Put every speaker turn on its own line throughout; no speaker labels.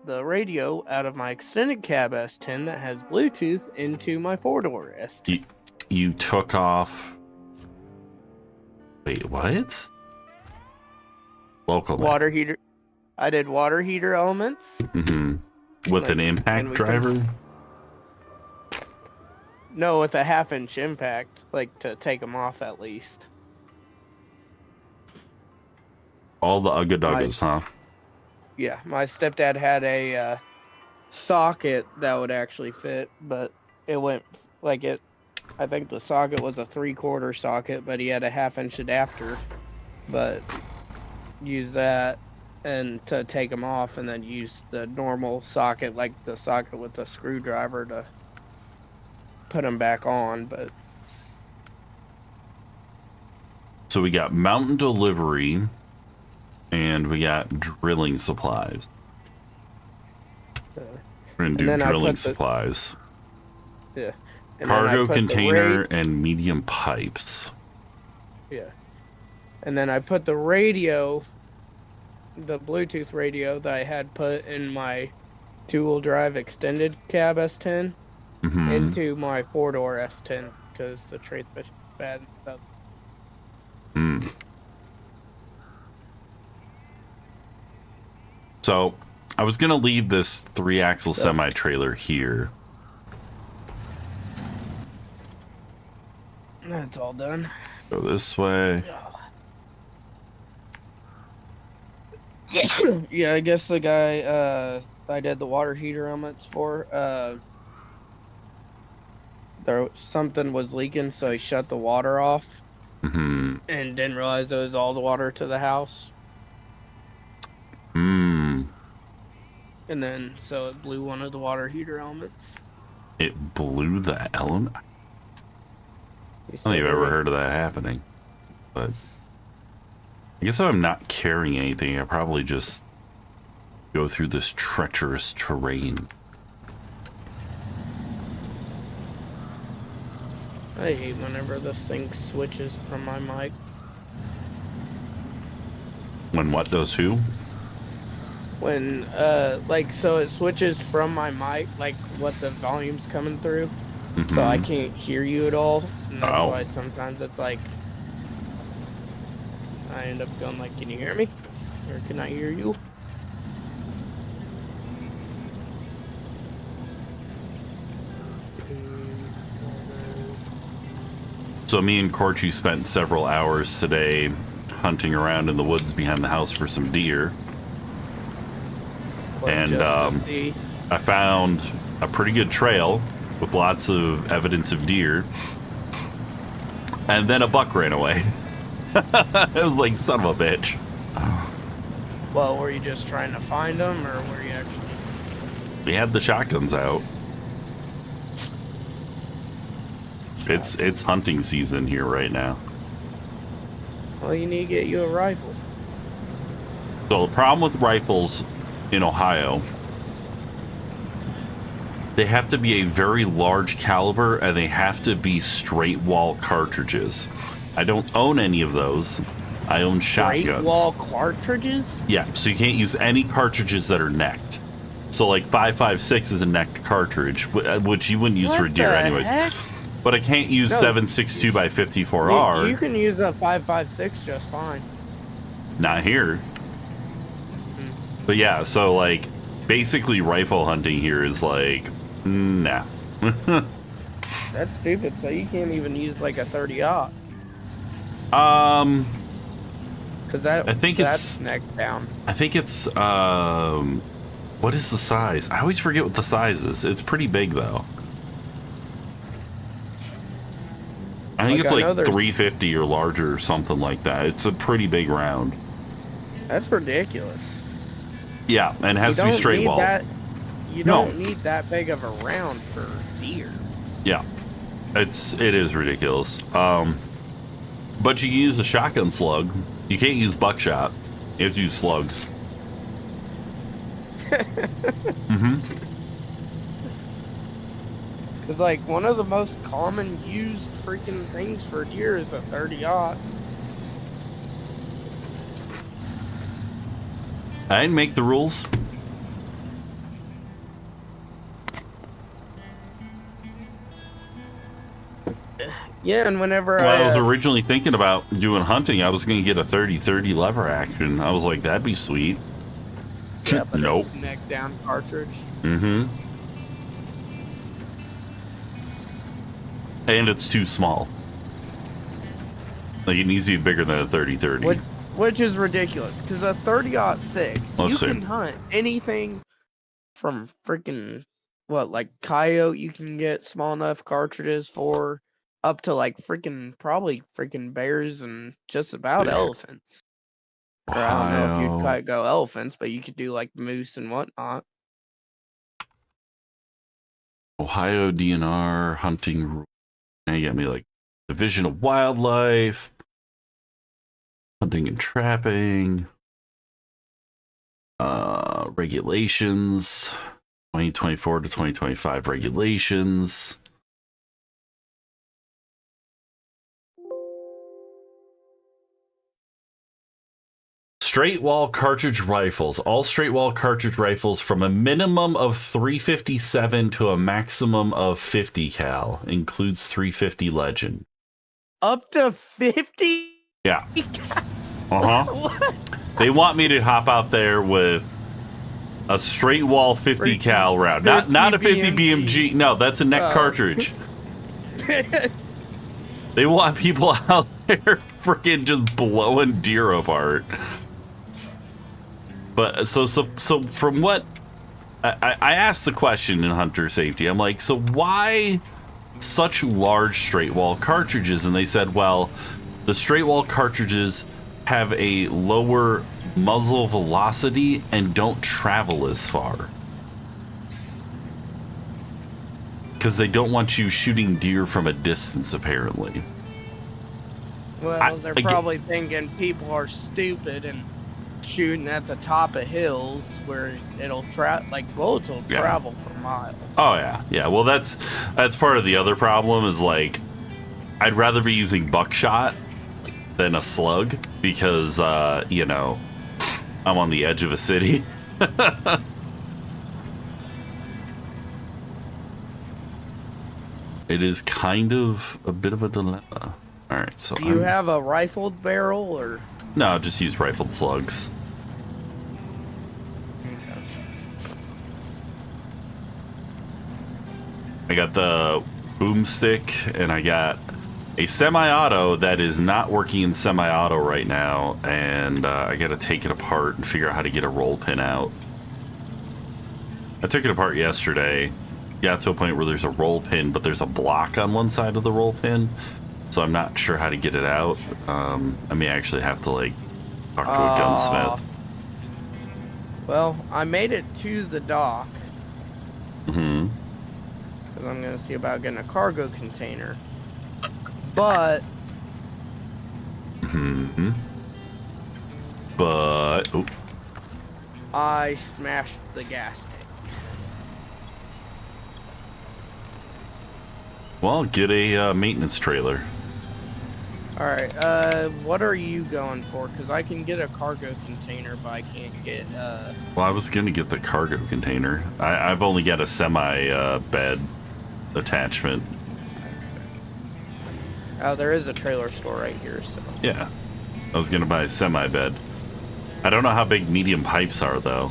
the radio out of my extended cab S10 that has Bluetooth into my four-door S10.
You took off... Wait, what? Local
water heater. I did water heater elements.
Mm-hmm. With an impact driver?
No, with a half-inch impact, like to take them off at least.
All the ugga-duggas, huh?
Yeah, my stepdad had a socket that would actually fit, but it went like it. I think the socket was a 3/4 socket, but he had a half-inch adapter. But use that and to take them off, and then use the normal socket, like the socket with the screwdriver, to put them back on. But
so we got mountain delivery, and we got drilling supplies. We're gonna do drilling supplies.
Yeah. And
cargo container and medium pipes.
Yeah. And then I put the radio, the Bluetooth radio that I had put in my two-wheel drive extended cab S10 into my four-door S10 because the transmission's bad and stuff.
So I was gonna leave this 3-axle semi-trailer here.
That's all done.
Go this way.
Yeah, I guess the guy I did the water heater elements for, something was leaking, so he shut the water off and didn't realize it was all the water to the house. And then so it blew one of the water heater elements.
It blew the element? I don't think I've ever heard of that happening, but I guess if I'm not carrying anything, I probably just go through this treacherous terrain.
I hate whenever this thing switches from my mic.
When what does who?
When, like, so it switches from my mic, like, what the volume's coming through. So I can't hear you at all, and that's why sometimes it's like I end up going like, can you hear me? Or can I hear you?
So me and Corchi spent several hours today hunting around in the woods behind the house for some deer. And I found a pretty good trail with lots of evidence of deer, and then a buck ran away. It was like, son of a bitch.
Well, were you just trying to find them, or were you actually...
We had the shotguns out. It's hunting season here right now.
Well, you need to get you a rifle.
So the problem with rifles in Ohio, they have to be a very large caliber, and they have to be straight wall cartridges. I don't own any of those. I own shotguns.
Straight wall cartridges?
Yeah, so you can't use any cartridges that are necked. So like 5.56 is a necked cartridge, which you wouldn't use for deer anyways.
Heck?
But I can't use 7.62 by 54R.
You can use a 5.56 just fine.
Not here. But yeah, so like basically rifle hunting here is like, nah.
That's stupid. So you can't even use like a 30-aught. Because
I think
that's neck down.
I think it's what is the size? I always forget what the size is. It's pretty big though. I think it's like 350 or larger or something like that. It's a pretty big round.
That's ridiculous.
Yeah, and it has to be straight wall.
You don't need that big of a round for deer.
Yeah, it is ridiculous. But you can use a shotgun slug. You can't use buckshot. You have to use slugs.
Because, like, one of the most common used freaking things for deer is a 30-aught.
I didn't make the rules.
Yeah, and whenever
Well, I was
I
originally thinking about doing hunting. I was going to get a 30-30 lever action. I was like, that'd be sweet.
yeah, but
Nope.
it's neck down cartridge.
Mm-hmm. And it's too small. Like, it needs to be bigger than a 30-30.
Which is ridiculous, because a 30-06,
Let's
you
see.
can hunt anything from freaking, what, like coyote you can get small enough cartridges for, up to like probably freaking bears and just about elephants. Or I don't know if you'd quite go elephants, but you could do like moose and whatnot.
Ohio DNR hunting rule. Now you got me like Division of Wildlife, hunting and trapping, regulations, 2024 to 2025 regulations. Straight wall cartridge rifles. All straight wall cartridge rifles from a minimum of 357 to a maximum of 50 cal. Includes 350 Legend.
Up to 50?
Yeah. Uh-huh. They want me to hop out there with a straight wall 50 cal round. Not a 50 BMG. No, that's a neck cartridge. They want people out there freaking just blowing deer apart. But so from what I asked the question in hunter safety, I'm like, so why such large straight wall cartridges? And they said, well, the straight wall cartridges have a lower muzzle velocity and don't travel as far. Because they don't want you shooting deer from a distance, apparently.
Well, they're probably thinking people are stupid and shooting at the top of hills where it'll bullets will travel for miles.
Oh yeah. Well, that's part of the other problem is like, I'd rather be using buckshot than a slug because you know, I'm on the edge of a city. It is kind of a bit of a dilemma. All right, so
do you have a rifled barrel or?
No, just use rifled slugs. I got the boomstick and I got a semi-auto that is not working in semi-auto right now, and I got to take it apart and figure out how to get a roll pin out. I took it apart yesterday, got to a point where there's a roll pin, but there's a block on one side of the roll pin, so I'm not sure how to get it out. I may actually have to like talk to a gunsmith.
Well, I made it to the dock.
Mm-hmm.
Because I'm going to see about getting a cargo container. But...
Mm-hmm. But... Oh.
I smashed the gas tank.
Well, get a maintenance trailer.
Alright, what are you going for? Because I can get a cargo container, but I can't get,
Well, I was going to get the cargo container. I've only got a semi-bed attachment.
Oh, there is a trailer store right here, so...
Yeah. I was going to buy a semi-bed. I don't know how big medium pipes are, though.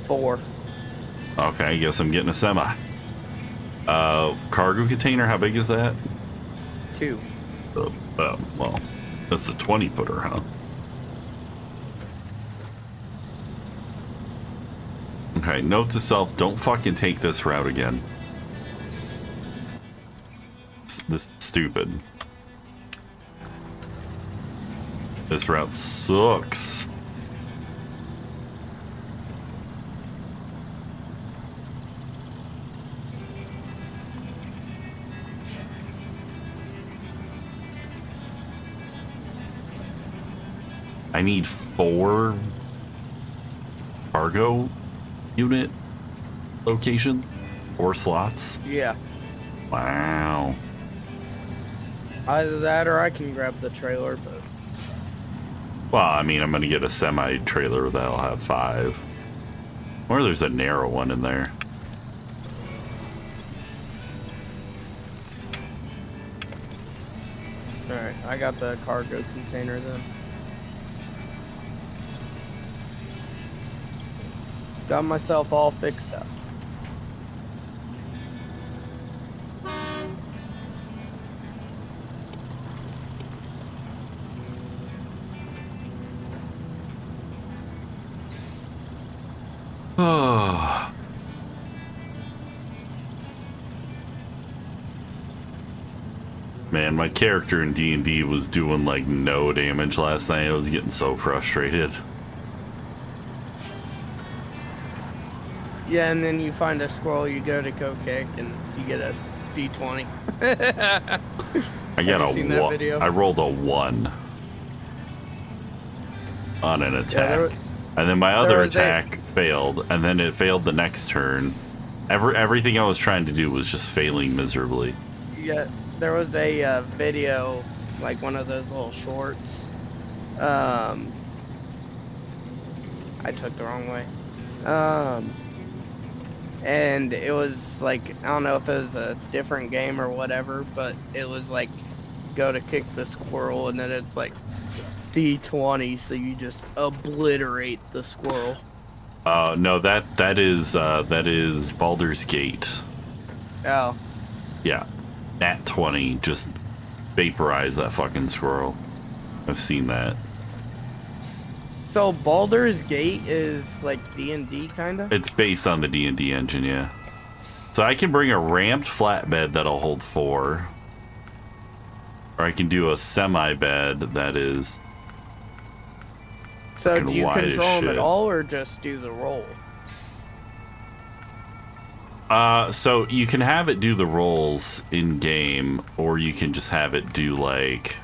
4.
Okay, I guess I'm getting a semi. Cargo container, how big is that?
2.
Oh, well, that's a 20-footer, huh? Okay, note to self, don't fucking take this route again. This is stupid. This route sucks. I need 4 cargo unit location, 4 slots.
Yeah.
Wow.
Either that or I can grab the trailer, but...
Well, I mean, I'm going to get a semi-trailer that'll have 5. Or there's a narrow one in there.
Alright, I got the cargo container then. Got myself all fixed up.
Oh. Man, my character in D&D was doing like no damage last night. I was getting so frustrated.
Yeah, and then you find a squirrel, you go to go kick, and you get a D20.
I got
Have you seen that video?
I rolled a 1 on an attack.
Yeah,
and then my other attack failed, and then it failed the next turn. Everything I was trying to do was just failing miserably.
Yeah, there was a video, like one of those little shorts. I took the wrong way. And it was like, I don't know if it was a different game or whatever, but it was like, go to kick the squirrel, and then it's like D20, so you just obliterate the squirrel.
No, that is Baldur's Gate.
Oh.
Yeah. Nat 20, just vaporize that fucking squirrel. I've seen that.
So Baldur's Gate is like D&D kind of?
It's based on the D&D engine, yeah. So I can bring a ramped flatbed that'll hold 4. Or I can do a semi-bed that is...
So do you control them at all, or just do the roll?
So you can have it do the rolls in game, or you can just have it do like,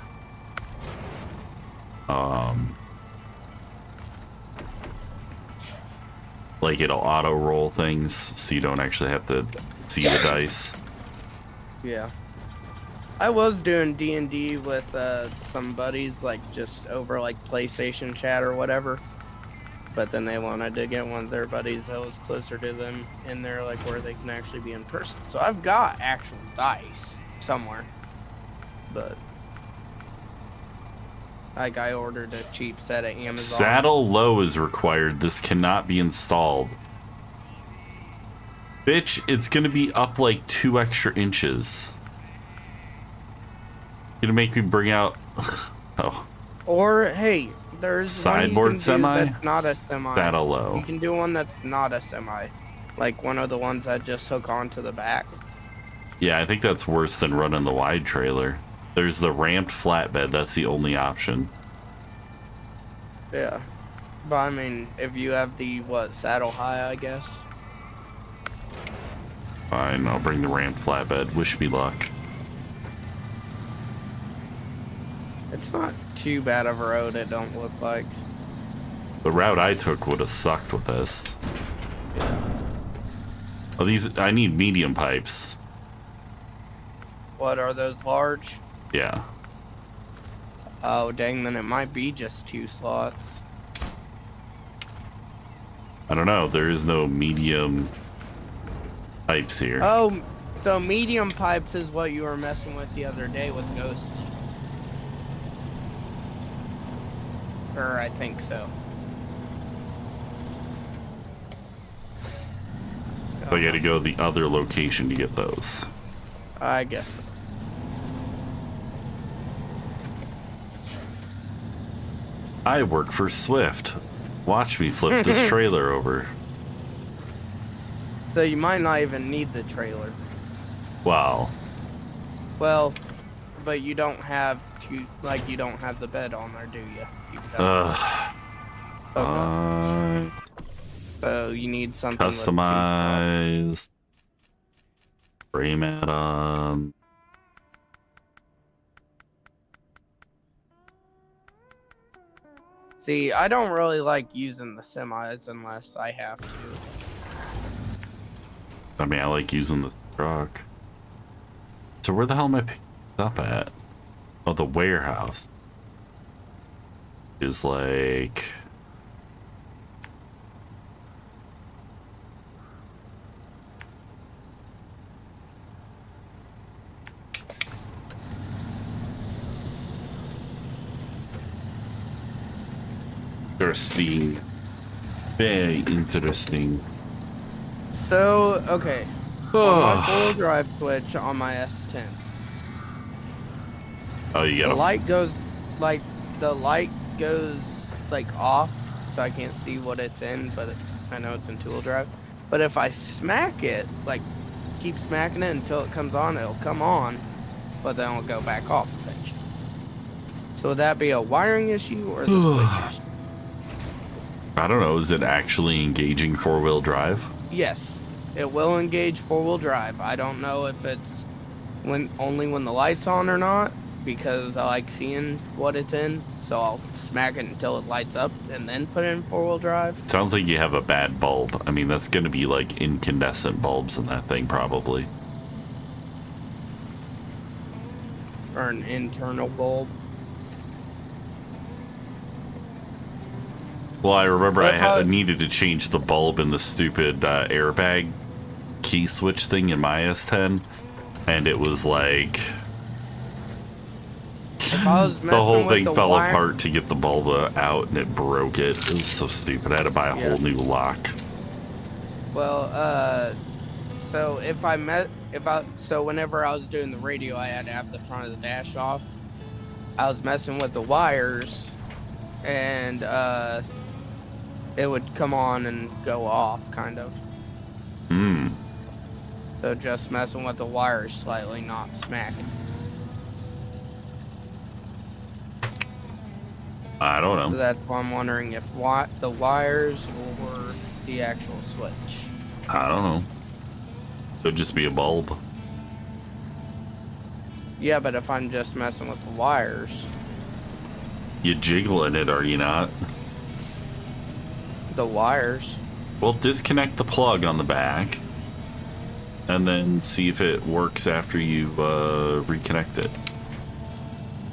like it'll auto roll things, so you don't actually have to see the dice.
Yeah. I was doing D&D with some buddies, like just over like PlayStation chat or whatever. But then they wanted to get one of their buddies that was closer to them in there, like where they can actually be in person. So I've got actual dice somewhere, but like I ordered a cheap set at Amazon.
Saddle low is required. This cannot be installed. Bitch, it's gonna be up like 2 extra inches. Gonna make me bring out oh.
Or hey, there's
sideboard semi
that's not a semi.
Saddle low.
You can do one that's not a semi, like one of the ones that just hook onto the back.
Yeah, I think that's worse than running the wide trailer. There's the ramped flatbed. That's the only option.
Yeah, but I mean, if you have the saddle high, I guess.
Fine, I'll bring the ramped flatbed. Wish me luck.
It's not too bad of a road, it don't look like.
The route I took would have sucked with this.
Yeah.
Oh, these, I need medium pipes.
What, are those large?
Yeah.
Oh, dang, then it might be just 2 slots.
I don't know, there is no medium pipes here.
Oh, so medium pipes is what you were messing with the other day with Ghost. Or I think so.
So you had to go to the other location to get those.
I guess so.
I work for Swift. Watch me flip this trailer over.
So you might not even need the trailer.
Wow.
Well, but you don't have to, like, you don't have the bed on there, do you? Okay. So you need something
customized frame add-on.
See, I don't really like using the semis unless I have to.
I mean, I like using the truck. So where the hell am I picking this up at? Oh, the warehouse is like... Interesting. Very interesting.
So, okay. On my four-wheel drive switch on my S10.
Oh, you got
the light goes like off, so I can't see what it's in, but I know it's in two-wheel drive. But if I smack it, like keep smacking it until it comes on, it'll come on, but then it'll go back off eventually. So would that be a wiring issue or the switch issue?
I don't know. Is it actually engaging four-wheel drive?
Yes, it will engage four-wheel drive. I don't know if it's only when the light's on or not, because I like seeing what it's in, so I'll smack it until it lights up and then put it in four-wheel drive.
Sounds like you have a bad bulb. I mean, that's going to be like incandescent bulbs in that thing, probably.
Or an internal bulb.
Well, I remember I needed to change the bulb in the stupid airbag key switch thing in my S10, and it was like... the whole thing fell apart to get the bulb out, and it broke it. It was so stupid. I had to buy a whole new lock.
Well, so so whenever I was doing the radio, I had to have the front of the dash off. I was messing with the wires, and it would come on and go off, kind of. So just messing with the wires slightly, not smacking.
I don't know.
So that's why I'm wondering if the wires or the actual switch.
I don't know. Could just be a bulb.
Yeah, but if I'm just messing with the wires.
You're jiggling it, are you not?
The wires.
Well, disconnect the plug on the back, and then see if it works after you reconnect it.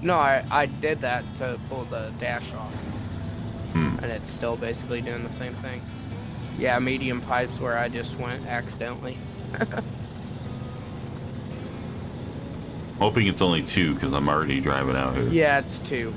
No, I did that to pull the dash off.
And
it's still basically doing the same thing. Yeah, medium pipes where I just went accidentally.
Hoping it's only 2, because I'm already driving out here.
Yeah, it's 2.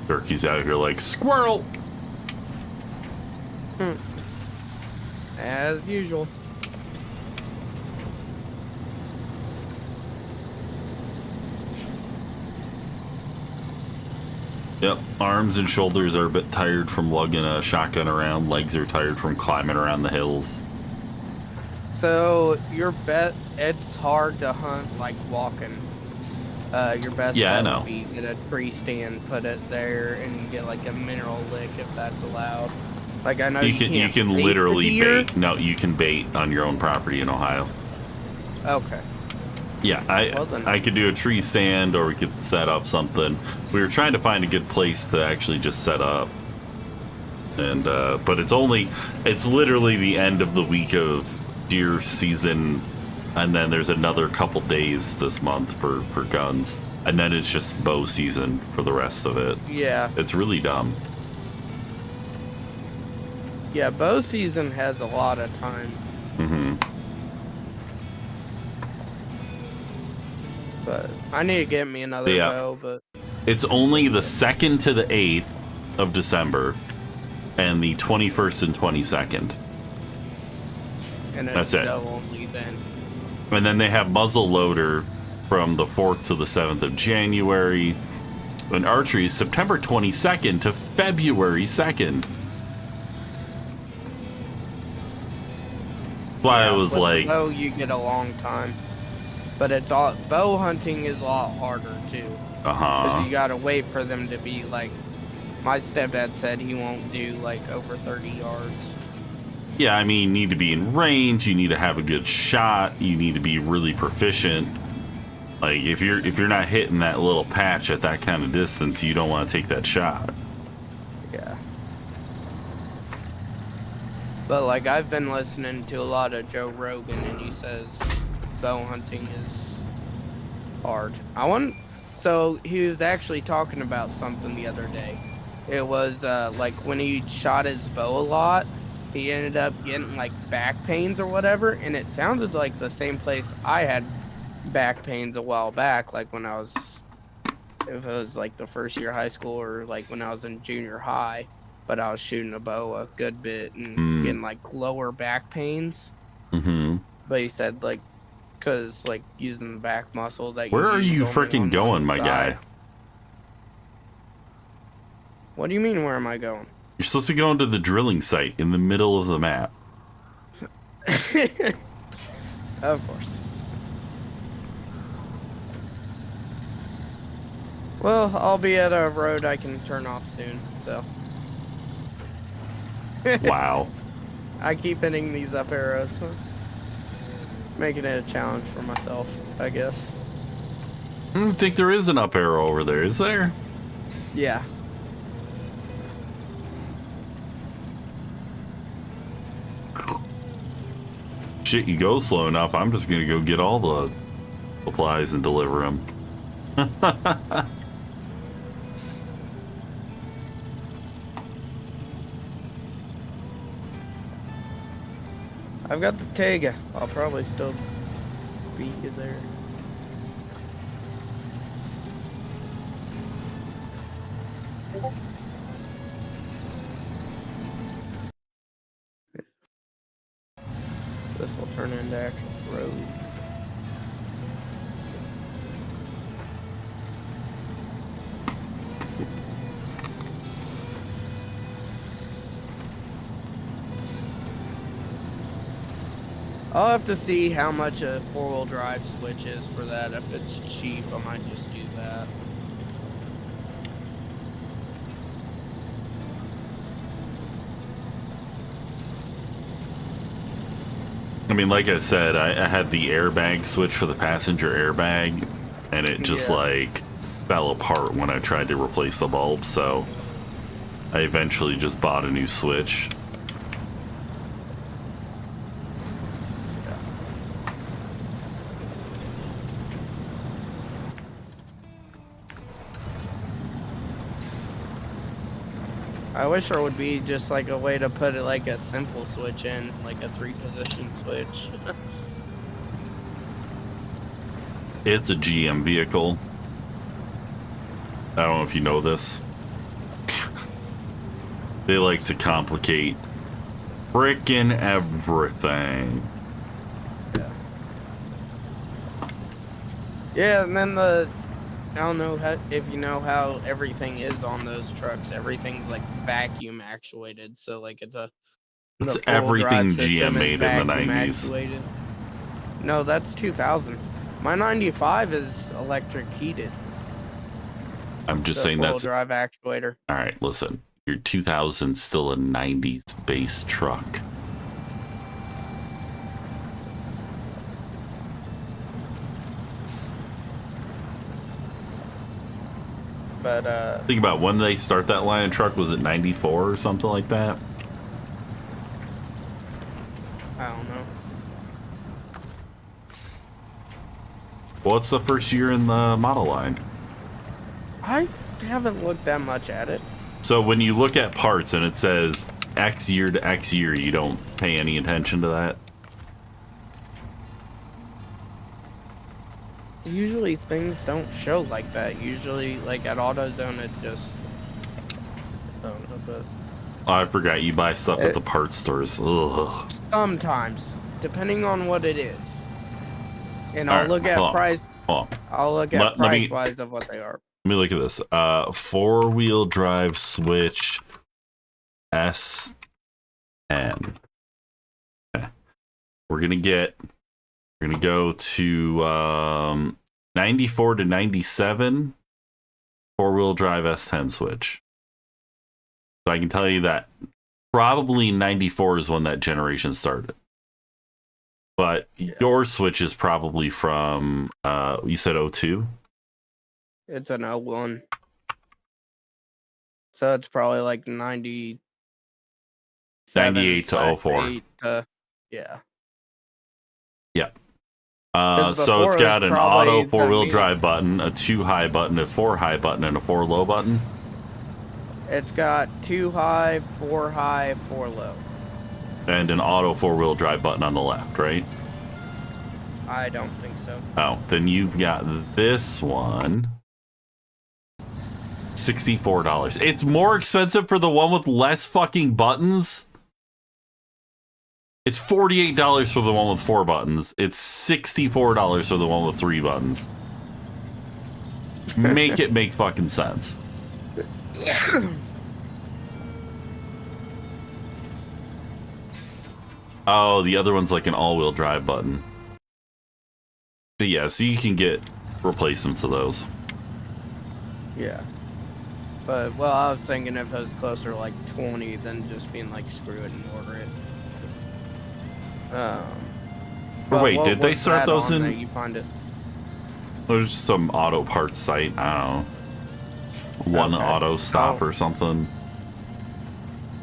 Turkey's out here like, squirrel!
As usual.
Yep, arms and shoulders are a bit tired from lugging a shotgun around. Legs are tired from climbing around the hills.
So, it's hard to hunt like walking. Your best bet would be get a tree stand, put it there, and get like a mineral lick if that's allowed. Like I know you can
literally bait. No, you can bait on your own property in Ohio.
Okay.
Yeah, I could do a tree stand, or we could set up something. We were trying to find a good place to actually just set up, and but it's literally the end of the week of deer season. And then there's another couple days this month for guns. And then it's just bow season for the rest of it.
Yeah.
It's really dumb.
Yeah, bow season has a lot of time. But I need to get me another bow, but...
It's only the 2nd to the 8th of December. And the 21st and 22nd.
And
that's it.
Only then.
And then they have muzzle loader from the 4th to the 7th of January. And archery is September 22nd to February 2nd. Why I was like...
bow, you get a long time. But bow hunting is a lot harder, too. Because you gotta wait for them to be, like... My stepdad said he won't do, like, over 30 yards.
Yeah, I mean, you need to be in range, you need to have a good shot, you need to be really proficient. Like, if you're not hitting that little patch at that kind of distance, you don't want to take that shot.
Yeah. But, like, I've been listening to a lot of Joe Rogan, and he says bow hunting is hard. So, he was actually talking about something the other day. It was like when he shot his bow a lot, he ended up getting like back pains or whatever, and it sounded like the same place I had back pains a while back, like when I was, if it was like the first year of high school or like when I was in junior high, but I was shooting a bow a good bit and getting like lower back pains.
Mm-hmm.
But he said like, cause like using the back muscle that you
Where are
use
you
only
freaking
on
going,
one
my
side.
guy?
What do you mean, where am I going?
You're supposed to be going to the drilling site in the middle of the map.
Of course. Well, I'll be at a road I can turn off soon, so.
Wow.
I keep hitting these up arrows, so making it a challenge for myself, I guess.
I don't think there is an up arrow over there, is there?
Yeah.
Shit, you go slow enough, I'm just gonna go get all the supplies and deliver them.
I've got the Tega. I'll probably still beat you there. This will turn into actual road. I'll have to see how much a four-wheel drive switch is for that. If it's cheap, I might just do that.
I mean, like I said, I had the airbag switch for the passenger airbag, and it just like fell apart when I tried to replace the bulb, so I eventually just bought a new switch.
I wish there would be just like a way to put it like a simple switch in, like a 3-position switch.
It's a GM vehicle. I don't know if you know this. They like to complicate frickin' everything.
Yeah, and then I don't know if you know how everything is on those trucks. Everything's like vacuum actuated, so like it's
everything GM made in the 90s.
Actuated. No, that's 2000. My 95 is electric heated.
I'm just saying that's
drive actuator.
All right, listen. Your 2000's still a 90s base truck.
But
think about when they start that line of truck. Was it 94 or something like that?
I don't know.
What's the first year in the model line?
I haven't looked that much at it.
So when you look at parts and it says X year to X year, you don't pay any attention to that?
Usually things don't show like that. Usually, like at AutoZone, it just, I don't know, but
Oh, I forgot you buy stuff at the parts stores. Ugh.
Sometimes, depending on what it is. And I'll look at price. I'll look at price wise of what they are.
Let me look at this. 4-wheel drive switch S10. Okay. We're gonna go to 94 to 97 4-wheel drive S10 switch. So I can tell you that probably 94 is when that generation started. But your switch is probably from you said 02?
It's an 01. So it's probably like 98
to 04.
Yeah.
So it's got an auto 4-wheel drive button, a 2 high button, a 4 high button, and a 4 low button.
It's got 2 high, 4 high, 4 low.
And an auto 4-wheel drive button on the left, right?
I don't think so.
Oh, then you've got this one. $64. It's more expensive for the one with less fucking buttons. It's $48 for the one with 4 buttons. It's $64 for the one with 3 buttons. Make it make fucking sense. Oh, the other one's like an all-wheel drive button. But yeah, so you can get replacements of those.
Yeah. But, well, I was thinking if it was closer to like 20 than just being like, screw it and order it.
But wait, did they start those in?
You find it?
There's some auto parts site. I don't know. One auto stop or something.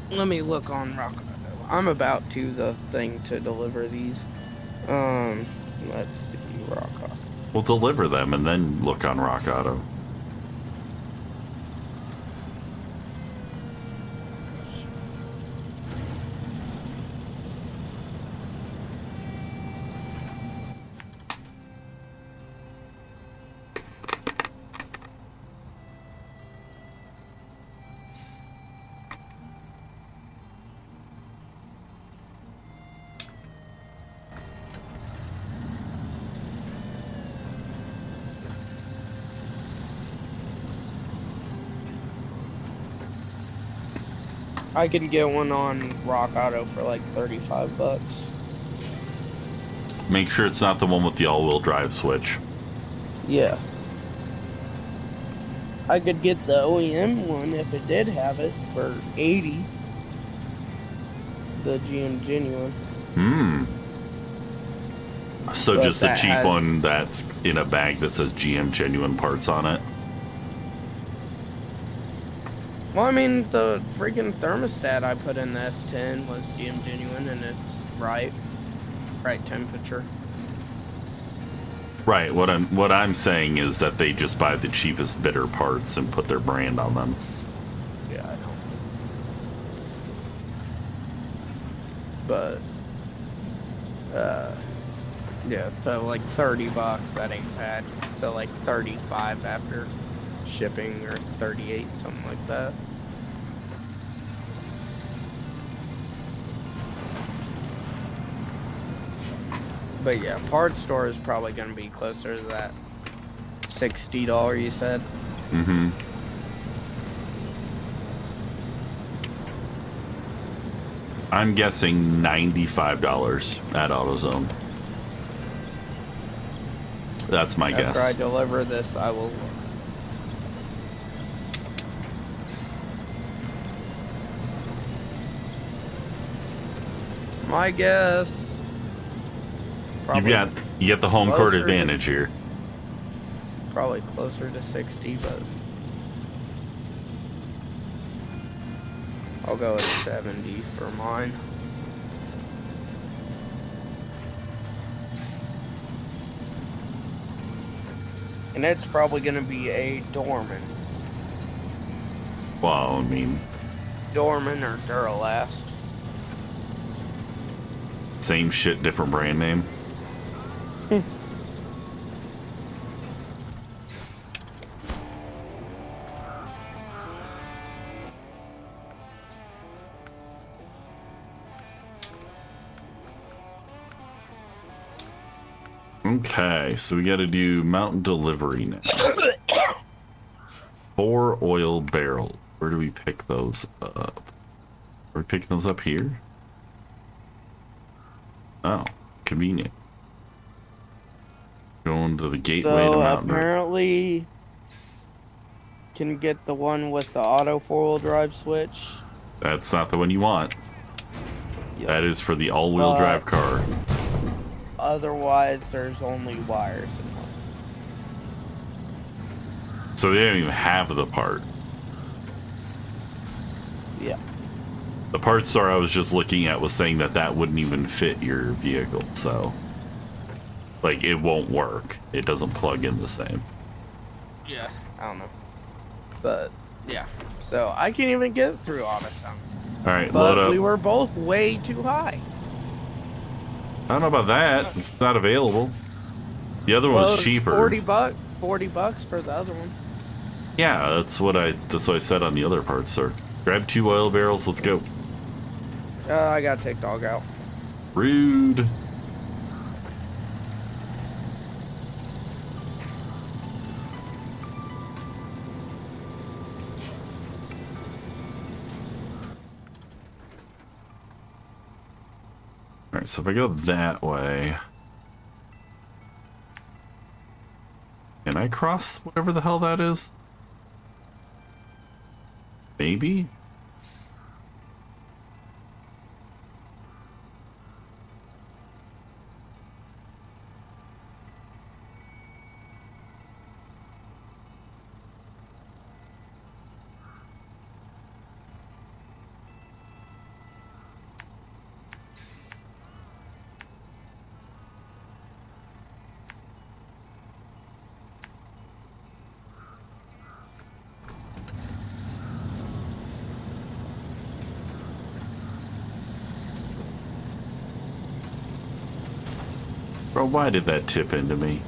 Let me look on Rock Auto. I'm about to the thing to deliver these. Let's see, Rock Auto.
We'll deliver them and then look on Rock Auto.
I can get one on Rock Auto for like $35.
Make sure it's not the one with the all-wheel drive switch.
Yeah. I could get the OEM one if it did have it for $80. The GM Genuine.
So but just a cheap one that's in a bag that says GM Genuine parts on it?
Well, I mean, the freaking thermostat I put in the S10 was GM Genuine, and it's right temperature.
Right. What I'm saying is that they just buy the cheapest bidder parts and put their brand on them.
Yeah, I know. But yeah, so like $30, that ain't bad. So like 35 after shipping, or 38, something like that. But yeah, parts store is probably going to be closer to that $60 you said.
Mm-hmm. I'm guessing $95 at AutoZone. That's my guess.
After I deliver this, I will look. My guess.
You get the home court advantage here.
Probably closer to 60, but I'll go with 70 for mine. And it's probably going to be a Dorman.
Well, I mean,
Dorman or Duralast.
Same shit, different brand name. Okay, so we got to do mountain delivery now. 4 oil barrels. Where do we pick those up? Are we picking those up here? Oh, convenient. Going to the gateway to Mountain.
Apparently, can get the one with the auto 4-wheel drive switch.
That's not the one you want.
Yep.
That is for the all-wheel drive car.
Otherwise, there's only wires in one.
So they don't even have the part.
Yeah.
The parts store I was just looking at was saying that that wouldn't even fit your vehicle, so like it won't work. It doesn't plug in the same.
Yeah, I don't know. But Yeah. So I can't even get through Autotown.
All right, load
But
up.
we were both way too high.
I don't know about that. It's not available. The other one was cheaper.
$40 for the other one.
Yeah, that's what I said on the other part, sir. Grab 2 oil barrels. Let's go.
I gotta take dog out.
Rude. All right, so if I go that way, can I cross whatever the hell that is? Maybe? Bro, why did that tip into me?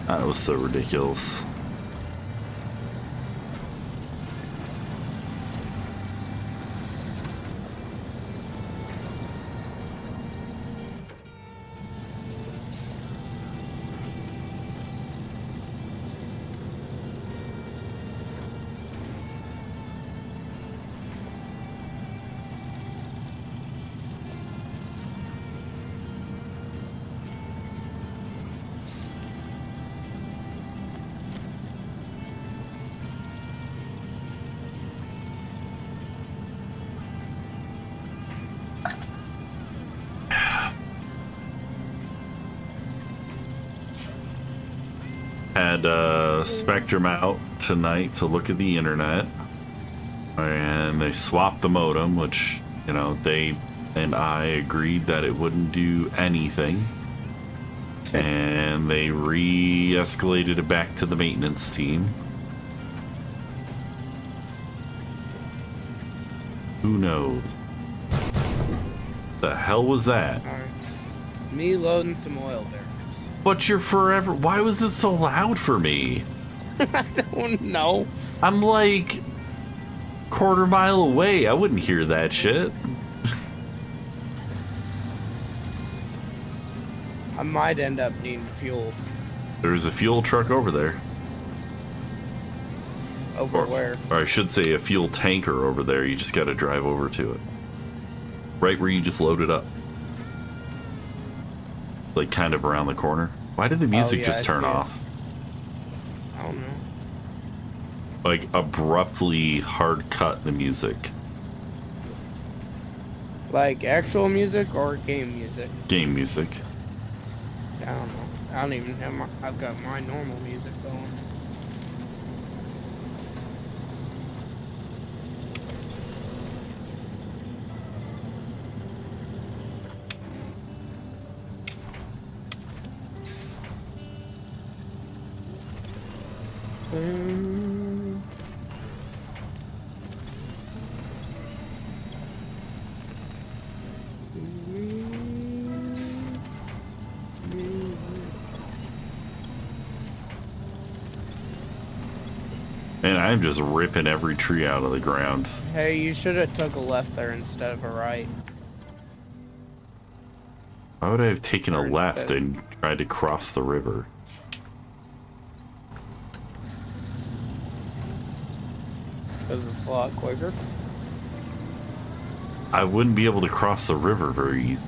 That was so ridiculous. Had Spectrum out tonight to look at the internet, and they swapped the modem, which, you know, they and I agreed that it wouldn't do anything, and they re-escalated it back to the maintenance team. Who knows? The hell was that?
Me loading some oil barrels.
But you're forever. Why was it so loud for me?
I don't know.
I'm like quarter mile away. I wouldn't hear that shit.
I might end up needing fuel.
There's a fuel truck over there.
Over where?
Or I should say a fuel tanker over there. You just got to drive over to it. Right where you just loaded up. Like kind of around the corner. Why did the music just turn off?
I don't know.
Like abruptly hard cut the music.
Like actual music or game music?
Game music.
I don't know. I don't even have my. I've got my normal music going.
And I'm just ripping every tree out of the ground.
Hey, you should have took a left there instead of a right.
Why would I have taken a left and tried to cross the river?
Because it's a lot quicker.
I wouldn't be able to cross the river very easy.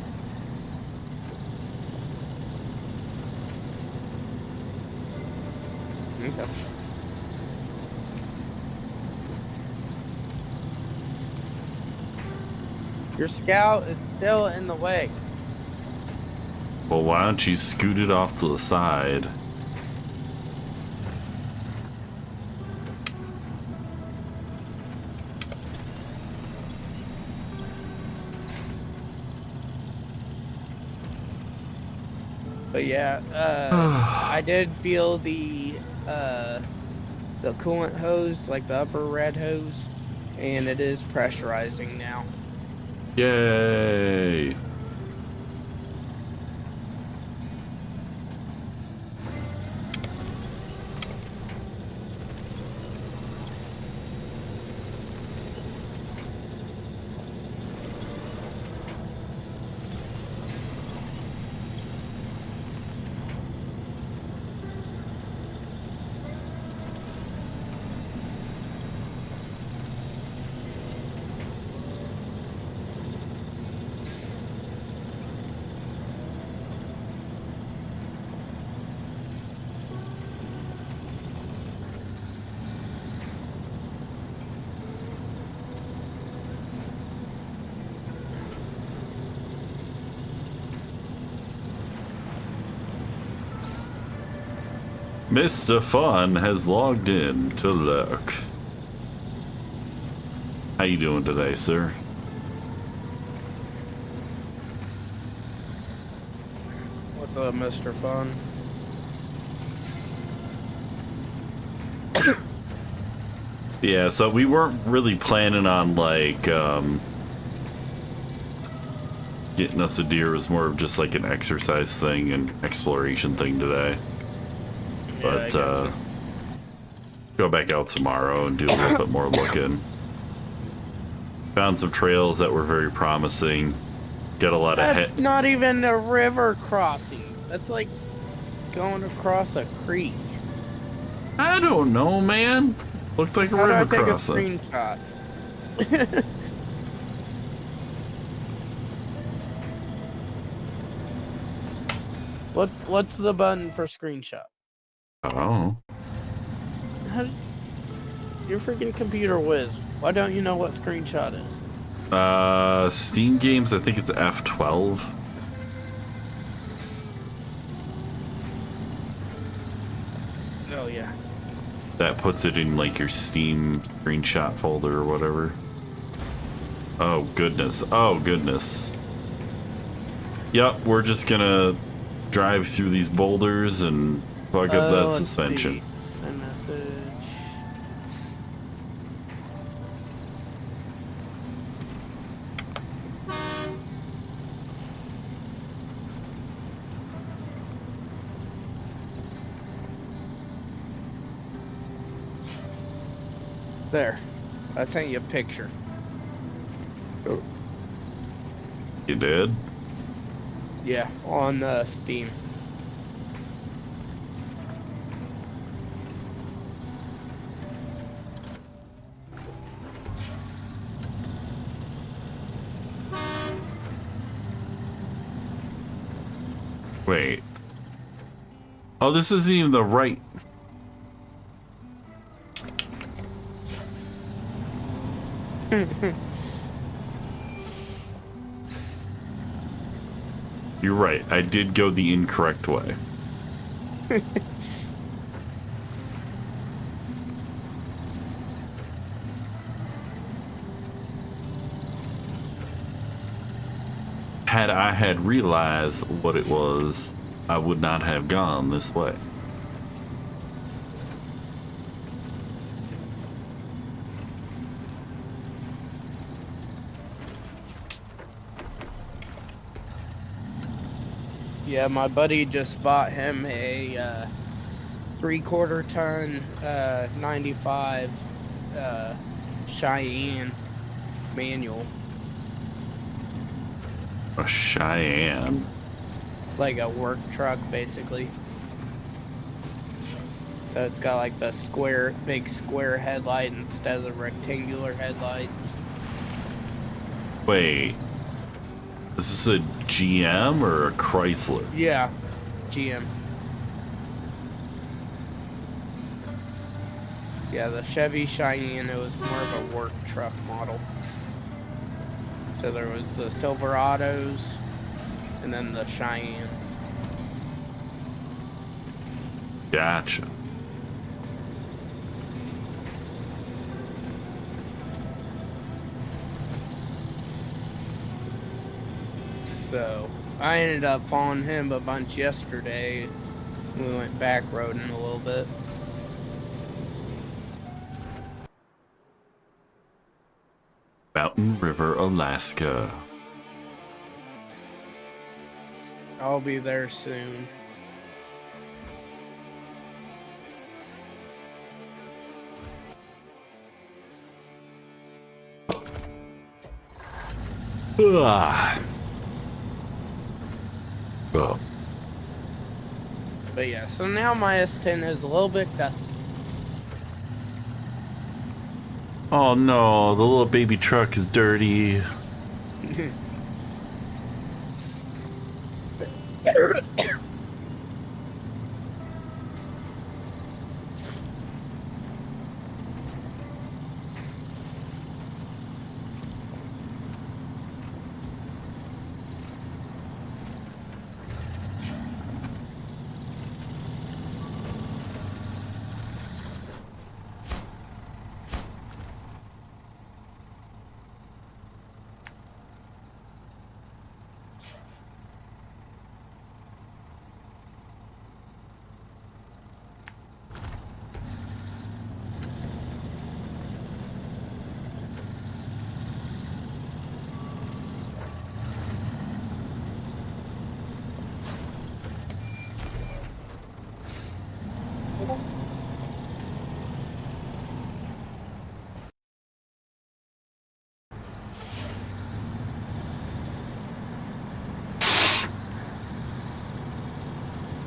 Okay. Your scout is still in the way.
Well, why don't you scoot it off to the side?
But yeah, I did feel the the coolant hose, like the upper red hose, and it is pressurizing now.
Yay! Mr. Fun has logged in to lurk. How you doing today, sir?
What's up, Mr. Fun?
Yeah, so we weren't really planning on, like, getting us a deer. It was more of just like an exercise thing and exploration thing today.
Yeah,
But, go back out tomorrow and do a little bit more looking. Found some trails that were very promising. Got a lot of
That's not even a river crossing. That's like going across a creek.
I don't know, man. Looked like a river crossing.
How do I take a screenshot? What's the button for screenshot?
Oh.
Your freaking computer whiz. Why don't you know what screenshot is?
Steam games, I think it's F12.
Oh, yeah.
That puts it in like your Steam screenshot folder or whatever. Oh, goodness. Oh, goodness. Yep, we're just gonna drive through these boulders and plug up that suspension.
Send message. There. I sent you a picture.
Oh. You did?
Yeah, on Steam.
Wait. Oh, this isn't even the right... You're right. I did go the incorrect way. Had I had realized what it was, I would not have gone this way.
Yeah, my buddy just bought him a 3/4 ton 95 Cheyenne manual.
A Cheyenne?
Like a work truck, basically. So it's got like the big square headlight instead of the rectangular headlights.
Wait. Is this a GM or a Chrysler?
Yeah, GM. Yeah, the Chevy Cheyenne, it was more of a work truck model. So there was the Silverados and then the Cheyennes.
Gotcha.
So I ended up following him a bunch yesterday. We went back roading a little bit.
Mountain River, Alaska.
I'll be there soon.
Ugh.
But yeah, so now my S10 is a little bit dusty.
Oh no, the little baby truck is dirty.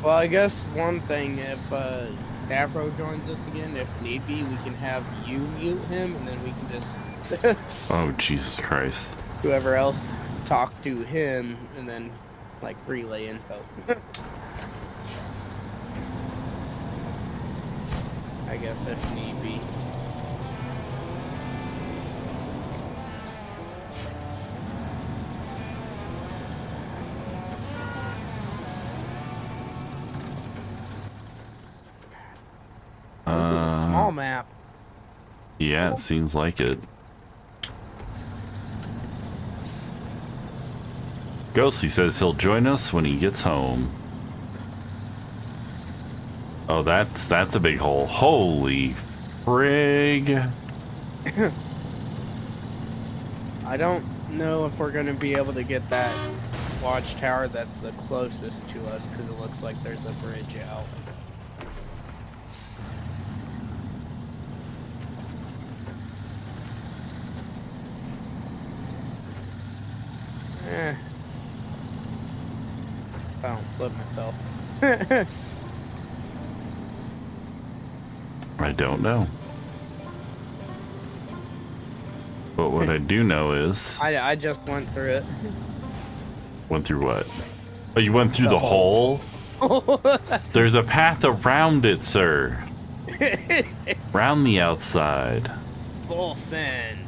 Well, I guess one thing, if Afro joins us again, if need be, we can have you mute him, and then we can just
Oh, Jesus Christ.
whoever else talk to him, and then like relay info. I guess if need be. This is a small map.
Yeah, it seems like it. Ghosty says he'll join us when he gets home. Oh, that's a big hole. Holy frig.
I don't know if we're gonna be able to get that watchtower that's the closest to us, because it looks like there's a bridge out. I don't flip myself.
I don't know. But what I do know is...
I just went through it.
Went through what? Oh, you went through the hole? There's a path around it, sir. Round the outside.
Full send.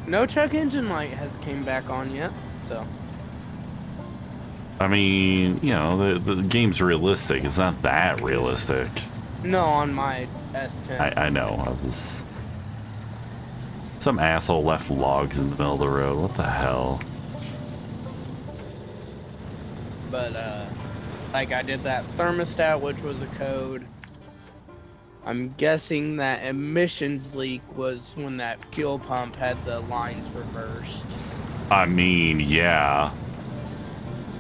No check engine light has came back on yet, so.
I mean, you know, the game's realistic. It's not that realistic.
No, on my S10.
I know. I was... Some asshole left logs in the middle of the road. What the hell?
But, like I did that thermostat, which was a code. I'm guessing that emissions leak was when that fuel pump had the lines reversed.
I mean, yeah.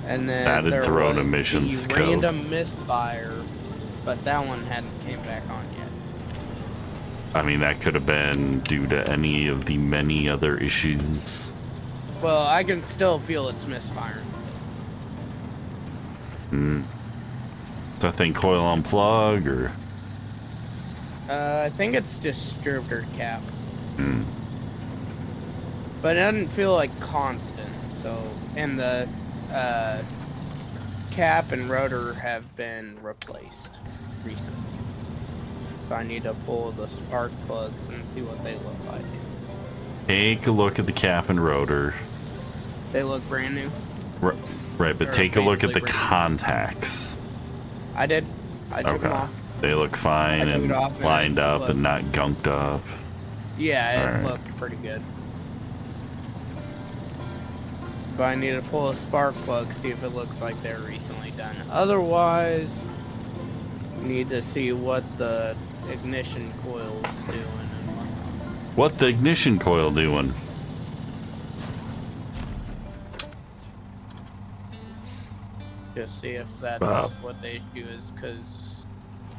And then
That'd
there
throw an
was
emissions
the
code.
random misfire, but that one hadn't came back on yet.
I mean, that could have been due to any of the many other issues.
Well, I can still feel it's misfiring.
Hmm. Is that thing coil on plug or?
I think it's distributor cap.
Hmm.
But it doesn't feel like constant, so, and the cap and rotor have been replaced recently. So I need to pull the spark plugs and see what they look like.
Take a look at the cap and rotor.
They look brand new.
Right, but
Or
take a look at the
basically brand new.
contacts.
I did. I took them off.
They look fine
I took
and
it off and
lined
I
up
looked.
and not gunked up.
Yeah, it
Alright.
looked pretty good. But I need to pull a spark plug, see if it looks like they're recently done. Otherwise, need to see what the ignition coil's doing and whatnot.
What the ignition coil doing?
Just see if that's what the issue is, because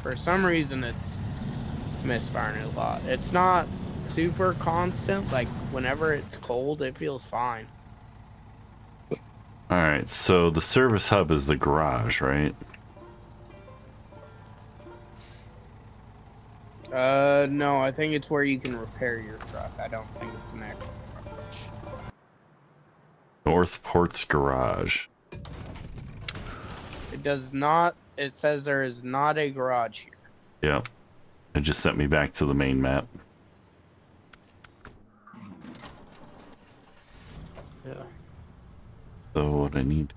for some reason it's misfiring a lot. It's not super constant, like whenever it's cold it feels fine.
Alright, so the service hub is the garage, right?
No, I think it's where you can repair your truck. I don't think it's an actual garage.
Northport's garage.
It does not, it says there is not a garage here.
Yep. It just sent me back to the main map.
Yeah.
So what I need.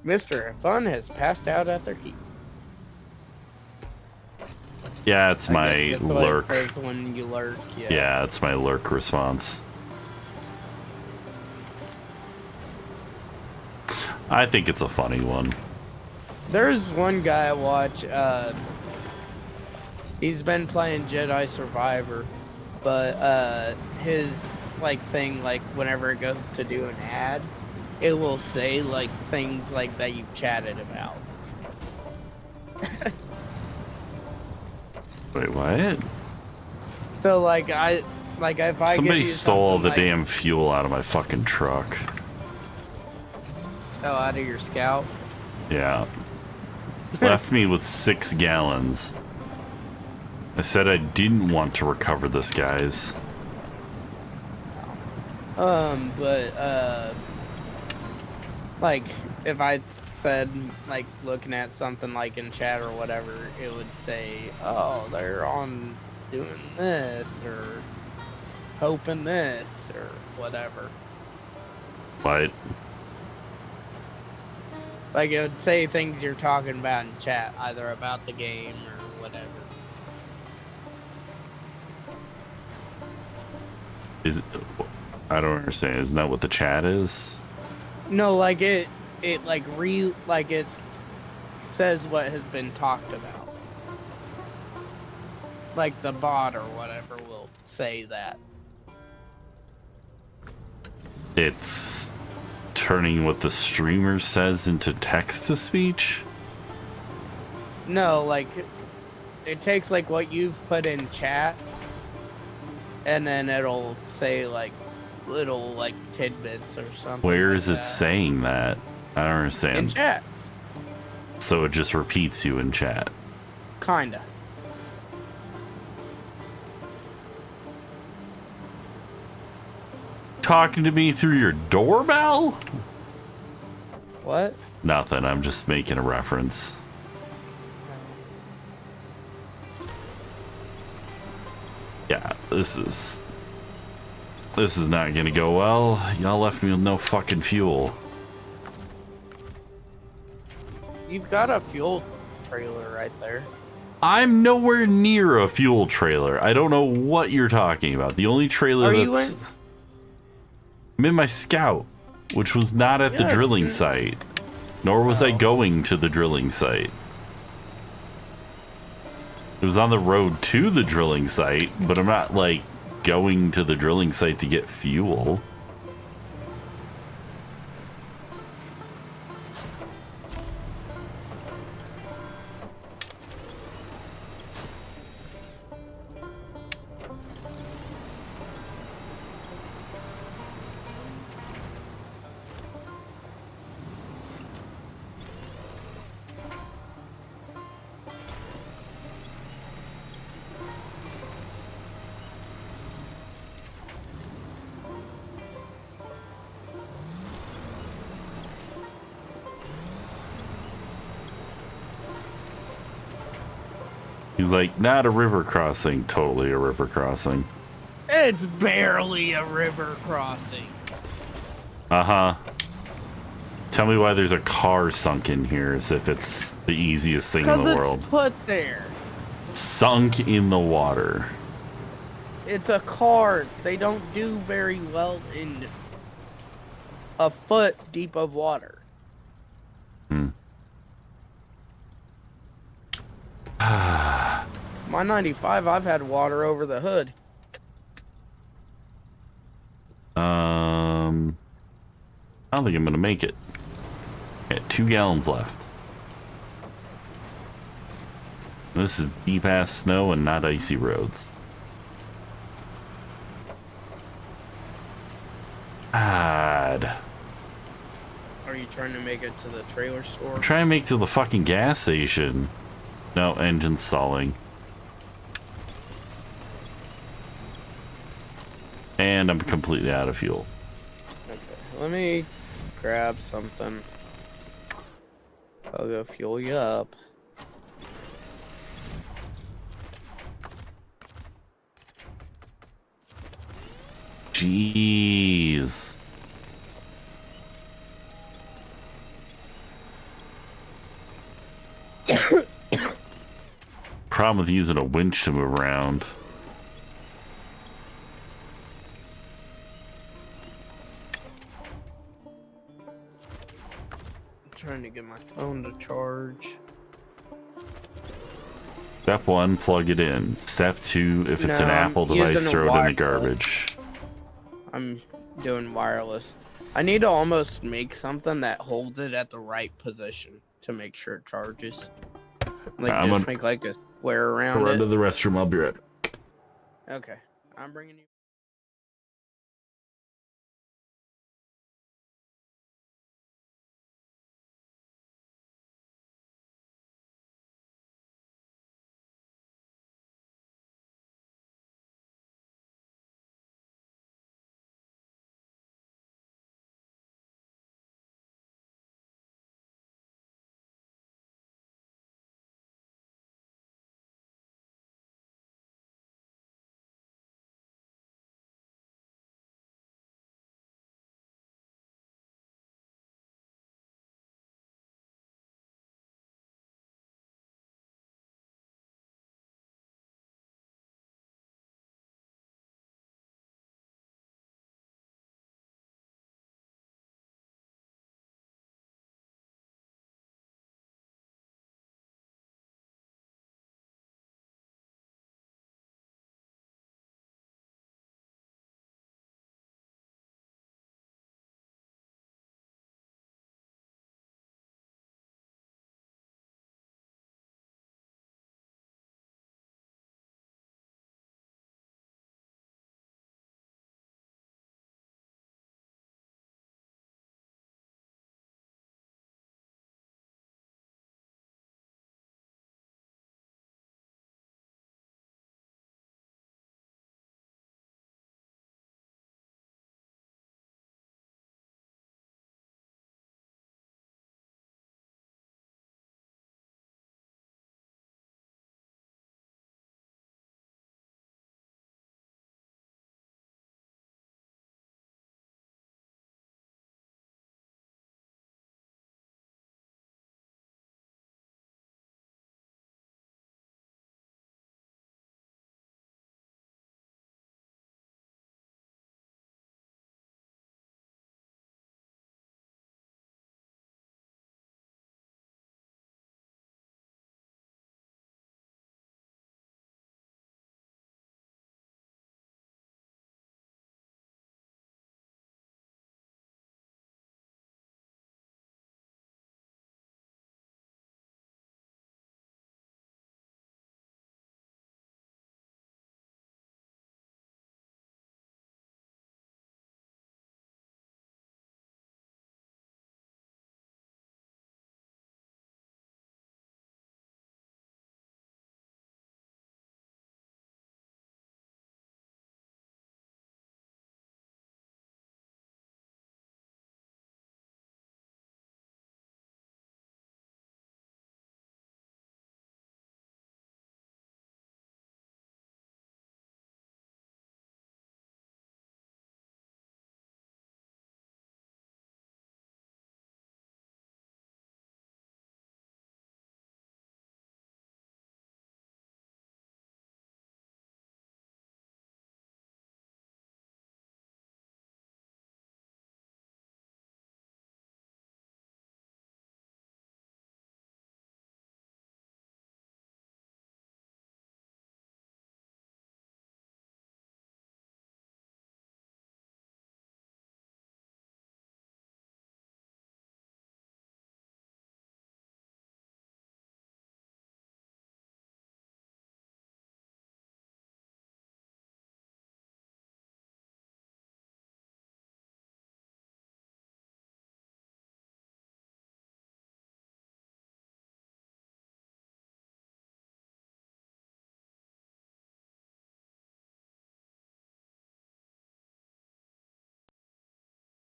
Mr. Fun has passed out at their key.
Yeah, it's my
I guess that's what it
lurk.
says when you lurk, yeah.
Yeah, it's my lurk response. I think it's a funny one.
There's one guy I watch, he's been playing Jedi Survivor, but his like thing, like whenever it goes to do an ad, it will say like things like that you've chatted about.
Wait, what?
So like if I
Somebody
give you
stole all the
something like,
damn fuel out of my fucking truck.
oh, out of your Scout.
Yeah. Left me with 6 gallons. I said I didn't want to recover this, guys.
Like if I said like looking at something like in chat or whatever, it would say, oh, they're on doing this or hoping this or whatever.
What?
Like it would say things you're talking about in chat, either about the game or whatever.
Is I don't understand. Isn't that what the chat is?
No, like it says what has been talked about. Like the bot or whatever will say that.
It's turning what the streamer says into text-to-speech?
No, like it takes like what you've put in chat, and then it'll say like little like tidbits or something.
Where
like
is it
that.
saying that? I don't
In
understand.
chat,
So it just repeats you in chat.
kinda.
Talking to me through your doorbell?
What?
Nothing. I'm just making a reference. Yeah, this is not gonna go well. Y'all left me with no fucking fuel.
You've got a fuel trailer right there.
I'm nowhere near a fuel trailer. I don't know what you're talking about. The only trailer
Are you
that's...
in?
I'm in my Scout, which was not at the
Yeah,
drilling
you're-
site. Nor was I
Oh.
going to the drilling site. It was on the road to the drilling site, but I'm not, like, going to the drilling site to get fuel. He's like, not a river crossing. Totally a river crossing.
It's barely a river crossing.
Uh-huh. Tell me why there's a car sunk in here as if it's the easiest thing in the world.
Put there.
Sunk in the water.
It's a car. They don't do very well in a foot deep of water. My 95, I've had water over the hood.
I don't think I'm gonna make it. Got 2 gallons left. This is deep ass snow and not icy roads. God.
Are you trying to make it to the trailer store?
I'm trying to make it to the fucking gas station. No, engine stalling. And I'm completely out of fuel.
Okay, let me grab something. I'll go fuel you up.
Jeez. Problem with using a winch to move around.
Trying to get my phone to charge.
Step 1, plug it in. Step 2, if it's an Apple device, throw it in the garbage.
I'm doing wireless. I need to almost make something that holds it at the right position to make sure it charges. Like just make like a square around it.
Run to the restroom, I'll be right back.
Okay, I'm bringing you.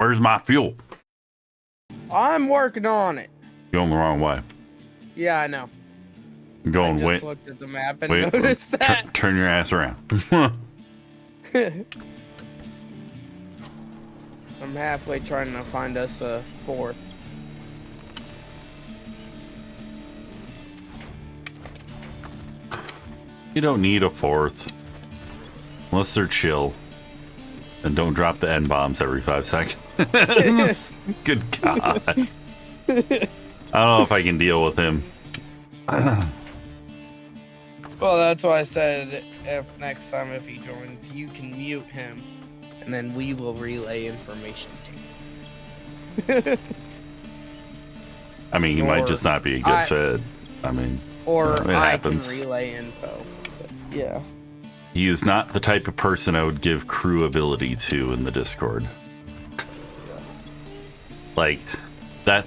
Where's my fuel?
I'm working on it.
Going the wrong way.
Yeah, I know.
Going
I just
wait.
looked at the map and
Wait,
noticed that.
turn your ass around.
I'm halfway trying to find us a fourth.
You don't need a fourth. Unless they're chill. And don't drop the N-bombs every 5 seconds. Good God. I don't know if I can deal with him.
Well, that's why I said if next time if he joins, you can mute him, and then we will relay information to you.
I mean, he might just not be a good fit. I mean,
or
it
I
happens.
can relay info. But yeah.
He is not the type of person I would give crew ability to in the Discord. Like, that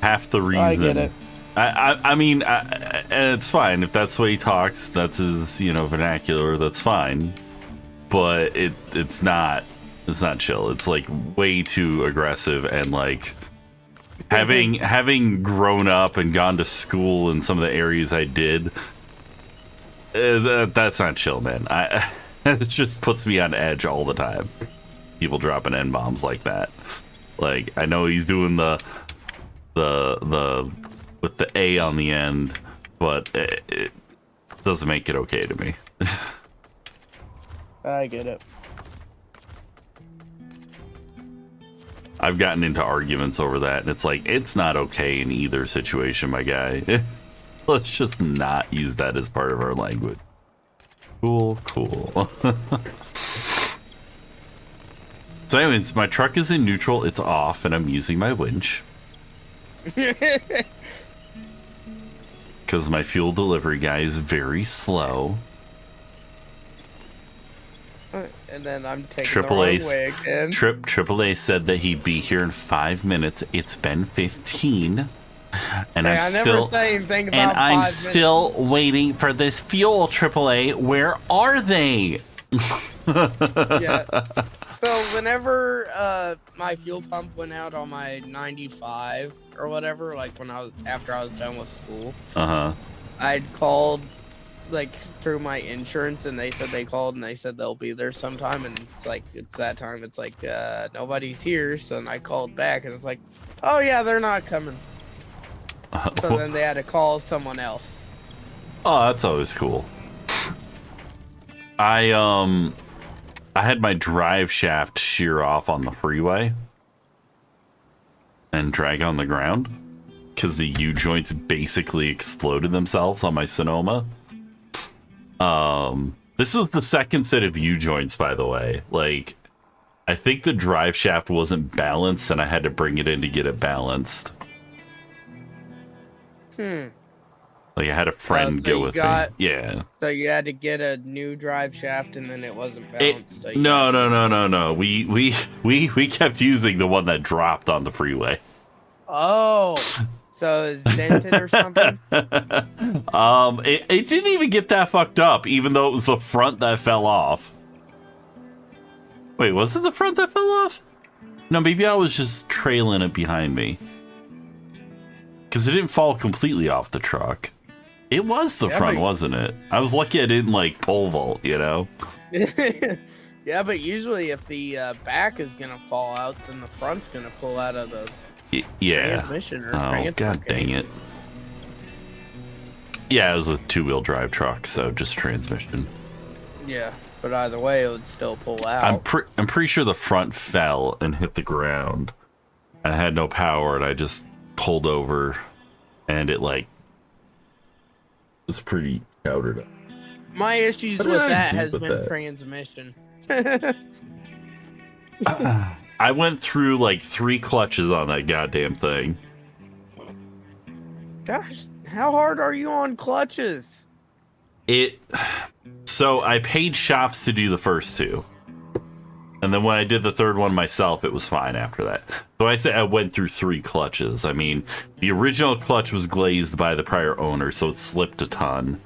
half the reason.
I get it.
I mean, and it's fine if that's the way he talks. That's his, vernacular. That's fine, but it's not chill. It's like way too aggressive, and like having grown up and gone to school in some of the areas I did. That's not chill, man. It just puts me on edge all the time. People dropping N-bombs like that. Like, I know he's doing the with the A on the end, but it doesn't make it okay to me.
I get it.
I've gotten into arguments over that, and it's like, it's not okay in either situation, my guy. Let's just not use that as part of our language. Cool. So anyways, my truck is in neutral, it's off, and I'm using my winch. Because my fuel delivery guy is very slow.
And then I'm taking the wrong way again.
AAA said that he'd be here in 5 minutes. It's been 15. And I'm still waiting for this fuel, AAA. Where are they?
Yeah. So whenever my fuel pump went out on my 95 or whatever, like after I was done with school, I'd called like through my insurance, and they said they called and they said they'll be there sometime, and it's that time. It's like nobody's here, so then I called back and it's like, oh yeah, they're not coming. So then they had to call someone else.
Oh, that's always cool. I had my drive shaft shear off on the freeway and drag on the ground because the U-joints basically exploded themselves on my Sonoma. This was the second set of U-joints, by the way. Like, I think the drive shaft wasn't balanced, and I had to bring it in to get it balanced. Like, I had a friend go with me. Yeah.
So you had to get a new drive shaft, and then it wasn't balanced.
No. We kept using the one that dropped on the freeway.
Oh, so it's dented or something?
It didn't even get that fucked up, even though it was the front that fell off. Wait, was it the front that fell off? No, maybe I was just trailing it behind me. Because it didn't fall completely off the truck. It was the front, wasn't it? I was lucky I didn't, like, pole vault, you know?
Yeah, but usually if the back is going to fall out, then the front's going to pull out of the transmission or
God dang it. Yeah, it was a two-wheel drive truck, so just transmission.
Yeah, but either way, it would still pull out.
I'm pretty sure the front fell and hit the ground. And I had no power, and I just pulled over, and it, like, was pretty powdered up.
My issues with that has been transmission.
I went through like 3 clutches on that goddamn thing.
Gosh, how hard are you on clutches?
So I paid shops to do the first 2. And then when I did the third one myself, it was fine after that. So I say I went through 3 clutches. I mean, the original clutch was glazed by the prior owner, so it slipped a ton.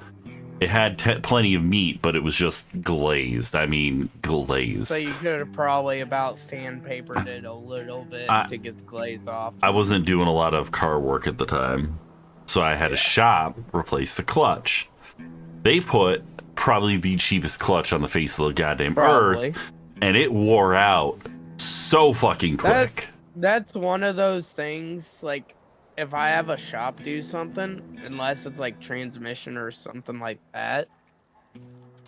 It had plenty of meat, but it was just glazed. I mean, glazed.
So you could have probably about sandpapered it a little bit to get the glaze off.
I wasn't doing a lot of car work at the time, so I had a shop replace the clutch. They put probably the cheapest clutch on the face of the goddamn earth, and it wore out so fucking quick.
That's one of those things, like, if I have a shop do something, unless it's like transmission or something like that,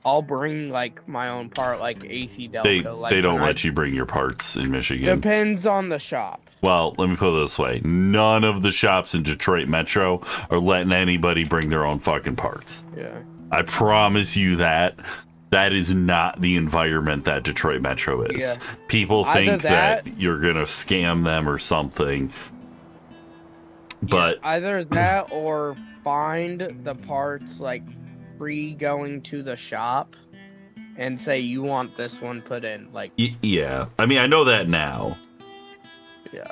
I'll bring like my own part, like AC Delco.
They don't let you bring your parts in Michigan.
Depends on the shop.
Well, let me put it this way. None of the shops in Detroit Metro are letting anybody bring their own fucking parts.
Yeah.
I promise you that. That is not the environment that Detroit Metro is.
Yeah.
People think that you're going to scam them or something. But
either that or find the parts like pre-going to the shop and say you want this one put in. Like,
yeah. I mean, I know that now.
Yeah.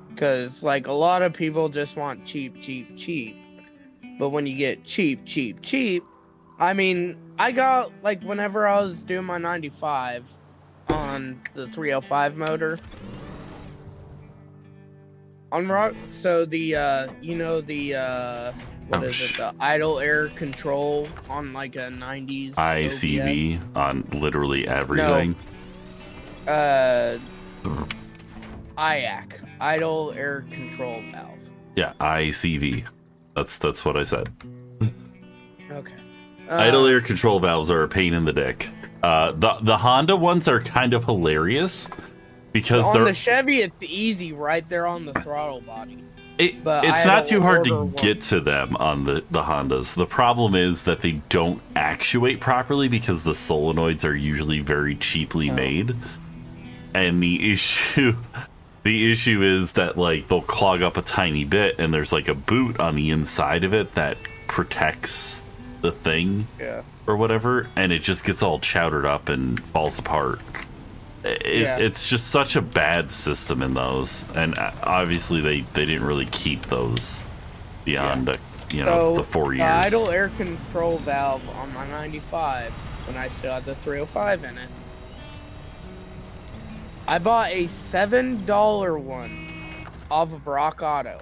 Because, like, a lot of people just want cheap, cheap, cheap. But when you get cheap, cheap, cheap, I mean, I got, like, whenever I was doing my 95 on the 305 motor, on rock, so the, you know, the, what is it, the idle air control on, like, a 90s
ICV on literally everything?
No. IAC. Idle air control valve.
Yeah, ICV. That's what I said.
Okay.
Idle air control valves are a pain in the dick. The Honda ones are kind of hilarious because
on the Chevy it's easy right there on the throttle body.
It's not too hard to get to them on the Hondas. The problem is that they don't actuate properly because the solenoids are usually very cheaply made. And the issue is that, like, they'll clog up a tiny bit and there's like a boot on the inside of it that protects the thing or whatever, and it just gets all chowdered up and falls apart. It's just such a bad system in those, and obviously they didn't really keep those beyond the 4 years.
The idle air control valve on my 95 when I still had the 305 in it, I bought a $7 one off of Rock Auto.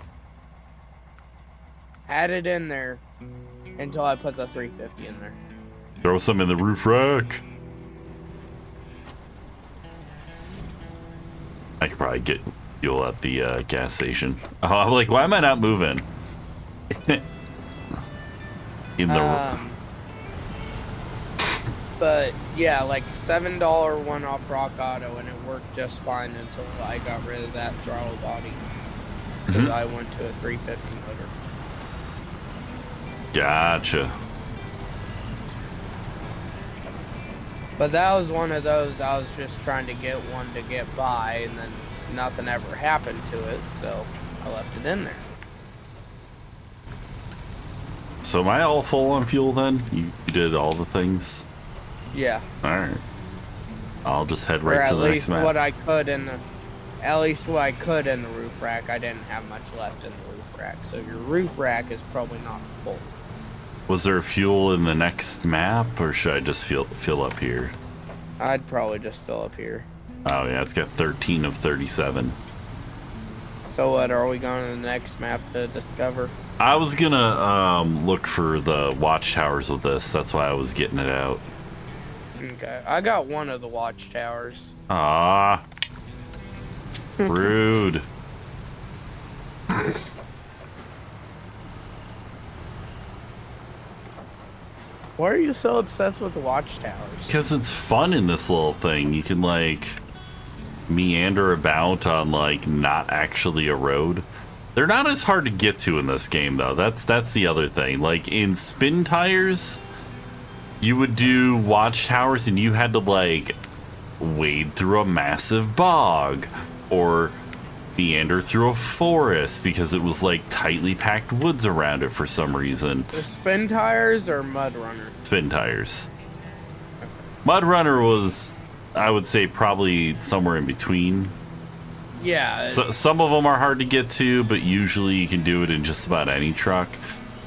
Had it in there until I put the 350 in there.
Throw some in the roof rack. I could probably get fuel at the gas station. Oh, I'm like, why am I not moving? In the.
But yeah, like $7 one off Rock Auto, and it worked just fine until I got rid of that throttle body. Because I went to a 350 motor.
Gotcha.
But that was one of those, I was just trying to get one to get by, and then nothing ever happened to it, so I left it in there.
So am I all full on fuel then? You did all the things?
Yeah.
Alright. I'll just head right to the next map.
At least what I could in the roof rack. I didn't have much left in the roof rack, so your roof rack is probably not full.
Was there fuel in the next map, or should I just fill up here?
I'd probably just fill up here.
Oh yeah, it's got 13 of 37.
So what, are we going to the next map to discover?
I was gonna look for the watchtowers with this. That's why I was getting it out.
Okay, I got one of the watchtowers.
Ah, rude.
Why are you so obsessed with the watchtowers?
Because it's fun in this little thing. You can, like, meander about on, like, not actually a road. They're not as hard to get to in this game, though. That's the other thing. Like, in Spin Tires, you would do watchtowers and you had to, like, wade through a massive bog or meander through a forest because it was, like, tightly packed woods around it for some reason.
The Spin Tires or Mud Runner?
Spin Tires. Mud Runner was, I would say, probably somewhere in between.
Yeah.
So, some of them are hard to get to, but usually you can do it in just about any truck.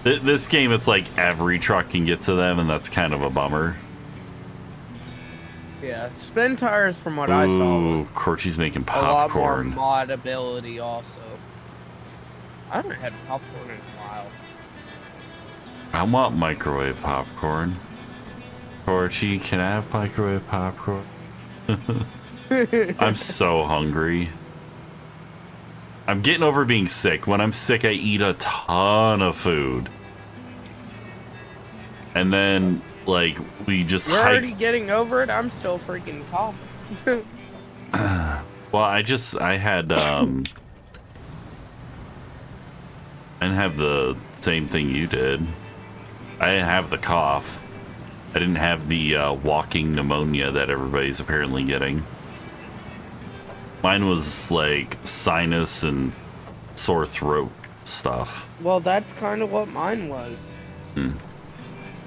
This game, it's like every truck can get to them, and that's kind of a bummer.
Yeah, spin tires, from what I saw,
Ooh, Corchi's making
a lot more
popcorn.
modability also. I haven't had popcorn in a while.
I want microwave popcorn. Corchi, can I have microwave popcorn? I'm so hungry. I'm getting over being sick. When I'm sick, I eat a ton of food. And then, like, we just
You're already getting over it? I'm still freaking coughing.
Well, I had, I didn't have the same thing you did. I didn't have the cough. I didn't have the walking pneumonia that everybody's apparently getting. Mine was like sinus and sore throat stuff.
Well, that's kind of what mine was.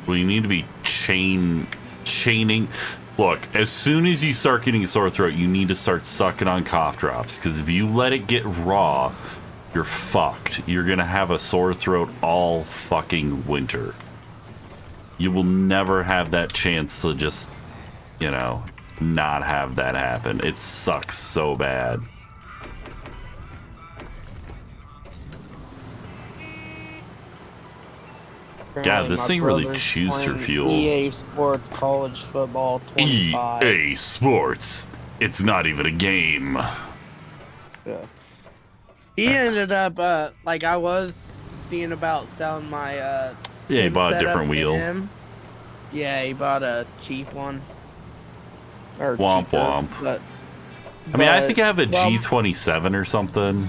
Well, you need to be chaining. Look, as soon as you start getting a sore throat, you need to start sucking on cough drops. Because if you let it get raw, you're fucked. You're going to have a sore throat all fucking winter. You will never have that chance to just, you know, not have that happen. It sucks so bad. God, this thing really chews your fuel.
EA Sports College Football 25.
EA Sports. It's not even a game.
Yeah. He ended up, like, I was seeing about selling my,
yeah, he bought a different wheel.
Yeah, he bought a cheap one. Or
womp
cheaper,
womp.
But,
I mean, I think I have a G27 or something.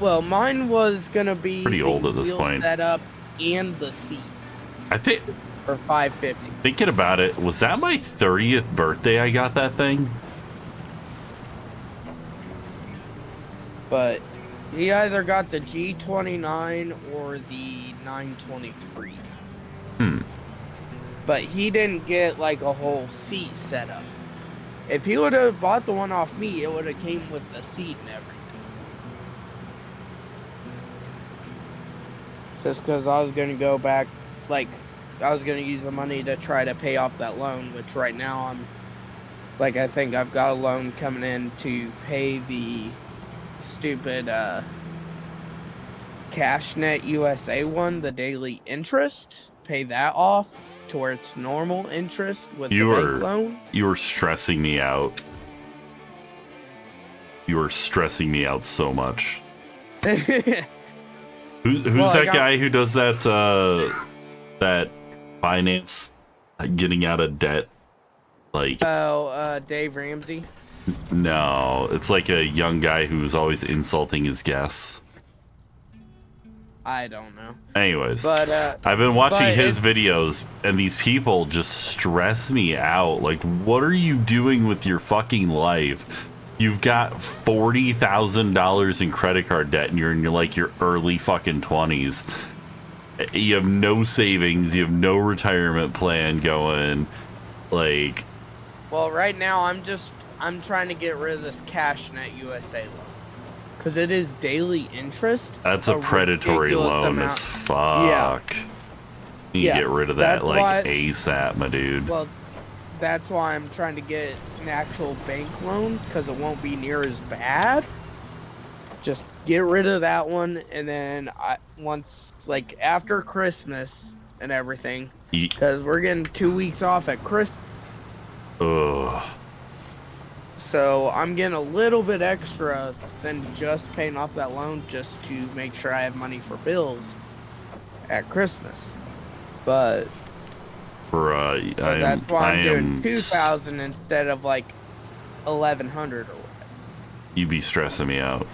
Well, mine was gonna be
pretty old at this point.
Setup and the seat.
I think
for $550.
Thinking about it, was that my 30th birthday I got that thing?
But he either got the G29 or the 923. But he didn't get like a whole seat setup. If he would have bought the one off me, it would have came with the seat and everything. Just because I was going to go back, like, I was going to use the money to try to pay off that loan, which right now I'm, like, I think I've got a loan coming in to pay the stupid CashNet USA one, the daily interest, pay that off to where it's normal interest with the bank loan.
You were stressing me out. You were stressing me out so much. Who's that guy who does that that finance getting out of debt? Like
Dave Ramsey?
No, it's like a young guy who's always insulting his guests.
I don't know.
Anyways,
but
I've been watching his videos, and these people just stress me out. Like, what are you doing with your fucking life? You've got $40,000 in credit card debt, and you're in your early fucking 20s. You have no savings. You have no retirement plan going. Like,
well, right now I'm trying to get rid of this CashNet USA loan. Because it is daily interest.
That's a predatory loan as fuck.
Yeah.
You get rid of that like ASAP, my dude.
Well, that's why I'm trying to get an actual bank loan, because it won't be near as bad. Just get rid of that one, and then once, like, after Christmas and everything, because we're getting 2 weeks off at Christmas.
Ugh.
So I'm getting a little bit extra than just paying off that loan, just to make sure I have money for bills at Christmas. But that's why I'm doing 2,000 instead of like 1,100 or whatever.
You be stressing me out.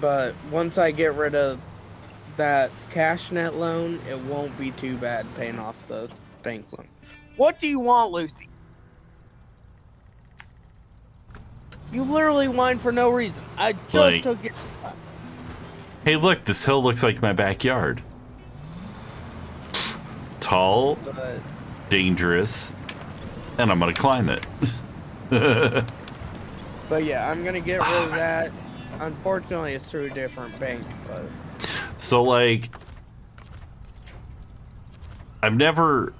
But once I get rid of that CashNet loan, it won't be too bad paying off the bank loan. What do you want, Lucy? You literally whined for no reason. I just took it.
Hey, look, this hill looks like my backyard. Tall, dangerous, and I'm gonna climb it.
But yeah, I'm gonna get rid of that. Unfortunately, it's through a different bank, but
So like, I've never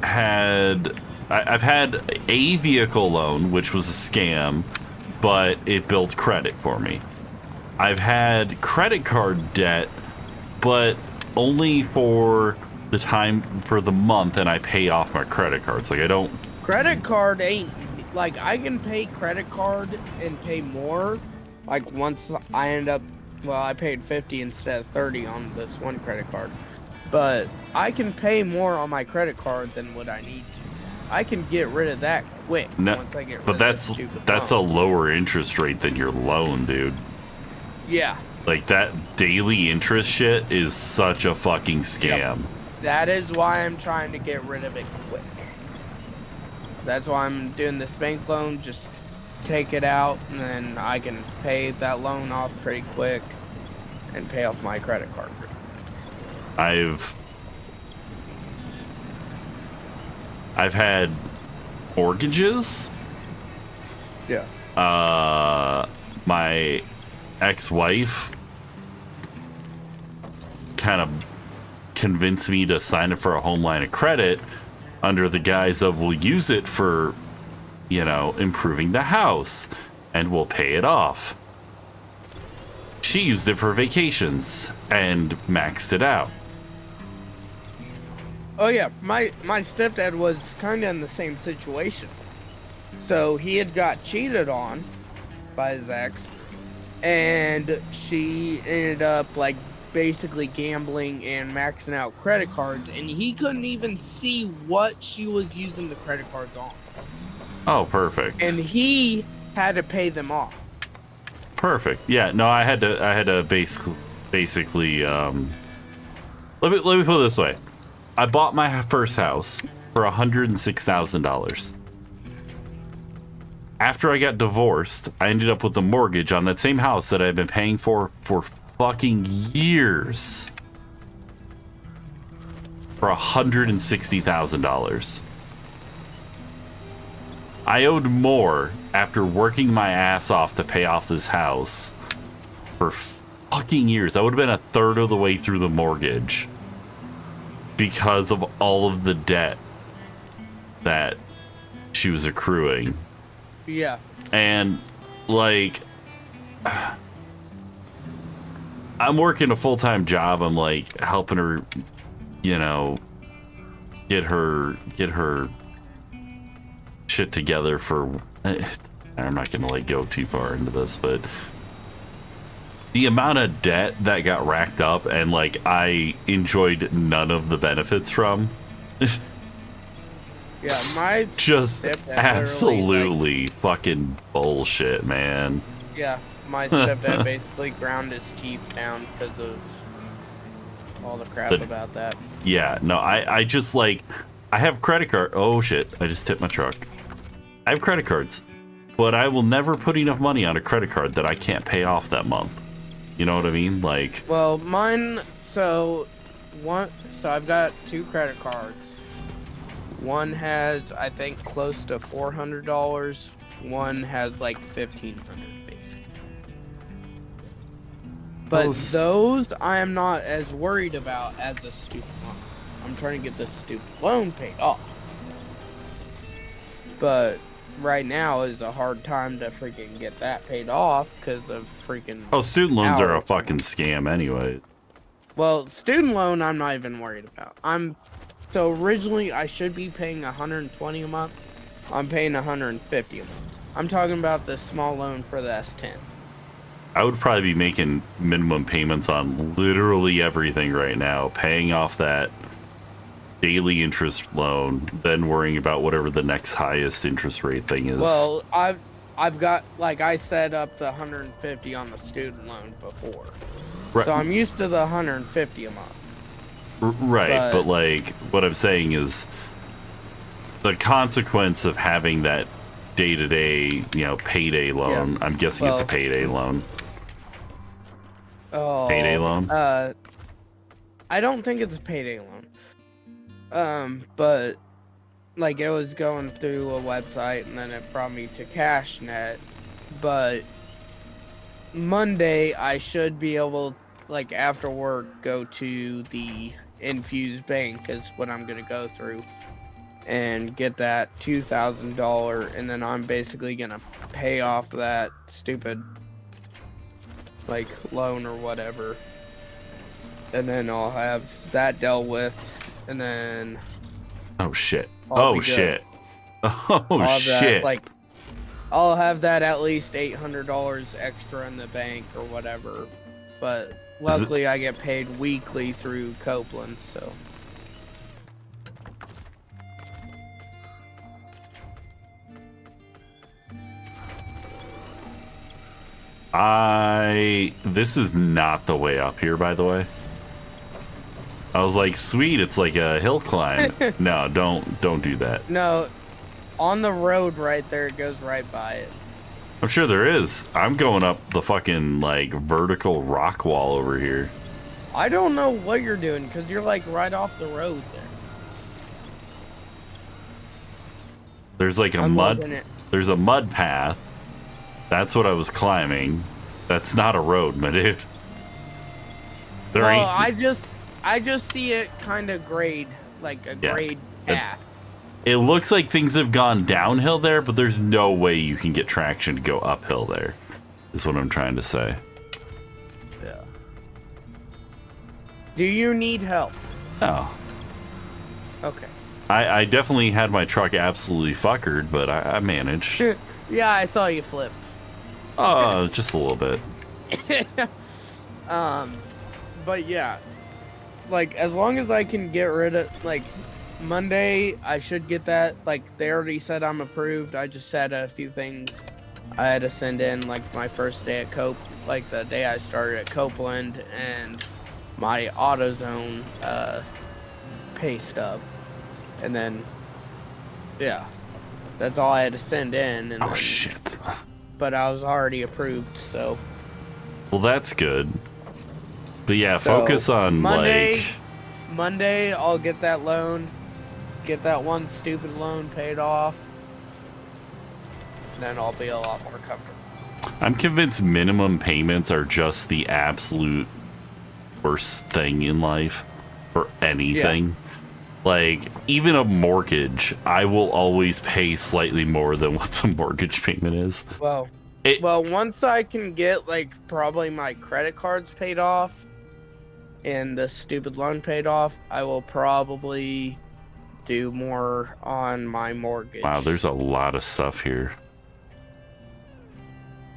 had. I've had a vehicle loan, which was a scam, but it built credit for me. I've had credit card debt, but only for the time for the month, and I pay off my credit cards. Like I don't.
credit card ain't like I can pay credit card and pay more. Like once I end up, well, I paid 50 instead of 30 on this one credit card, but I can pay more on my credit card than what I need to. I can get rid of that quick once I get rid
but
of
that's a lower interest rate than your loan, dude.
Yeah.
Like that daily interest shit is such a fucking scam.
Yep. That is why I'm trying to get rid of it quick. That's why I'm doing this bank loan. Just take it out, and then I can pay that loan off pretty quick and pay off my credit card.
I've had mortgages.
Yeah.
My ex-wife kind of convinced me to sign up for a home line of credit under the guise of we'll use it for, improving the house and we'll pay it off. She used it for vacations and maxed it out.
Oh yeah, my stepdad was kind of in the same situation. So he had got cheated on by his ex, and she ended up like basically gambling and maxing out credit cards, and he couldn't even see what she was using the credit cards on.
Oh, perfect.
And he had to pay them off.
Perfect. Yeah, no, I had to basically let me put it this way. I bought my first house for $106,000. After I got divorced, I ended up with a mortgage on that same house that I've been paying for fucking years for $160,000. I owed more after working my ass off to pay off this house for fucking years. I would have been a third of the way through the mortgage because of all of the debt that she was accruing.
Yeah.
And like I'm working a full-time job. I'm like helping her, get her shit together for I'm not gonna like go too far into this, but the amount of debt that got racked up and like I enjoyed none of the benefits from.
Yeah, my
just absolutely fucking bullshit, man.
Yeah, my stepdad basically ground his teeth down because of all the crap about that.
Yeah, no, I just like I have credit card. Oh shit, I just tipped my truck. I have credit cards, but I will never put enough money on a credit card that I can't pay off that month. You know what I mean? Like,
well, mine. So I've got 2 credit cards. One has, I think, close to $400. One has like $1,500, basically. But those I am not as worried about as a student loan. I'm trying to get this student loan paid off. But right now is a hard time to freaking get that paid off because of freaking.
Oh, student loans are a fucking scam anyway.
Well, student loan I'm not even worried about. So originally I should be paying $120 a month. I'm paying $150 a month. I'm talking about the small loan for the S10.
I would probably be making minimum payments on literally everything right now, paying off that daily interest loan, then worrying about whatever the next highest interest rate thing is.
Well, I've got, like, I set up the $150 on the student loan before. Right. So I'm used to the $150 a month.
Right, but like what I'm saying is the consequence of having that day-to-day, payday loan. Yeah. I'm guessing it's a payday loan.
Oh,
payday loan?
I don't think it's a payday loan. But like it was going through a website and then it brought me to CashNet. but Monday I should be able, like after work, go to the Infuse Bank is what I'm gonna go through and get that $2,000, and then I'm basically gonna pay off that stupid like loan or whatever, and then I'll have that dealt with, and then
Oh shit.
I'll
Oh
be good.
shit. Oh
I'll have
shit.
that, like I'll have that at least $800 extra in the bank or whatever, but luckily I get paid weekly through Copeland, so.
This is not the way up here, by the way. I was like, sweet, it's like a hill climb. No, don't do that.
No, on the road right there, it goes right by it.
I'm sure there is. I'm going up the fucking like vertical rock wall over here.
I don't know what you're doing because you're like right off the road there.
There's like there's a mud path. That's what I was climbing. That's not a road, my dude. There ain't.
I just see it kind of grade, like a grade path.
It looks like things have gone downhill there, but there's no way you can get traction to go uphill there, is what I'm trying to say.
Yeah. Do you need help?
No.
Okay.
I definitely had my truck absolutely fuckered, but I managed.
Yeah, I saw you flip.
Oh, just a little bit.
But yeah, like as long as I can get rid of, like, Monday I should get that, like they already said I'm approved. I just had a few things I had to send in, like my first day at like the day I started at Copeland, and my AutoZone pay stub, and then yeah, that's all I had to send in. And then,
shit.
But I was already approved, so.
Well, that's good. But yeah,
So,
focus on
Monday, I'll get that loan, get that one stupid loan paid off, and then I'll be a lot more comfortable.
I'm convinced minimum payments are just the absolute worst thing in life for anything. Yeah. Like, even a mortgage, I will always pay slightly more than what the mortgage payment is.
Well, once I can get, like, probably my credit cards paid off and the stupid loan paid off, I will probably do more on my mortgage.
Wow, there's a lot of stuff here.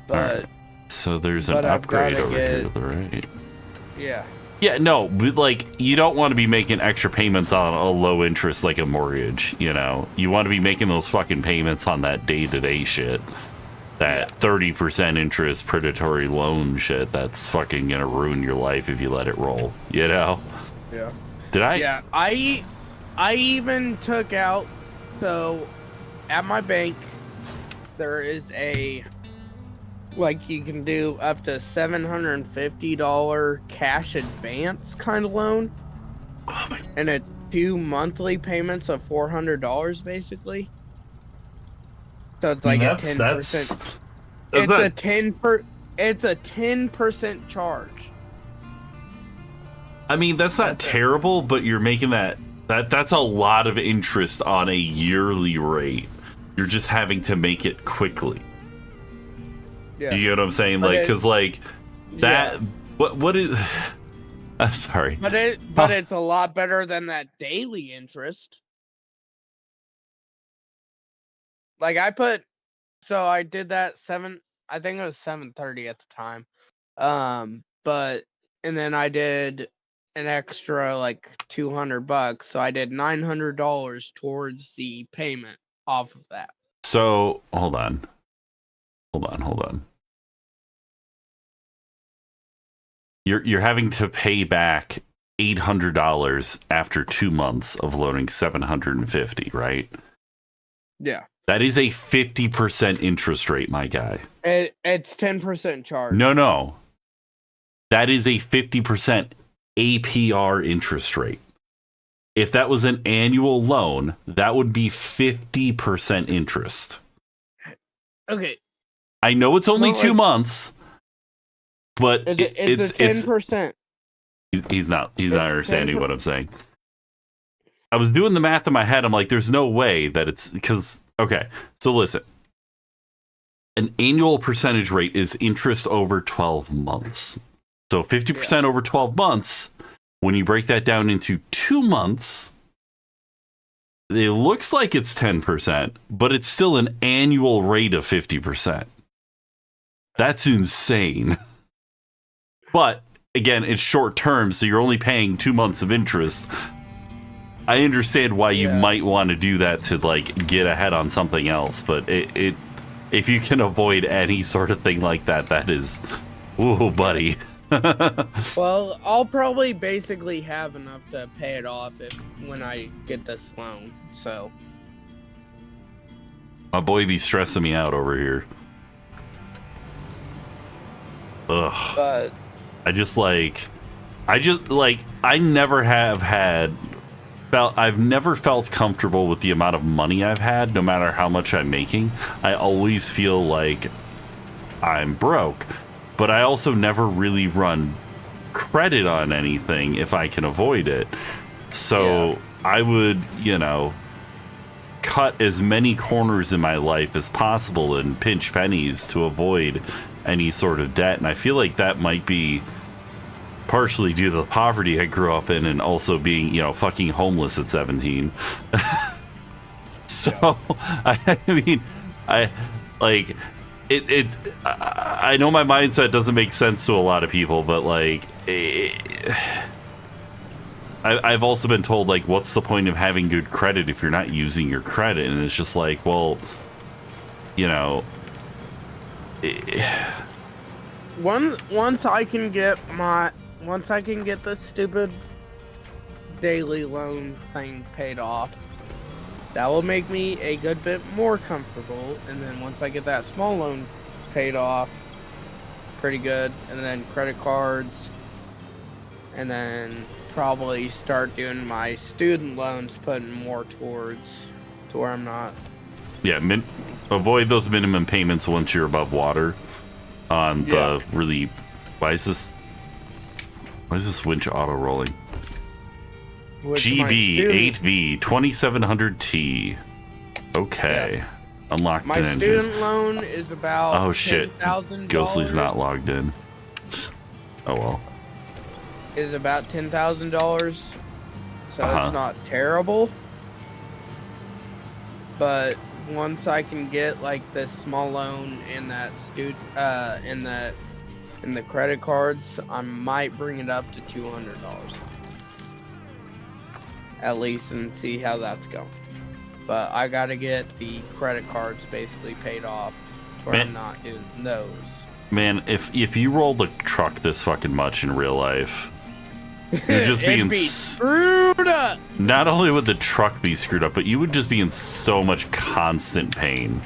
But
right. So there's an upgrade over here to the right.
Yeah.
Yeah, no, but like, you don't want to be making extra payments on a low interest like a mortgage, you know? You want to be making those fucking payments on that day-to-day shit. That 30% interest predatory loan shit that's fucking gonna ruin your life if you let it roll, you know?
Yeah.
Did I?
Yeah, I even took out, so at my bank, there is a, like, you can do up to $750 cash advance kind of loan.
Oh my.
And it's 2 monthly payments of $400 basically. So it's like a 10%. It's a 10% charge.
I mean, that's not terrible, but you're making that's a lot of interest on a yearly rate. You're just having to make it quickly.
Yeah.
Do you get what I'm saying? Like, because like that. Yeah. What is? I'm sorry.
But it's a lot better than that daily interest. Like I did that I think it was 730 at the time. But and then I did an extra like $200, so I did $900 towards the payment off of that.
So hold on. You're having to pay back $800 after 2 months of loading 750, right?
Yeah.
That is a 50% interest rate, my guy.
It's 10% charge.
No. That is a 50% APR interest rate. If that was an annual loan, that would be 50% interest.
Okay.
I know it's only 2 months, but
it's 10%.
He's not understanding what I'm saying. I was doing the math in my head. I'm like, there's no way that it's because, okay, so listen. An annual percentage rate is interest over 12 months. So 50% over 12 months, when you break that down into 2 months, it looks like it's 10%, but it's still an annual rate of 50%. That's insane. But again, it's short term, so you're only paying 2 months of interest. I understand why you might want to do that to like get ahead on something else, but it if you can avoid any sort of thing like that, that is, ooh, buddy.
Well, I'll probably basically have enough to pay it off when I get this loan. So
my boy be stressing me out over here. Ugh.
But
I've never felt comfortable with the amount of money I've had, no matter how much I'm making. I always feel like I'm broke, but I also never really run credit on anything if I can avoid it. So I would, cut as many corners in my life as possible and pinch pennies to avoid any sort of debt. And I feel like that might be partially due to the poverty I grew up in, and also being, fucking homeless at 17. So, I mean, I know my mindset doesn't make sense to a lot of people, but like, I've also been told, like, what's the point of having good credit if you're not using your credit? And it's just like, well,
once I can get this stupid daily loan thing paid off, that will make me a good bit more comfortable. And then once I get that small loan paid off, pretty good, and then credit cards, and then probably start doing my student loans, putting more towards to where I'm not.
Yeah, avoid those minimum payments once you're above water on the really. Why is this winch auto rolling? GB 8V 2700T. Okay. Unlocked
my
an engine.
Student loan is about
oh shit. Ghostly's not logged in. Oh well.
Is about $10,000. So it's not terrible. But once I can get like this small loan and that in the credit cards, I might bring it up to $200 at least, and see how that's going. But I gotta get the credit cards basically paid off, or I'm not doing those.
Man, if you roll the truck this fucking much in real life, you're just being
screwed up.
Not only would the truck be screwed up, but you would just be in so much constant pain.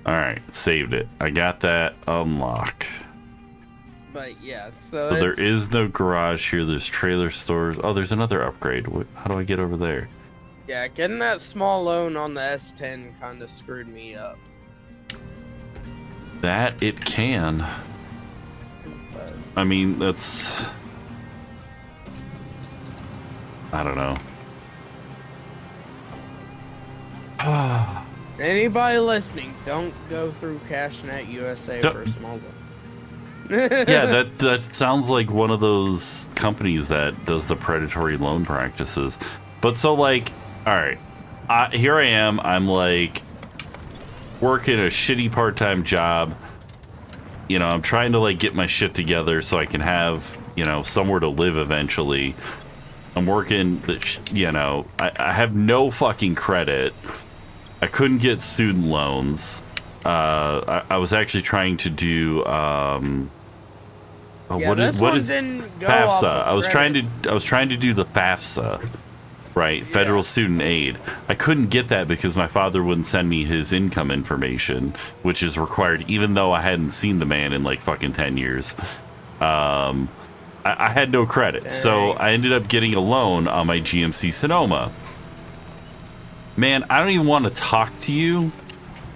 Alright, saved it. I got that unlock.
But yeah,
so there is no garage here. There's trailer stores. Oh, there's another upgrade. How do I get over there?
Yeah, getting that small loan on the S10 kind of screwed me up.
That it can. I mean, that's... I don't know.
Anybody listening, don't go through CashNet USA for a small loan.
Yeah, that sounds like one of those companies that does the predatory loan practices. But so, like, all right, here I am. I'm like working a shitty part-time job. I'm trying to like get my shit together so I can have somewhere to live eventually. I'm working. I have no fucking credit. I couldn't get student loans. I was actually trying to do what is FAFSA? I was trying to do the FAFSA, right? Federal Student Aid. I couldn't get that because my father wouldn't send me his income information, which is required even though I hadn't seen the man in like fucking 10 years. I had no credit. So I ended up getting a loan on my GMC Sonoma. Man, I don't even want to talk to you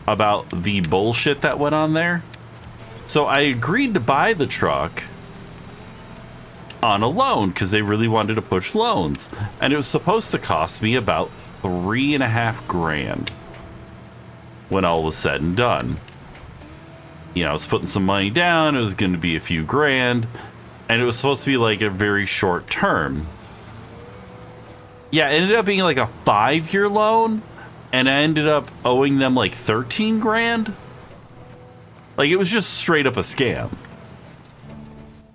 about the bullshit that went on there. So I agreed to buy the truck on a loan because they really wanted to push loans. And it was supposed to cost me about $3,500 when all was said and done. You know, I was putting some money down. It was going to be a few grand. And it was supposed to be like a very short term. Yeah, it ended up being like a 5-year loan. And I ended up owing them like 13 grand. Like, it was just straight up a scam.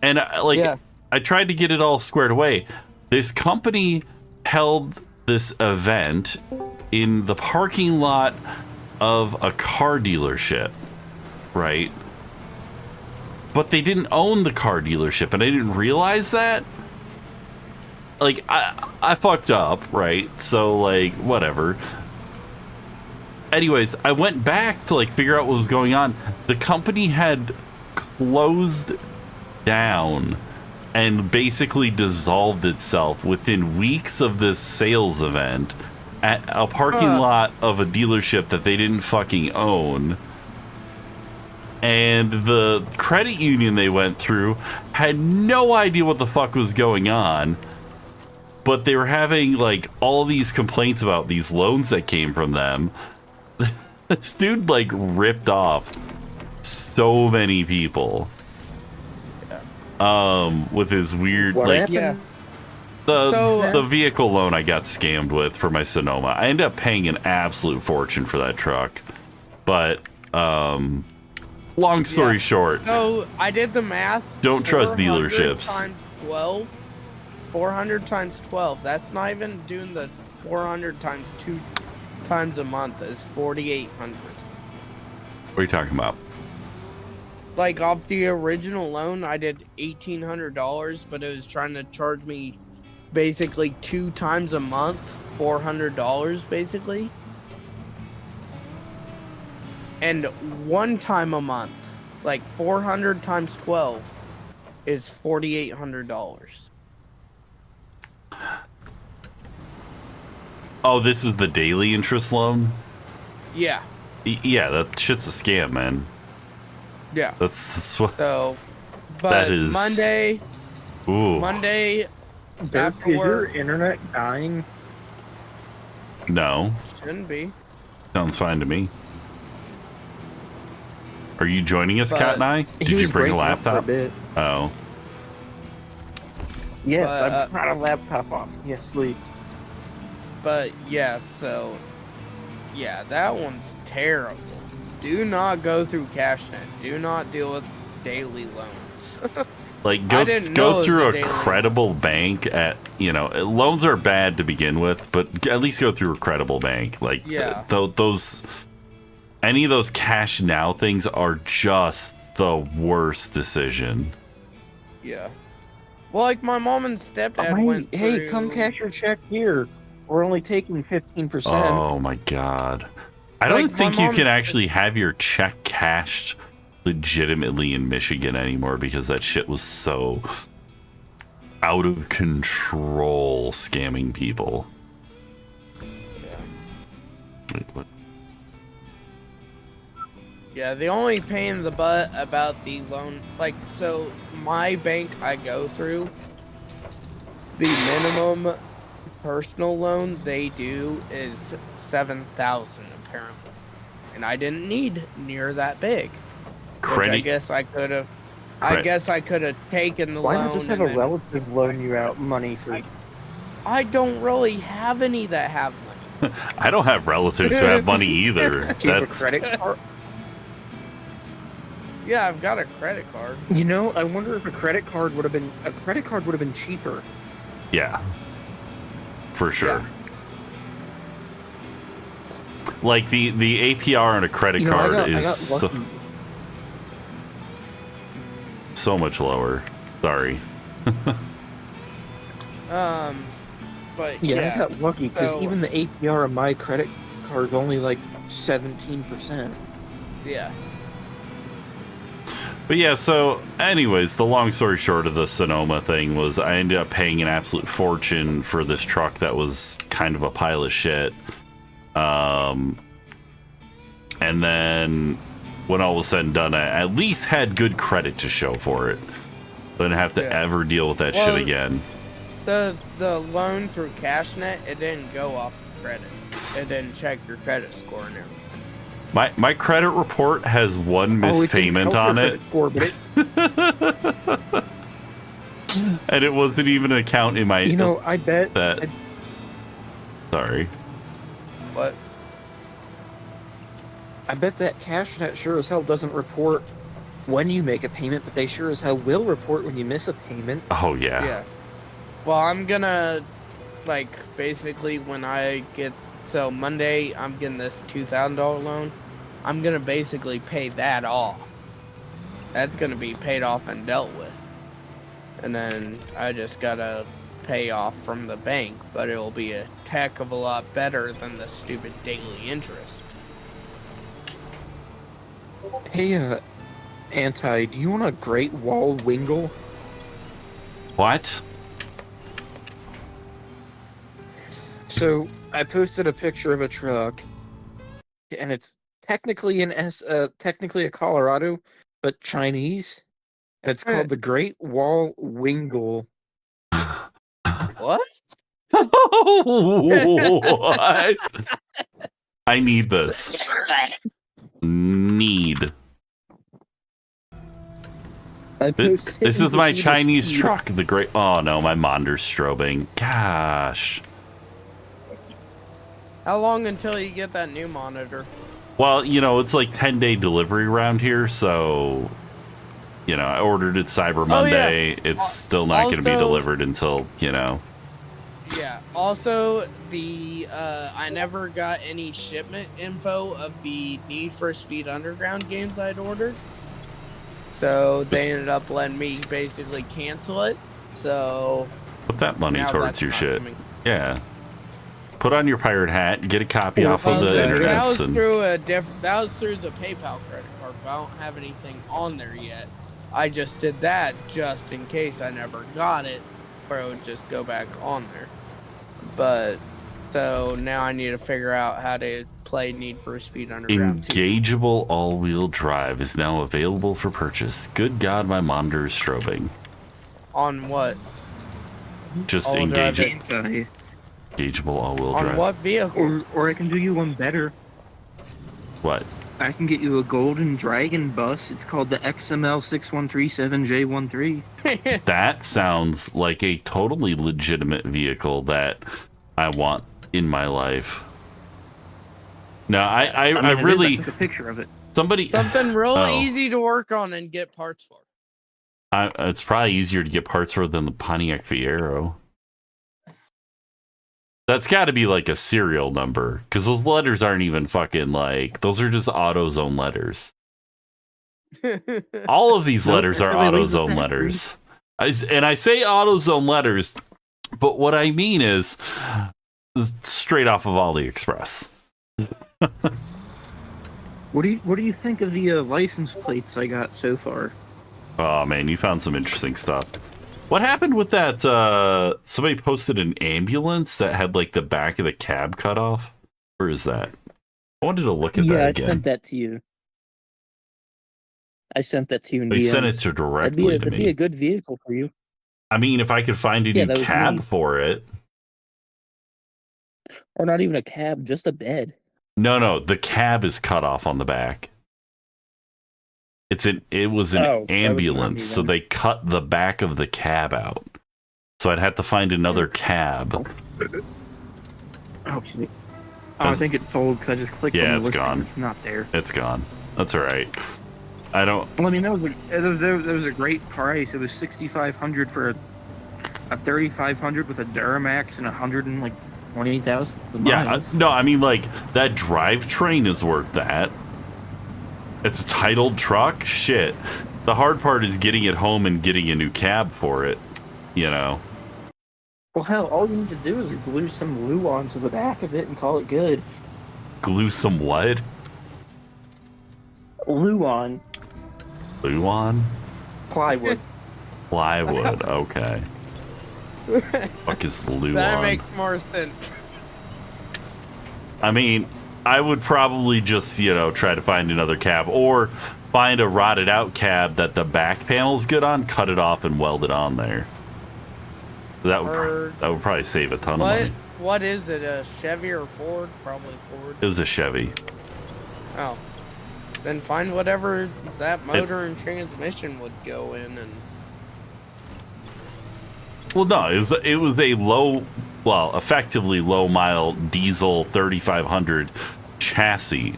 And I tried to get it all squared away. This company held this event in the parking lot of a car dealership, right? But they didn't own the car dealership, and I didn't realize that. Like, I fucked up, right? So, like, whatever. Anyways, I went back to, like, figure out what was going on. The company had closed down and basically dissolved itself within weeks of this sales event at a parking lot of a dealership that they didn't fucking own. And the credit union they went through had no idea what the fuck was going on, but they were having like all these complaints about these loans that came from them. This dude like ripped off so many people. With his weird the vehicle loan I got scammed with for my Sonoma. I ended up paying an absolute fortune for that truck. But long story short.
So I did the math.
Don't trust dealerships.
Times 12. 400 times 12. That's not even doing the 400 times 2 times a month is 4,800.
What are you talking about?
Like, off the original loan, I did $1,800, but it was trying to charge me basically 2 times a month, $400 basically. And 1 time a month, like 400 times 12 is $4,800.
Oh, this is the daily interest loan?
Yeah.
Yeah, that shit's a scam, man.
Yeah.
That's what.
So, but
that is
Monday.
Ooh.
Monday.
Is your internet dying?
No.
Shouldn't be.
Sounds fine to me. Are you joining us, Cat and I? Did you bring a laptop?
For a bit.
Oh.
Yes, I brought a laptop off. Yes, sleep.
But yeah, so yeah, that one's terrible. Do not go through CashNet. Do not deal with daily loans.
Like, go through a credible bank at, loans are bad to begin with, but at least go through a credible bank. Like,
yeah.
Any of those cash now things are just the worst decision.
Yeah. Well, like, my mom and stepdad went through...
Hey, come cash your check here. We're only taking 15%.
Oh, my God. I don't think you can actually have your check cashed legitimately in Michigan anymore because that shit was so out of control scamming people.
Yeah.
Wait, what?
Yeah, the only pain in the butt about the loan, like, so my bank I go through, the minimum personal loan they do is $7,000 apparently, and I didn't need near that big.
Credit.
I guess I could have. I guess I could have taken the loan.
Why not just have a relative loan you out money for?
I don't really have any that have money.
I don't have relatives who have money either.
Do you have a credit card?
Yeah, I've got a credit card.
You know, I wonder if a credit card would have been cheaper.
Yeah, for sure.
Yeah.
Like the APR on a credit card is so much lower. Sorry.
But
yeah, I got lucky because even the APR on my credit card is only like 17%.
Yeah.
But yeah, so anyways, the long story short of the Sonoma thing was I ended up paying an absolute fortune for this truck that was kind of a pile of shit. And then when all was said and done, I at least had good credit to show for it. Didn't have to ever deal with that shit again.
The loan through CashNet, it didn't go off credit. It didn't check your credit score and everything.
My credit report has one missed payment on it. And it wasn't even an account in my...
You know, I bet...
that. Sorry.
What?
I bet that CashNet sure as hell doesn't report when you make a payment, but they sure as hell will report when you miss a payment.
Oh, yeah.
Yeah. Well, I'm gonna, like, basically when I get... So Monday, I'm getting this $2,000 loan. I'm gonna basically pay that off. That's gonna be paid off and dealt with. And then I just gotta pay off from the bank, but it'll be a heck of a lot better than the stupid daily interest.
Hey, Anti, do you want a Great Wall Wingle?
What?
So, I posted a picture of a truck, and it's technically technically a Colorado, but Chinese, and it's called the Great Wall Wingle.
What?
What? I need this. This is my Chinese truck. The great. Oh no, my monitor's strobing. Gosh.
How long until you get that new monitor?
Well, you know, it's like 10-day delivery around here, so you know, I ordered it Cyber Monday.
Yeah.
It's still not going to be delivered until, you know.
Yeah. Also, I never got any shipment info of the Need for Speed Underground games I'd ordered. So they ended up letting me basically cancel it. So
put that money towards your shit. Yeah. Put on your pirate hat, get a copy off of the internet.
That was through that was through the PayPal credit card, but I don't have anything on there yet. I just did that just in case I never got it, or it would just go back on there. But so now I need to figure out how to play Need for Speed Underground 2.
Engageable all-wheel drive is now available for purchase. Good God, my monitor is strobing.
On what?
Just engageable all-wheel drive.
On what vehicle?
Or I can do you one better.
What?
I can get you a Golden Dragon bus. It's called the XML 6137J13.
That sounds like a totally legitimate vehicle that I want in my life. No, I really
took a picture of it.
Something
real easy to work on and get parts for.
It's probably easier to get parts for than the Pontiac Fiero. That's got to be like a serial number, because those letters aren't even fucking like, those are just AutoZone letters. All of these letters are AutoZone letters. And I say AutoZone letters, but what I mean is straight off of AliExpress.
What do you think of the license plates I got so far?
Oh man, you found some interesting stuff. What happened with that? Somebody posted an ambulance that had like the back of the cab cut off. Where is that? I wanted to look at that again.
Yeah, I sent that to you. I sent that to you in DMs.
They sent it directly to me.
It'd be a good vehicle for you.
I mean, if I could find a new cab for it.
Or not even a cab, just a bed.
No, the cab is cut off on the back. It was an ambulance, so they cut the back of the cab out. So I'd have to find another cab.
Okay. I think it's sold because I just clicked on the listing. Gone. It's not there.
It's gone. That's all right. I don't.
Well, I mean, that was a great price. It was $6,500 for a 3,500 with a Duramax and 120,000.
Yeah, no, I mean, like that drivetrain is worth that. It's a titled truck. Shit. The hard part is getting it home and getting a new cab for it. You know.
Well, hell, all you need to do is glue some glue onto the back of it and call it good.
Glue some what?
Glue on.
Glue on?
Plywood.
Plywood. Okay. Fuck is glue
that
on?
That makes more sense.
I mean, I would probably just, try to find another cab or find a rotted out cab that the back panel's good on, cut it off and weld it on there. That would probably save a ton of money.
What is it, a Chevy or Ford? Probably Ford.
It was a Chevy.
Oh. Then find whatever that motor and transmission would go in and...
Well, no, it was a effectively low mile diesel 3500 chassis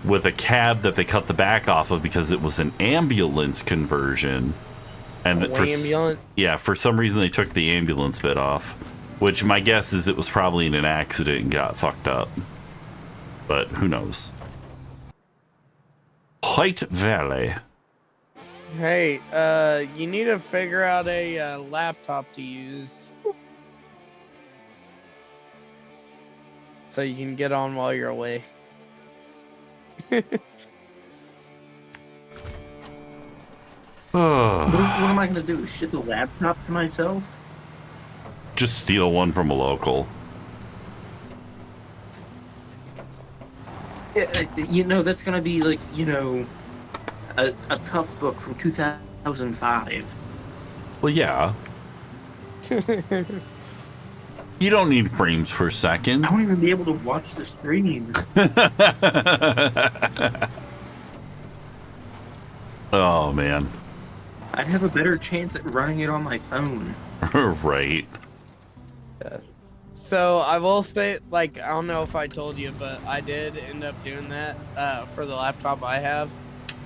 with a cab that they cut the back off of because it was an ambulance conversion. And for some reason they took the ambulance bit off, which my guess is it was probably in an accident and got fucked up. But who knows? White Valley.
Hey, you need to figure out a laptop to use. So you can get on while you're away.
What am I going to do? Ship the laptop to myself?
Just steal one from a local.
That's going to be like, a tough book from 2005.
Well, yeah. You don't need frames per second.
I won't even be able to watch the stream.
Oh, man.
I'd have a better chance at running it on my phone.
Right.
So I will say, I don't know if I told you, but I did end up doing that for the laptop I have.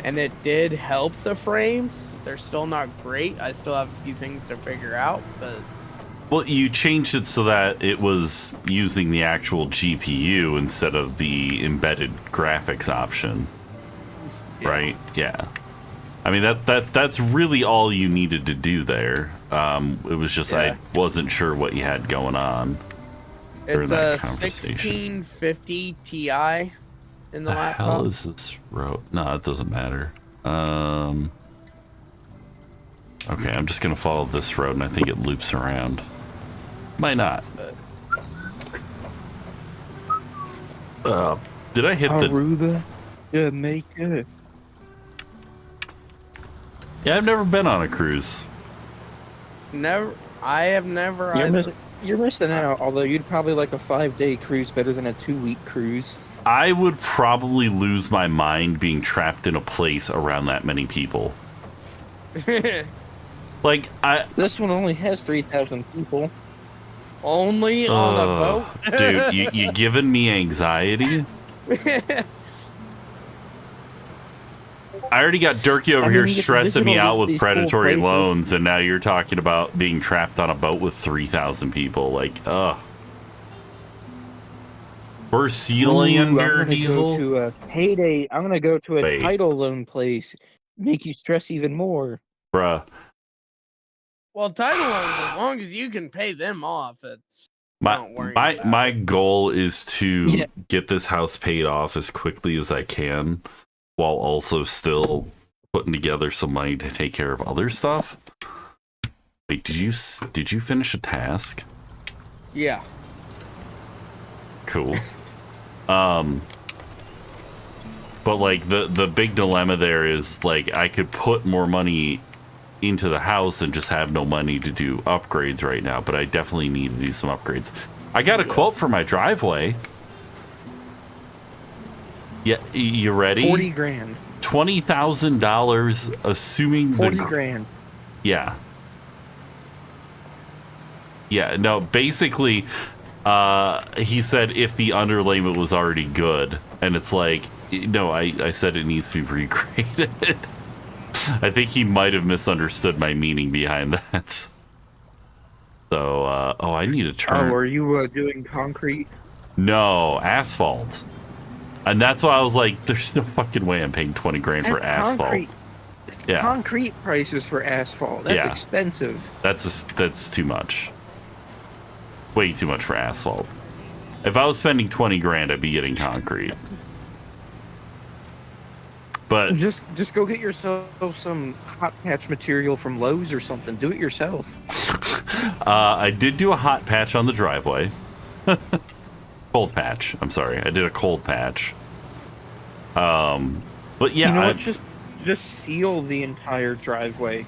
And it did help the frames. They're still not great. I still have a few things to figure out, but...
Well, you changed it so that it was using the actual GPU instead of the embedded graphics option. Yeah. Right? Yeah. I mean, that's really all you needed to do there. It was just I wasn't sure what you had going on during that conversation.
It's a 1650 Ti in the laptop.
Hell is this road? No, it doesn't matter. Okay, I'm just gonna follow this road, and I think it loops around. Might not. Did I hit
Aruba, Jamaica?
Yeah, I've never been on a cruise.
Never. I have never.
You're missing out. Although you'd probably like a 5-day cruise better than a 2-week cruise.
I would probably lose my mind being trapped in a place around that many people.
This one only has 3,000 people.
Only on a boat?
Dude, you giving me anxiety? I already got Durkee over here stressing me out with predatory loans, and now you're talking about being trapped on a boat with 3,000 people. For ceiling under diesel?
To a payday. I'm going to go to a title loan place. Make you stress even more.
Bruh.
Well, title loans, as long as you can pay them off, it's
my goal is to get this house paid off as quickly as I can, while also still putting together some money to take care of other stuff. Wait, did you finish a task?
Yeah.
Cool. But the big dilemma there is I could put more money into the house and just have no money to do upgrades right now, but I definitely need to do some upgrades. I got a quote for my driveway. Yeah, you ready?
40 grand.
$20,000, assuming
40 grand.
Yeah. Yeah, no, basically, he said if the underlayment was already good, and it's no, I said it needs to be regraded. I think he might have misunderstood my meaning behind that. So, I need to turn.
Oh, are you doing concrete?
No, asphalt. And that's why I was like, there's no fucking way I'm paying 20 grand for asphalt.
Concrete.
Yeah.
Concrete prices for asphalt. That's expensive.
That's too much. Way too much for asphalt. If I was spending 20 grand, I'd be getting concrete. But
just go get yourself some hot patch material from Lowe's or something. Do it yourself.
I did do a hot patch on the driveway. Cold patch. I'm sorry. I did a cold patch. But yeah,
You know what? Just seal the entire driveway.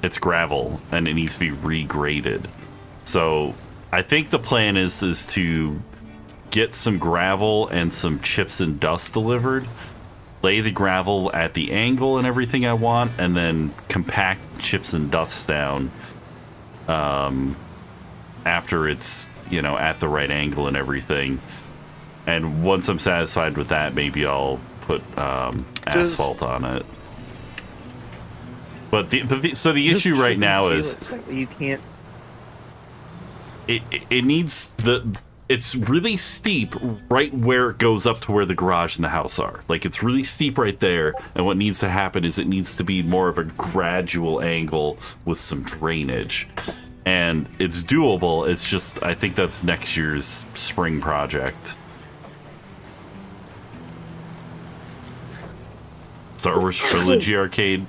it's gravel and it needs to be regraded. So I think the plan is to get some gravel and some chips and dust delivered, lay the gravel at the angle and everything I want, and then compact chips and dust down after it's, you know, at the right angle and everything. And once I'm satisfied with that, maybe I'll put asphalt on it. But the issue right now is
you can't.
It needs it's really steep right where it goes up to where the garage and the house are. Like, it's really steep right there, and what needs to happen is it needs to be more of a gradual angle with some drainage. And it's doable. It's just, I think that's next year's spring project. Star Wars Trilogy Arcade.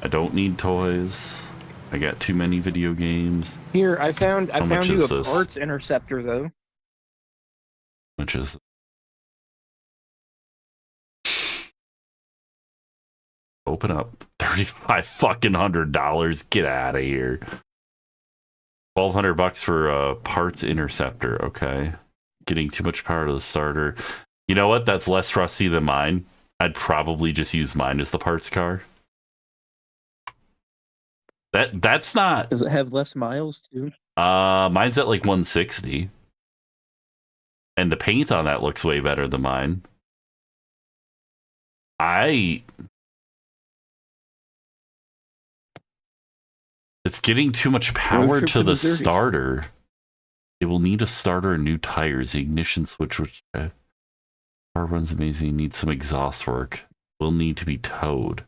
I don't need toys. I got too many video games.
Here, I found you a
this?
parts interceptor though.
Which is open up. $3,500. Get out of here. $1,200 for a parts interceptor. Okay. Getting too much power to the starter. You know what? That's less rusty than mine. I'd probably just use mine as the parts car. That's not.
Does it have less miles too?
Mine's at like 160. And the paint on that looks way better than mine. It's getting too much power to the starter. It will need a starter and new tires. The ignition switch, which car runs amazing, needs some exhaust work. Will need to be towed.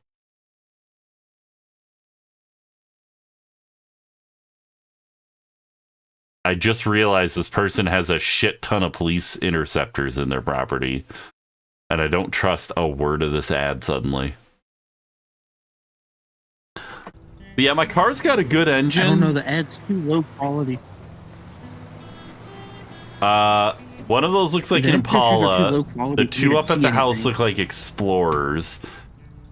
I just realized this person has a shit ton of police interceptors in their property, and I don't trust a word of this ad suddenly. But yeah, my car's got a good engine.
I don't know, the ad's too low quality.
One of those looks like an Impala. The two up at the house look like Explorers.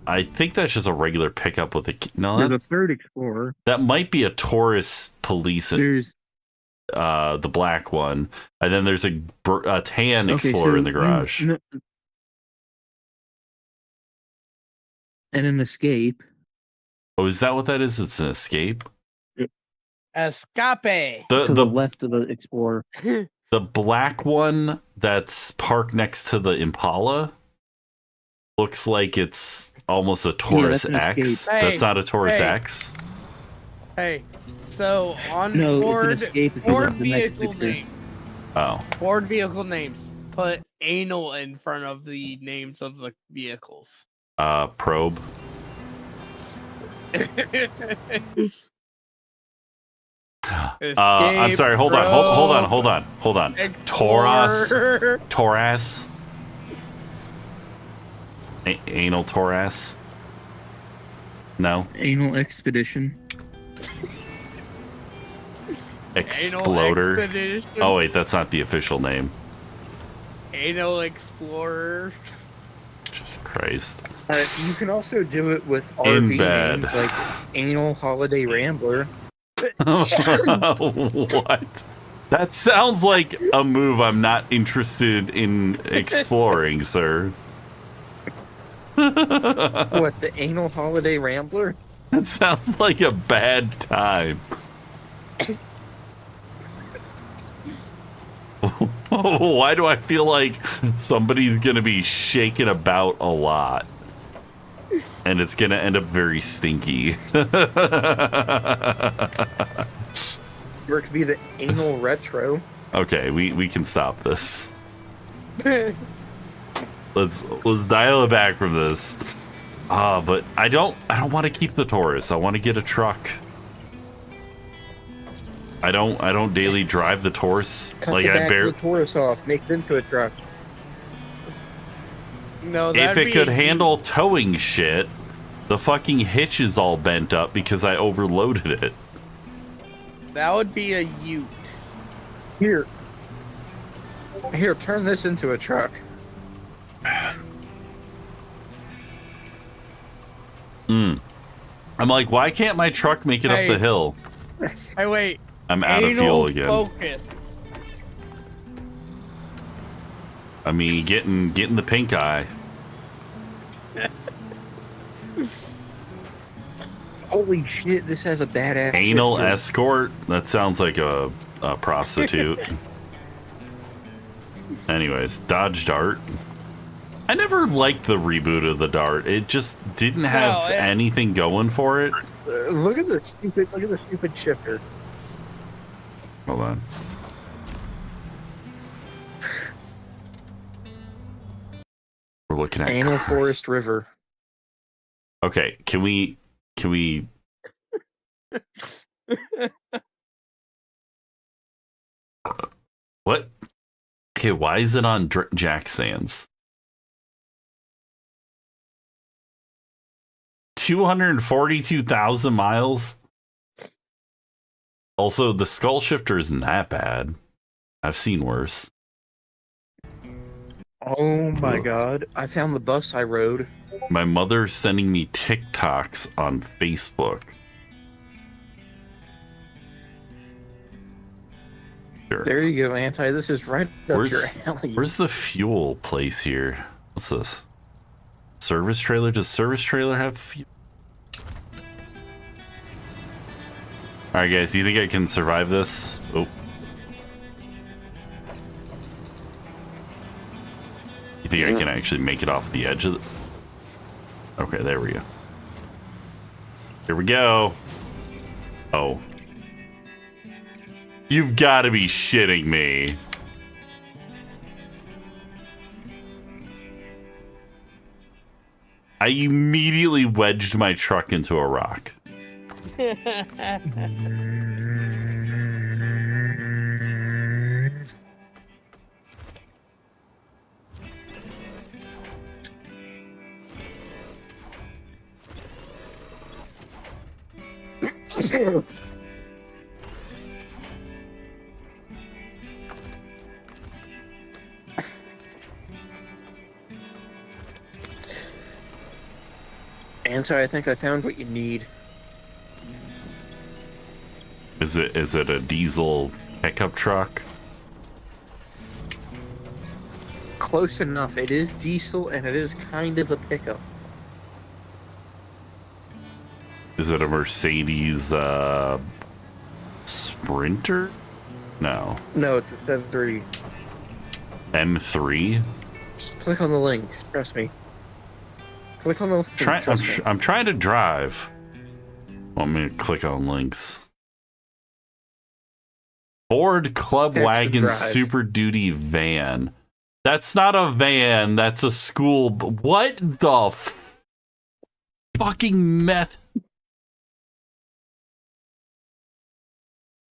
I think that's just a regular pickup with a... No,
there's a third Explorer.
That might be a Taurus police...
There's...
the black one, and then there's a tan Explorer in the garage,
and an Escape.
Oh, is that what that is? It's an Escape.
Escape.
The left of the Explorer.
The black one that's parked next to the Impala looks like it's almost a Taurus X.
Hey,
that's not a Taurus X.
Hey. So on
Ford
vehicle names.
Oh.
Ford vehicle names. Put anal in front of the names of the vehicles.
Probe. I'm sorry. Hold on. Taurus. Anal Taurus. No.
Anal Expedition.
Exploder. Oh wait, that's not the official name.
Anal Explorer.
Jesus Christ.
You can also do it with
In
RV
bed.
names, like Anal Holiday Rambler.
What? That sounds like a move I'm not interested in exploring, sir.
What, the Anal Holiday Rambler?
That sounds like a bad time. Why do I feel like somebody's gonna be shaken about a lot? And it's gonna end up very stinky.
Or it could be the Anal Retro.
Okay, we can stop this. Let's dial it back from this. But I don't want to keep the Taurus. I want to get a truck. I don't daily drive the Taurus.
Cut
like
the
I
back
barely.
of the Taurus off, make it into a truck.
No,
If it could handle towing shit, the fucking hitch is all bent up because I overloaded it.
That would be a Ute.
Here. Here, turn this into a truck.
I'm like, why can't my truck make it up the hill?
Hey, wait.
I'm out of fuel again.
Focus.
I mean, getting the pink eye.
Holy shit, this has a badass
Anal
shifter.
escort? That sounds like a prostitute. Anyways, Dodge Dart. I never liked the reboot of the Dart. It just didn't have anything going for it.
Look at the stupid shifter.
Hold on. We're looking at
Anal Forest River.
Okay, can we what? Okay, why is it on Jack Sands? 242,000 miles. Also, the skull shifter isn't that bad. I've seen worse.
Oh my god. I found the bus I rode.
My mother's sending me TikToks on Facebook. Sure.
There you go, Anti. This is right up your alley.
Where's the fuel place here? What's this? Service trailer? Does service trailer have fuel? Alright guys, do you think I can survive this? Oh. You think I can actually make it off the edge of the... Okay, there we go. Here we go. Oh. You've got to be shitting me. I immediately wedged my truck into a rock.
Anti, I think I found what you need.
Is it a diesel pickup truck?
Close enough. It is diesel and it is kind of a pickup.
Is it a Mercedes Sprinter? No.
No, it's a M3.
M3?
Just click on the link. Trust me. Click on the link.
I'm trying to drive. Want me to click on links? Ford Club Wagon Super Duty van. That's not a van. That's a school. What the fucking meth?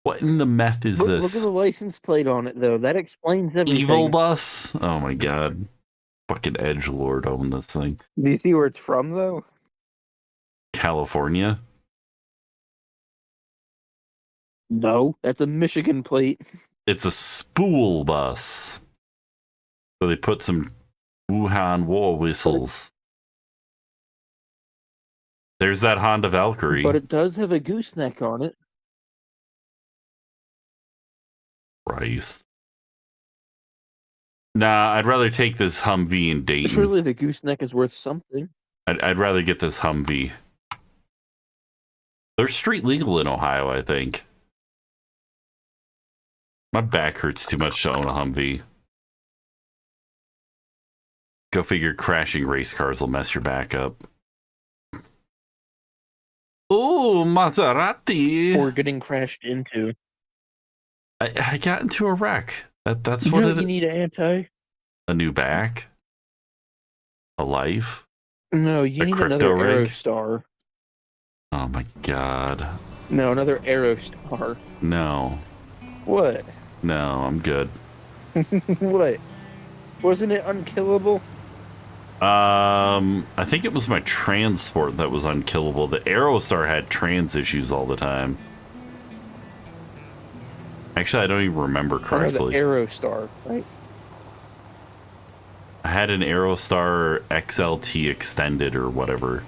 What in the meth is this?
Look at the license plate on it, though. That explains everything.
Evil Bus? Oh my god. Fucking edgelord owned this thing.
Do you see where it's from, though?
California?
No, that's a Michigan plate.
It's a spool bus. So they put some Wuhan war whistles. There's that Honda Valkyrie.
But it does have a gooseneck on it.
Christ. Nah, I'd rather take this Humvee in Dayton.
Surely the gooseneck is worth something.
I'd rather get this Humvee. They're street legal in Ohio, I think. My back hurts too much to own a Humvee. Go figure crashing race cars will mess your back up. Ooh, Maserati.
Or getting crashed into.
I got into a wreck. That's
You
what
know
it
you need Anti?
A new back? A life?
No, you
A
need
crypto
another
rig?
Aerostar.
Oh my god.
No, another Aerostar.
No.
What?
No, I'm good.
What? Wasn't it unkillable?
I think it was my transport that was unkillable. The Aerostar had trans issues all the time. Actually, I don't even remember
Or the
correctly.
Aerostar, right?
I had an Aerostar XLT extended or whatever.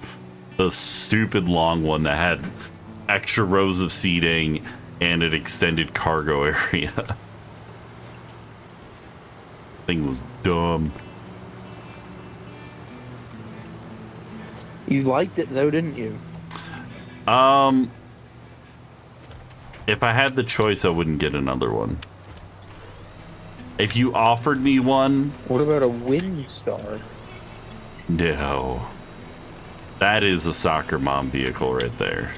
The stupid long one that had extra rows of seating and an extended cargo area. Thing was dumb.
You liked it though, didn't you?
If I had the choice, I wouldn't get another one. If you offered me one...
What about a Windstar?
No. That is a soccer mom vehicle right there.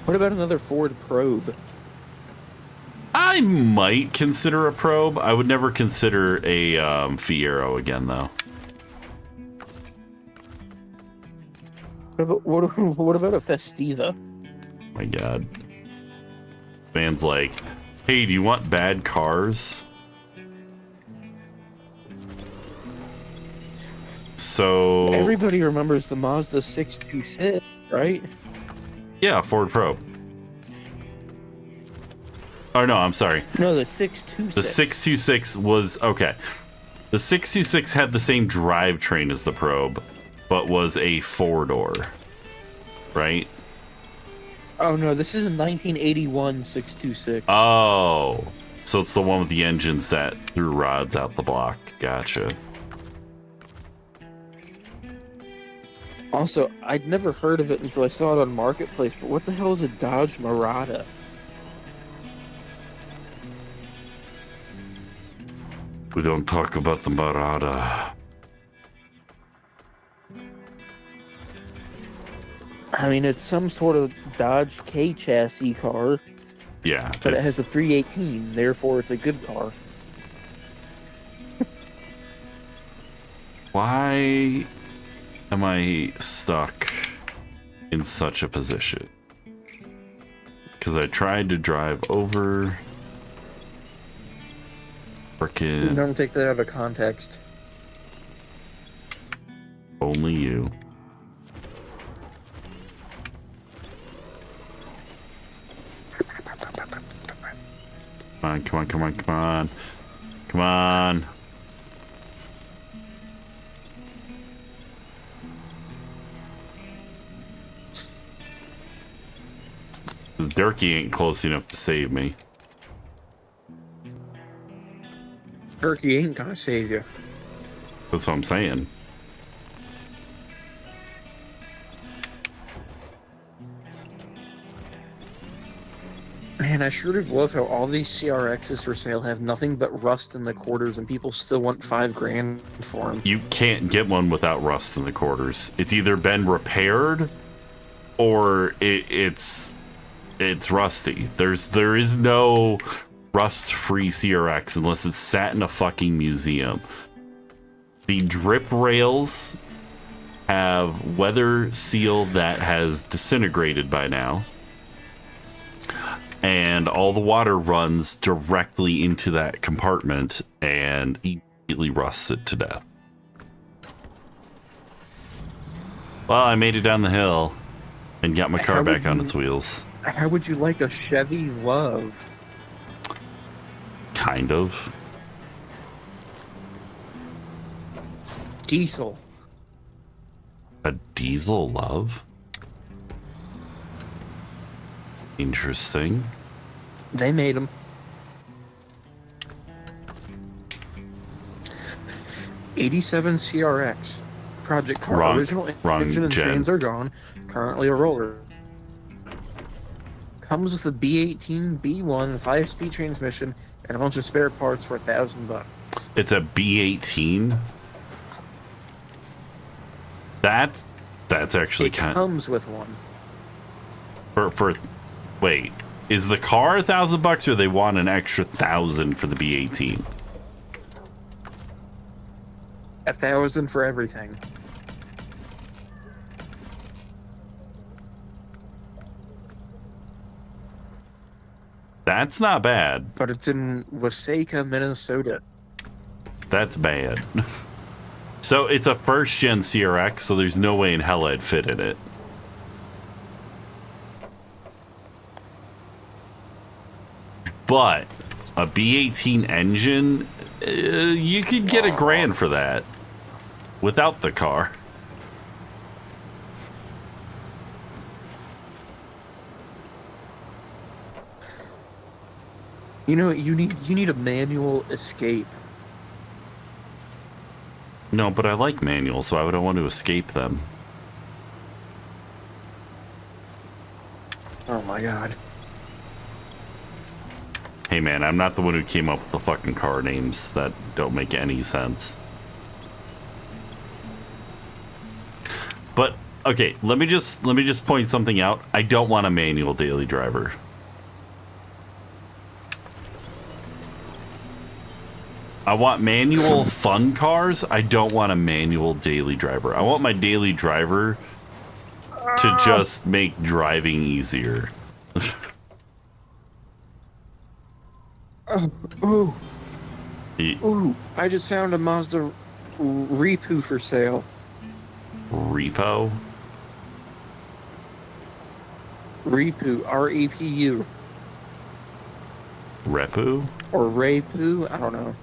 What about another Ford Probe?
I might consider a Probe. I would never consider a Fiero again, though.
What about a Festiva?
My God. Man's like, hey, do you want bad cars? So...
Everybody remembers the Mazda 626, right?
Yeah, Ford Probe. Oh, no, I'm sorry.
No, the 626.
The 626 was... Okay. The 626 had the same drivetrain as the Probe, but was a four-door. Right?
Oh, no, this is a 1981 626.
Oh. So it's the one with the engines that threw rods out the block. Gotcha.
Also, I'd never heard of it until I saw it on Marketplace, but what the hell is a Dodge Murata?
We don't talk about the Murata.
I mean, it's some sort of Dodge K chassis car,
Yeah.
but it has a 318, therefore it's a good car.
Why am I stuck in such a position? Because I tried to drive over. Frickin'
Don't take that out of context.
only you. Come on, come on, come on, come on. Come on. Durkee ain't close enough to save me.
Turkey ain't gonna save you.
That's what I'm saying.
Man, I sure do love how all these CRXs for sale have nothing but rust in the quarters, and people still want $5,000 for them.
You can't get one without rust in the quarters. It's either been repaired or it's rusty. There is no rust-free CRX unless it's sat in a fucking museum. The drip rails have weather seal that has disintegrated by now. And all the water runs directly into that compartment and immediately rusts it to death. Well, I made it down the hill and got my car back on its wheels.
How would you like a Chevy Love?
Kind of.
Diesel.
A diesel Love? Interesting.
They made them. 87 CRX. Project car.
Wrong-
Original
wrong
engine and
gen.
chains are gone. Currently a roller. Comes with a B18, B1, 5-speed transmission, and a bunch of spare parts for $1,000.
It's a B18. That's actually
It
kind
comes with one.
for wait, is the car $1,000 or they want an extra 1,000 for the B18?
$1,000 for everything.
That's not bad.
But it's in Waseca, Minnesota.
That's bad. So it's a first gen CRX, so there's no way in hell I'd fit in it. But a B18 engine, you could get $1,000 for that without the car.
You know, you need a manual escape.
No, but I like manuals, so why would I want to escape them?
Oh my god.
Hey man, I'm not the one who came up with the fucking car names that don't make any sense. But okay, let me just point something out. I don't want a manual daily driver. I want manual fun cars. I don't want a manual daily driver. I want my daily driver to just make driving easier.
Ooh. Ooh, I just found a Mazda Repu for sale.
Repo?
Repu, R-E-P-U.
Repu?
Or Repu, I don't know.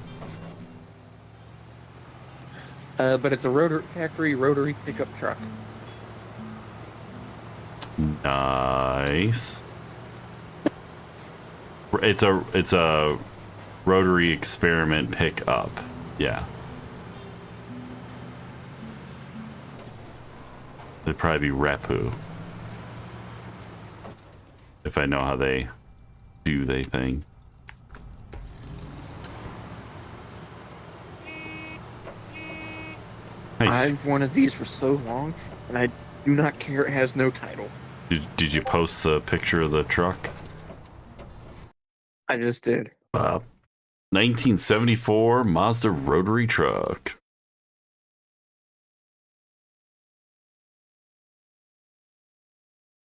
But it's a factory rotary pickup truck.
Nice. It's a rotary experiment pickup. Yeah. It'd probably be Repu. If I know how they do they thing. Nice.
I've wanted these for so long, and I do not care it has no title.
Did you post the picture of the truck?
I just did.
1974 Mazda rotary truck.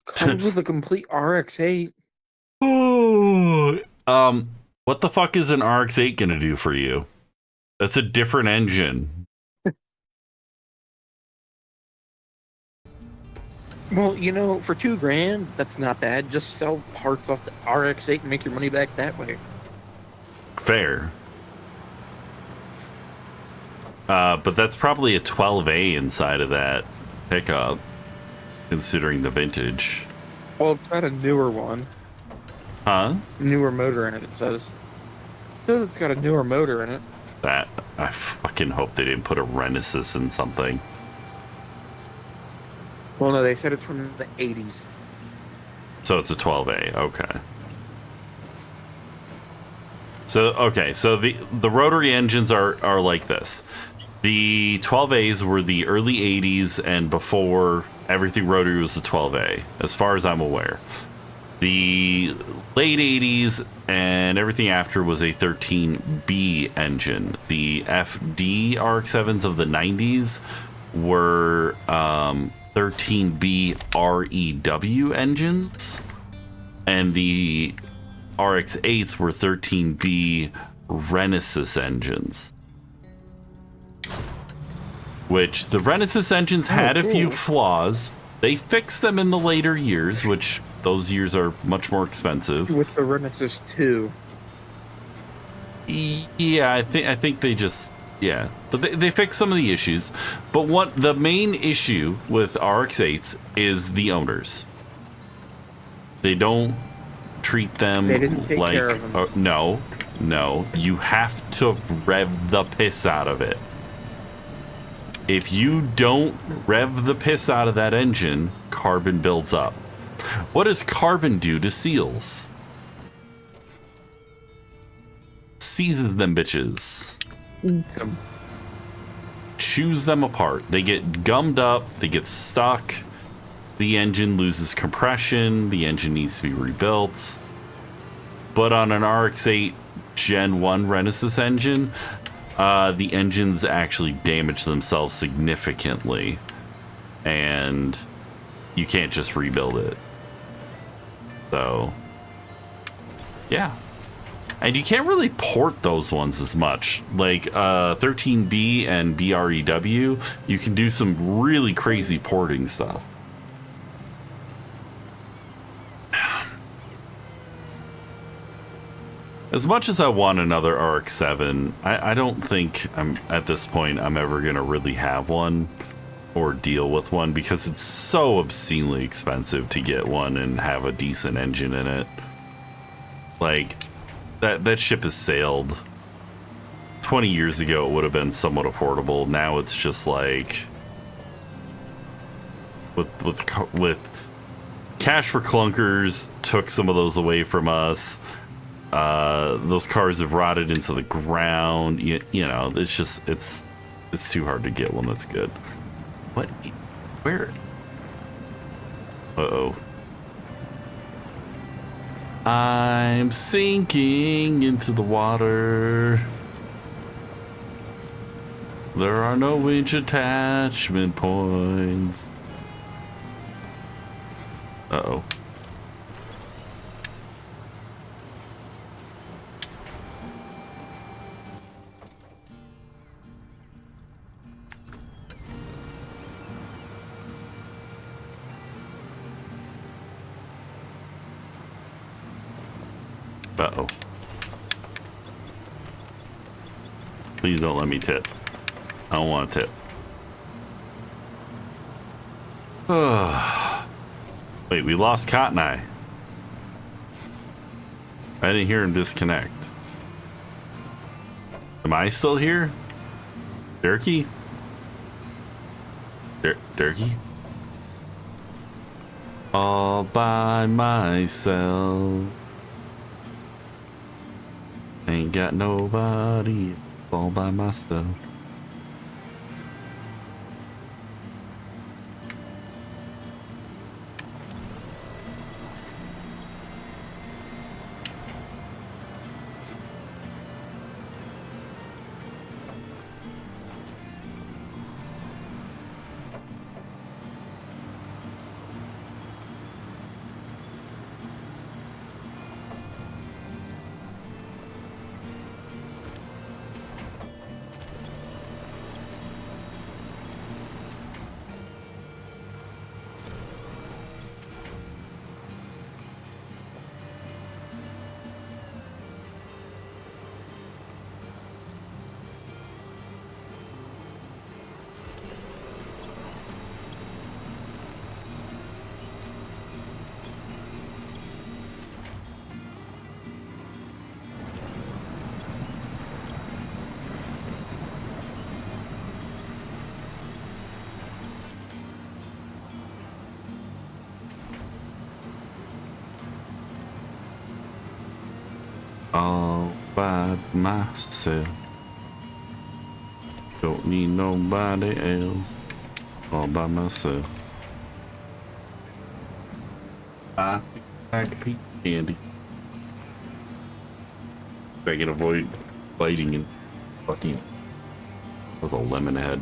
Comes with a complete RX-8.
What the fuck is an RX-8 gonna do for you? That's a different engine.
Well, you know, for $2,000, that's not bad. Just sell parts off the RX-8 and make your money back that way.
Fair. But that's probably a 12A inside of that pickup, considering the vintage.
Well, it's got a newer one.
Huh?
Newer motor in it, it says. It says it's got a newer motor in it.
That, I fucking hope they didn't put a Renesis in something.
Well, no, they said it's from the 80s.
So it's a 12A, okay. So the rotary engines are like this. The 12As were the early 80s, and before everything rotary was a 12A, as far as I'm aware. The late 80s and everything after was a 13B engine. The FD RX-7s of the 90s were 13B REW engines, and the RX-8s were 13B Renesis engines. Which the Renesis engines had a few flaws. They fixed them in the later years, which those years are much more expensive.
With the Renesis 2.
Yeah, I think they just, yeah. But they fixed some of the issues. But what the main issue with RX-8s is the owners. They don't treat them
They didn't take
like,
care of them.
No. You have to rev the piss out of it. If you don't rev the piss out of that engine, carbon builds up. What does carbon do to seals? Seizes them bitches. Chews them apart. They get gummed up, they get stuck. The engine loses compression, the engine needs to be rebuilt. But on an RX-8 Gen 1 Renesis engine, the engines actually damage themselves significantly, and you can't just rebuild it. So, yeah. And you can't really port those ones as much. Like 13B and BREW, you can do some really crazy porting stuff. As much as I want another RX-7, I don't think I'm at this point I'm ever gonna really have one or deal with one because it's so obscenely expensive to get one and have a decent engine in it. Like that ship has sailed. 20 years ago it would have been somewhat affordable. Now it's just like with Cash for Clunkers took some of those away from us. Those cars have rotted into the ground. You know, it's just it's too hard to get one that's good. What? Where? Uh-oh. I'm sinking into the water. There are no winch attachment points. Uh-oh. Uh-oh. Please don't let me tip. I don't want to tip. Wait, we lost Cotton Eye. I didn't hear him disconnect. Am I still here? Durkee? Durkee? All by myself. Ain't got nobody, all by myself. All by myself. Don't need nobody else. All by myself. I think I can eat candy. If I can avoid biting and fucking with a lemon head.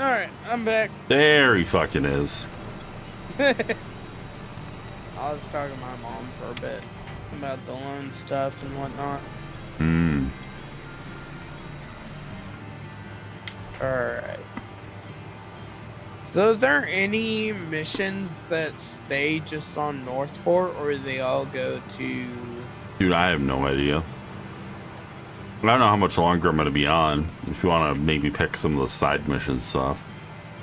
Alright, I'm back.
There he fucking is.
I was talking to my mom for a bit about the loan stuff and whatnot.
Hmm.
Alright. So is there any missions that stay just on Northport, or do they all go to...
Dude, I have no idea. I don't know how much longer I'm going to be on. If you want to maybe pick some of the side mission stuff.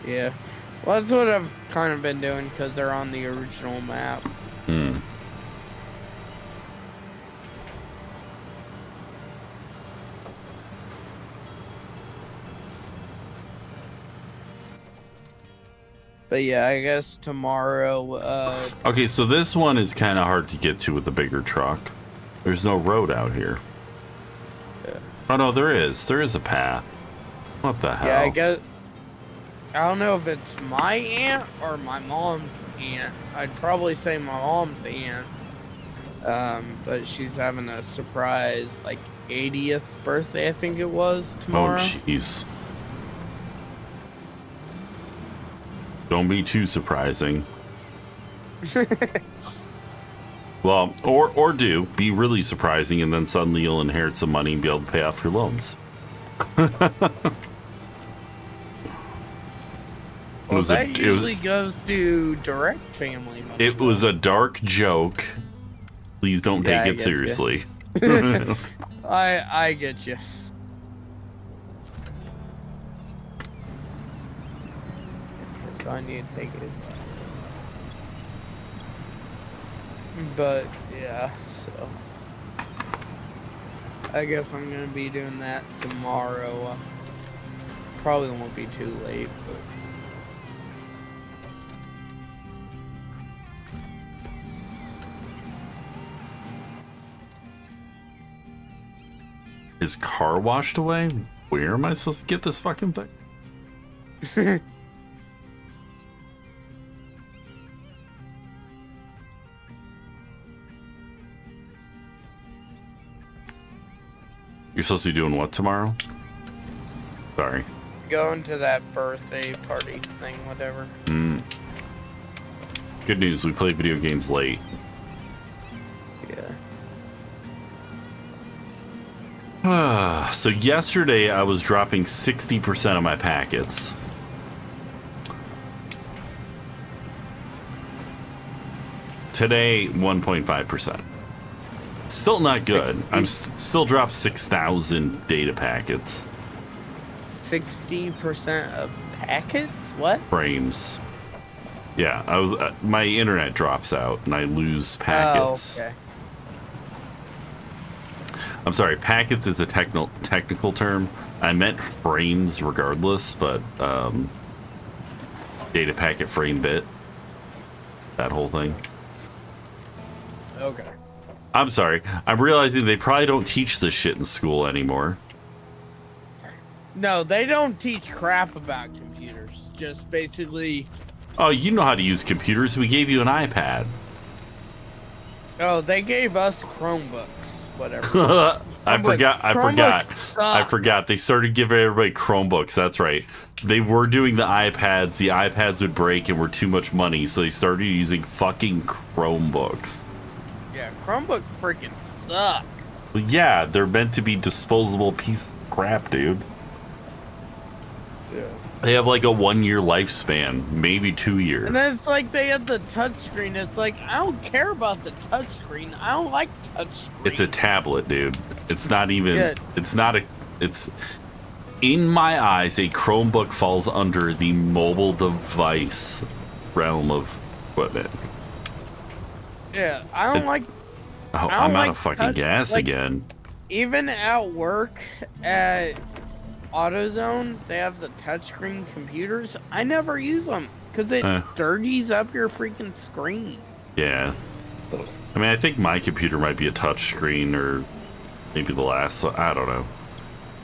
Yeah. Well, that's what I've kind of been doing, because they're on the original map.
Hmm.
But yeah, I guess tomorrow,
Okay, so this one is kind of hard to get to with the bigger truck. There's no road out here.
Yeah.
Oh, no, there is. There is a path. What the hell?
Yeah, I guess... I don't know if it's my aunt or my mom's aunt. I'd probably say my mom's aunt. But she's having a surprise, like 80th birthday, I think it was, tomorrow.
Oh, jeez. Don't be too surprising. Well, or be really surprising, and then suddenly you'll inherit some money and be able to pay off your loans.
Well, that usually goes to direct family money.
It was a dark joke. Please don't take it seriously.
I get you. So I need to take it. But yeah, so I guess I'm gonna be doing that tomorrow. Probably won't be too late, but.
His car washed away? Where am I supposed to get this fucking thing? You're supposed to be doing what tomorrow? Sorry.
Going to that birthday party thing, whatever.
Good news, we play video games late.
Yeah.
So yesterday I was dropping 60% of my packets. Today, 1.5%. Still not good. I'm still dropped 6,000 data packets.
60% of packets? What?
Frames. Yeah, I was. My internet drops out and I lose packets.
Oh, okay.
I'm sorry, packets is a technical term. I meant frames regardless, but data packet frame bit. That whole thing.
Okay.
I'm sorry. I'm realizing they probably don't teach this shit in school anymore.
No, they don't teach crap about computers. Just basically...
Oh, you know how to use computers. We gave you an iPad.
Oh, they gave us Chromebooks. Whatever.
I forgot. They started giving everybody Chromebooks. That's right. They were doing the iPads. The iPads would break and were too much money, so they started using fucking Chromebooks.
Yeah, Chromebooks freaking suck.
Well, yeah, they're meant to be disposable piece of crap, dude.
Yeah.
They have like a 1-year lifespan, maybe 2 years.
And then it's like they have the touchscreen. It's like, I don't care about the touchscreen. I don't like touchscreen.
It's a tablet, dude. It's not even.
Yeah.
It's not a. It's. In my eyes, a Chromebook falls under the mobile device realm of equipment.
Yeah, I don't like.
Oh,
I don't
I'm out
like
of fucking gas again.
Even at work at AutoZone, they have the touchscreen computers. I never use them because it dirties up your freaking screen.
Yeah. I mean, I think my computer might be a touchscreen, or maybe the last. I don't know.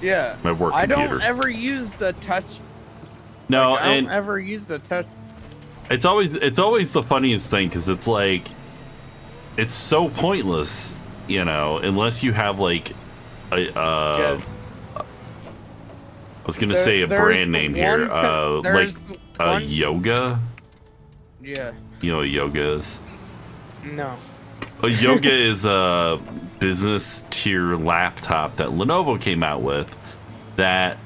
Yeah.
My work computer.
I don't ever use the touch.
No,
like, I
and
don't ever use the touch.
it's always the funniest thing because it's like, it's so pointless, you know, unless you have like a. I was gonna say a brand name here, like Yoga.
Yeah.
You know what Yoga is?
No.
A Yoga is a business tier laptop that Lenovo came out with that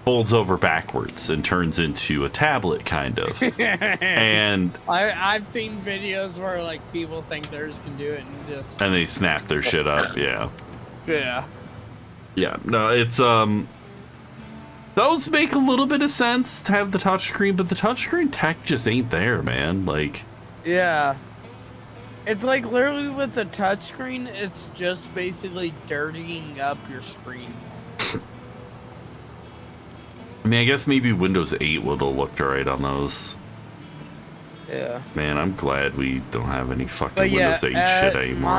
folds over backwards and turns into a tablet, kind of. And
I've seen videos where like people think theirs can do it and
they snap their shit up. Yeah.
Yeah.
Yeah. No, it's those make a little bit of sense to have the touchscreen, but the touchscreen tech just ain't there, man. Like,
yeah, it's like literally with the touchscreen, it's just basically dirtying up your screen.
I mean, I guess maybe Windows 8 would have looked alright on those.
Yeah.
Man, I'm glad we don't have any fucking Windows 8 shit anymore.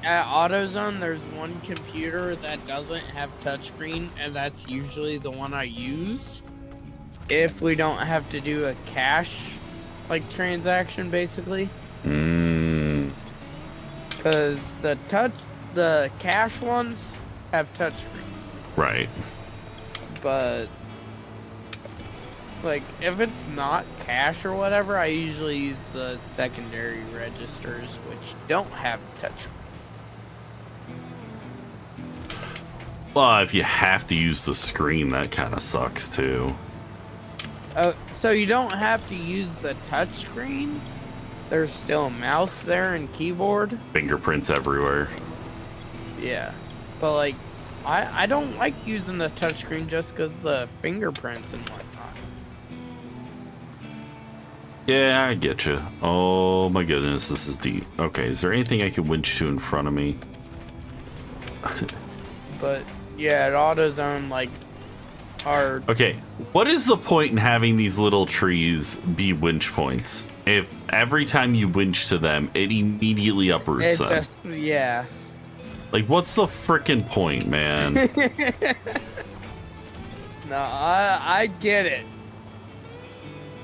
At AutoZone, there's one computer that doesn't have touchscreen, and that's usually the one I use. If we don't have to do a cash, like, transaction, basically. Because the cash ones have touchscreen.
Right.
But like if it's not cash or whatever, I usually use the secondary registers which don't have touchscreen.
Well, if you have to use the screen, that kind of sucks too.
So you don't have to use the touchscreen? There's still a mouse there and keyboard?
Fingerprints everywhere.
Yeah. But like, I don't like using the touchscreen just because the fingerprints and whatnot.
Yeah, I get you. Oh my goodness, this is deep. Okay, is there anything I can winch to in front of me?
But yeah, at AutoZone, like, our...
Okay, what is the point in having these little trees be winch points? If every time you winch to them, it immediately uproots them.
Just, yeah.
Like, what's the frickin' point, man?
No, I get it.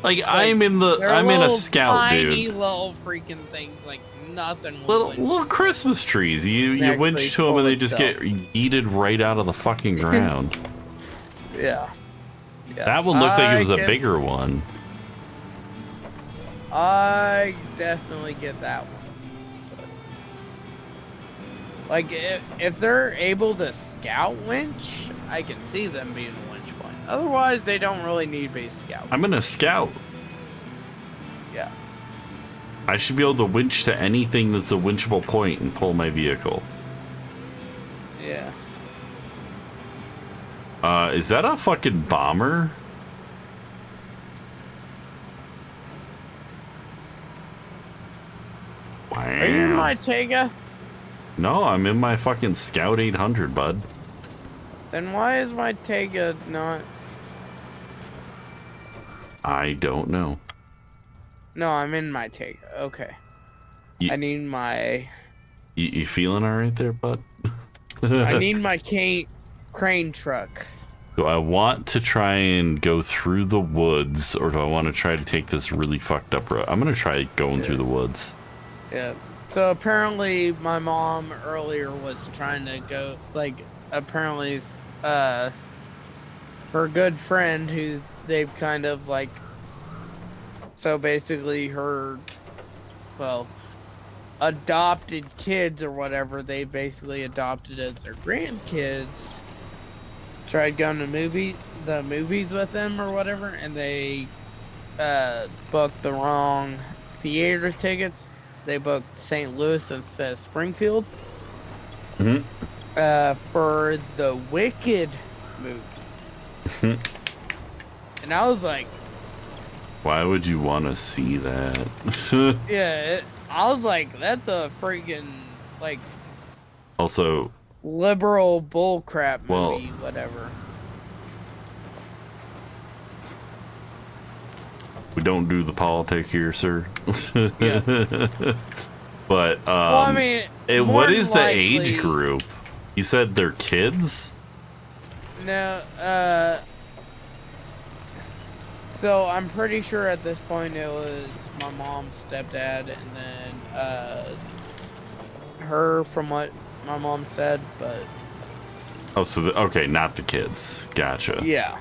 Like, I'm in a scout,
tiny
dude.
little freaking things, like nothing.
Little Christmas trees. You winch to them and they just get yeeted right out of the fucking ground.
Yeah.
That one looked like it was a bigger one.
I definitely get that one. But, like, if they're able to scout winch, I can see them being a winch point. Otherwise, they don't really need to be scout.
I'm gonna scout.
Yeah.
I should be able to winch to anything that's a winchable point and pull my vehicle.
Yeah.
Is that a fucking bomber? Wow.
Are you in my Tega?
No, I'm in my fucking Scout 800, bud.
Then why is my Tega not...
I don't know.
No, I'm in my Tega. Okay. I need my...
You feeling all right there, bud?
I need my crane truck.
Do I want to try and go through the woods, or do I want to try to take this really fucked up road? I'm going to try going through the woods.
Yeah. So apparently my mom earlier was trying to go, like, apparently her good friend who they've kind of like, so basically her, well, adopted kids or whatever, they basically adopted as their grandkids, tried going to the movies with them or whatever, and they booked the wrong theater tickets. They booked St. Louis instead of Springfield.
Mm-hmm.
For the Wicked movie. And I was like,
why would you want to see that?
yeah, I was like, that's a freaking, like,
also,
liberal bullcrap movie, whatever.
We don't do the politic here, sir.
Yeah.
But
well, I mean,
what is the age group? You said they're kids?
No, so I'm pretty sure at this point it was my mom's stepdad and then her, from what my mom said, but
oh, so okay, not the kids. Gotcha.
Yeah.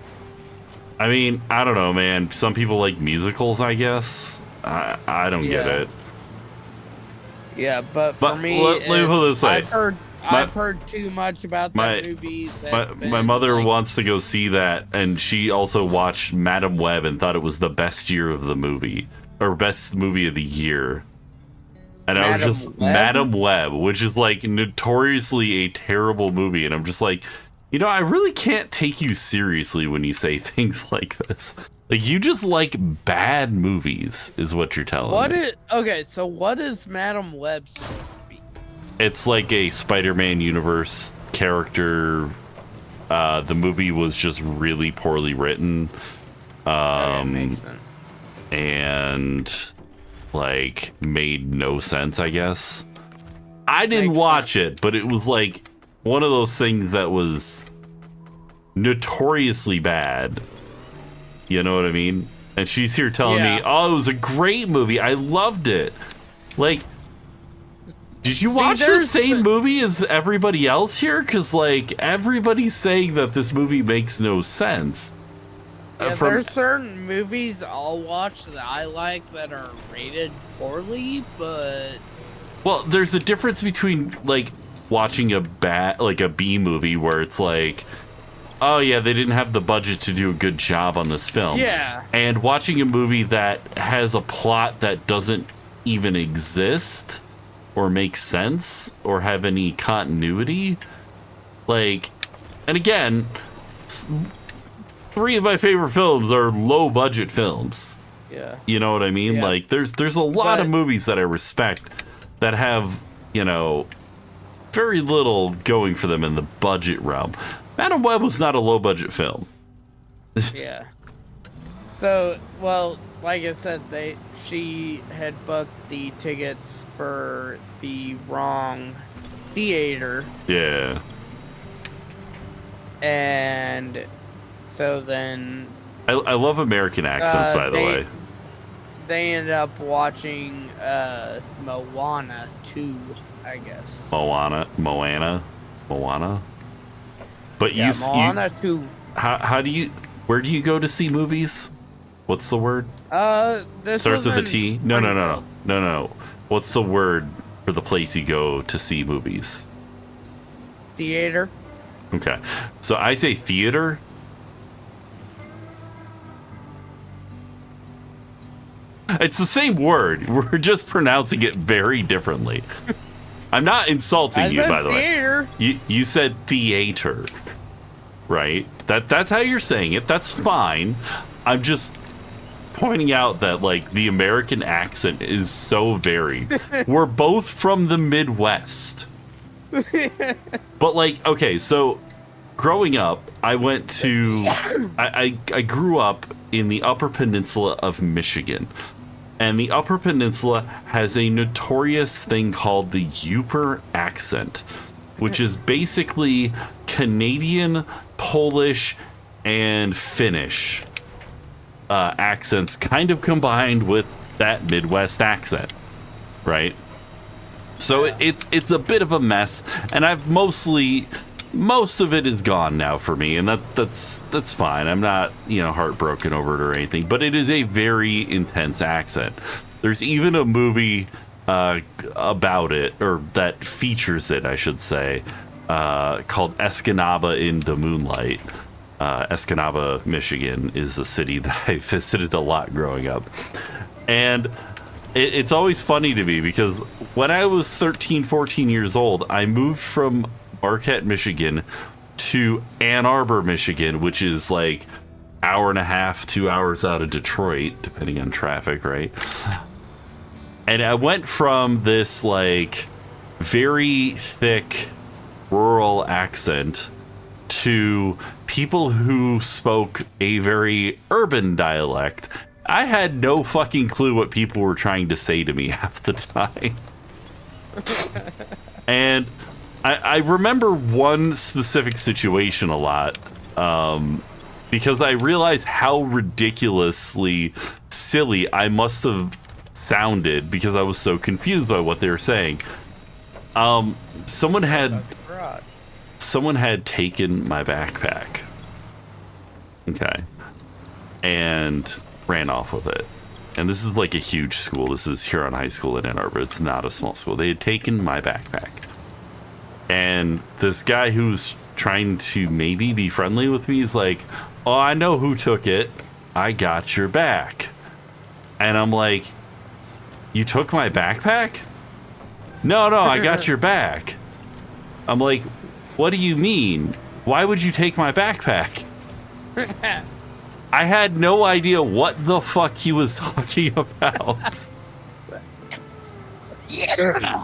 I mean, I don't know, man. Some people like musicals, I guess. I don't get it.
Yeah, but for me,
let me put it this way.
I've heard too much about that movie.
My mother wants to go see that, and she also watched Madam Web and thought it was the best year of the movie, or best movie of the year. And I was just, Madam Web, which is like notoriously a terrible movie, and I'm just like, you know, I really can't take you seriously when you say things like this. Like, you just like bad movies, is what you're telling me.
Okay, so what is Madam Web supposed to be?
It's like a Spider-Man universe character. The movie was just really poorly written.
Makes sense.
And like made no sense, I guess. I didn't watch it, but it was like one of those things that was notoriously bad. You know what I mean? And she's here telling me, oh, it was a great movie. I loved it. Like, Did you watch the same movie as everybody else here? Because, like, everybody's saying that this movie makes no sense.
Yeah, there's certain movies I'll watch that I like that are rated poorly, but...
Well, there's a difference between, like, watching a B movie where it's like, oh, yeah, they didn't have the budget to do a good job on this film.
Yeah.
And watching a movie that has a plot that doesn't even exist or make sense or have any continuity. Like, and again, 3 of my favorite films are low budget films.
Yeah.
You know what I mean?
Yeah.
Like, there's a lot of movies that I respect that have, you know, very little going for them in the budget realm. Madam Web was not a low budget film.
Yeah. So, well, like I said, she had booked the tickets for the wrong theater.
Yeah.
And so then...
I love American accents, by the way.
They ended up watching Moana 2, I guess.
Moana. But
yeah, Moana 2.
Where do you go to see movies? What's the word?
This
starts with a T. No. What's the word for the place you go to see movies?
Theater.
Okay. So I say theater. It's the same word. We're just pronouncing it very differently. I'm not insulting you, by the way. You said theater, right? That's how you're saying it. That's fine. I'm just pointing out that, like, the American accent is so varied. We're both from the Midwest. But, like, okay, so growing up, I went to... I grew up in the Upper Peninsula of Michigan. And the Upper Peninsula has a notorious thing called the Yooper accent, which is basically Canadian, Polish, and Finnish accents kind of combined with that Midwest accent, right? So it's a bit of a mess, and most of it is gone now for me, and that's fine. I'm not, heartbroken over it or anything, but it is a very intense accent. There's even a movie about it, or that features it, I should say, called Escanaba in the Moonlight. Escanaba, Michigan is a city that I visited a lot growing up. And it's always funny to me because when I was 13, 14 years old, I moved from Marquette, Michigan to Ann Arbor, Michigan, which is like hour and a half, 2 hours out of Detroit, depending on traffic, right? And I went from this like very thick rural accent to people who spoke a very urban dialect. I had no fucking clue what people were trying to say to me half the time. And I remember one specific situation a lot, because I realized how ridiculously silly I must have sounded because I was so confused by what they were saying. Someone had taken my backpack, okay, and ran off with it. And this is like a huge school. This is Huron High School in Ann Arbor. It's not a small school. They had taken my backpack. And this guy who's trying to maybe be friendly with me is like, oh, I know who took it. I got your back. And I'm like, you took my backpack? No, I got your back. I'm like, what do you mean? Why would you take my backpack? I had no idea what the fuck he was talking about. Yeah.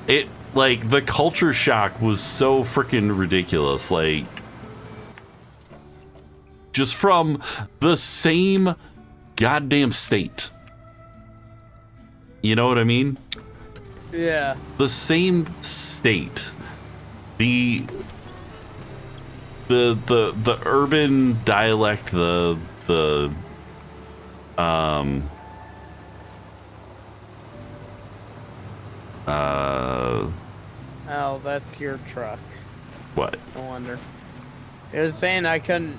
It, like, the culture shock was so freaking ridiculous. Like, just from the same goddamn state. You know what I mean?
Yeah.
The same state. The urban dialect, Uh,
Oh, that's your truck.
what?
No wonder. It was saying I couldn't.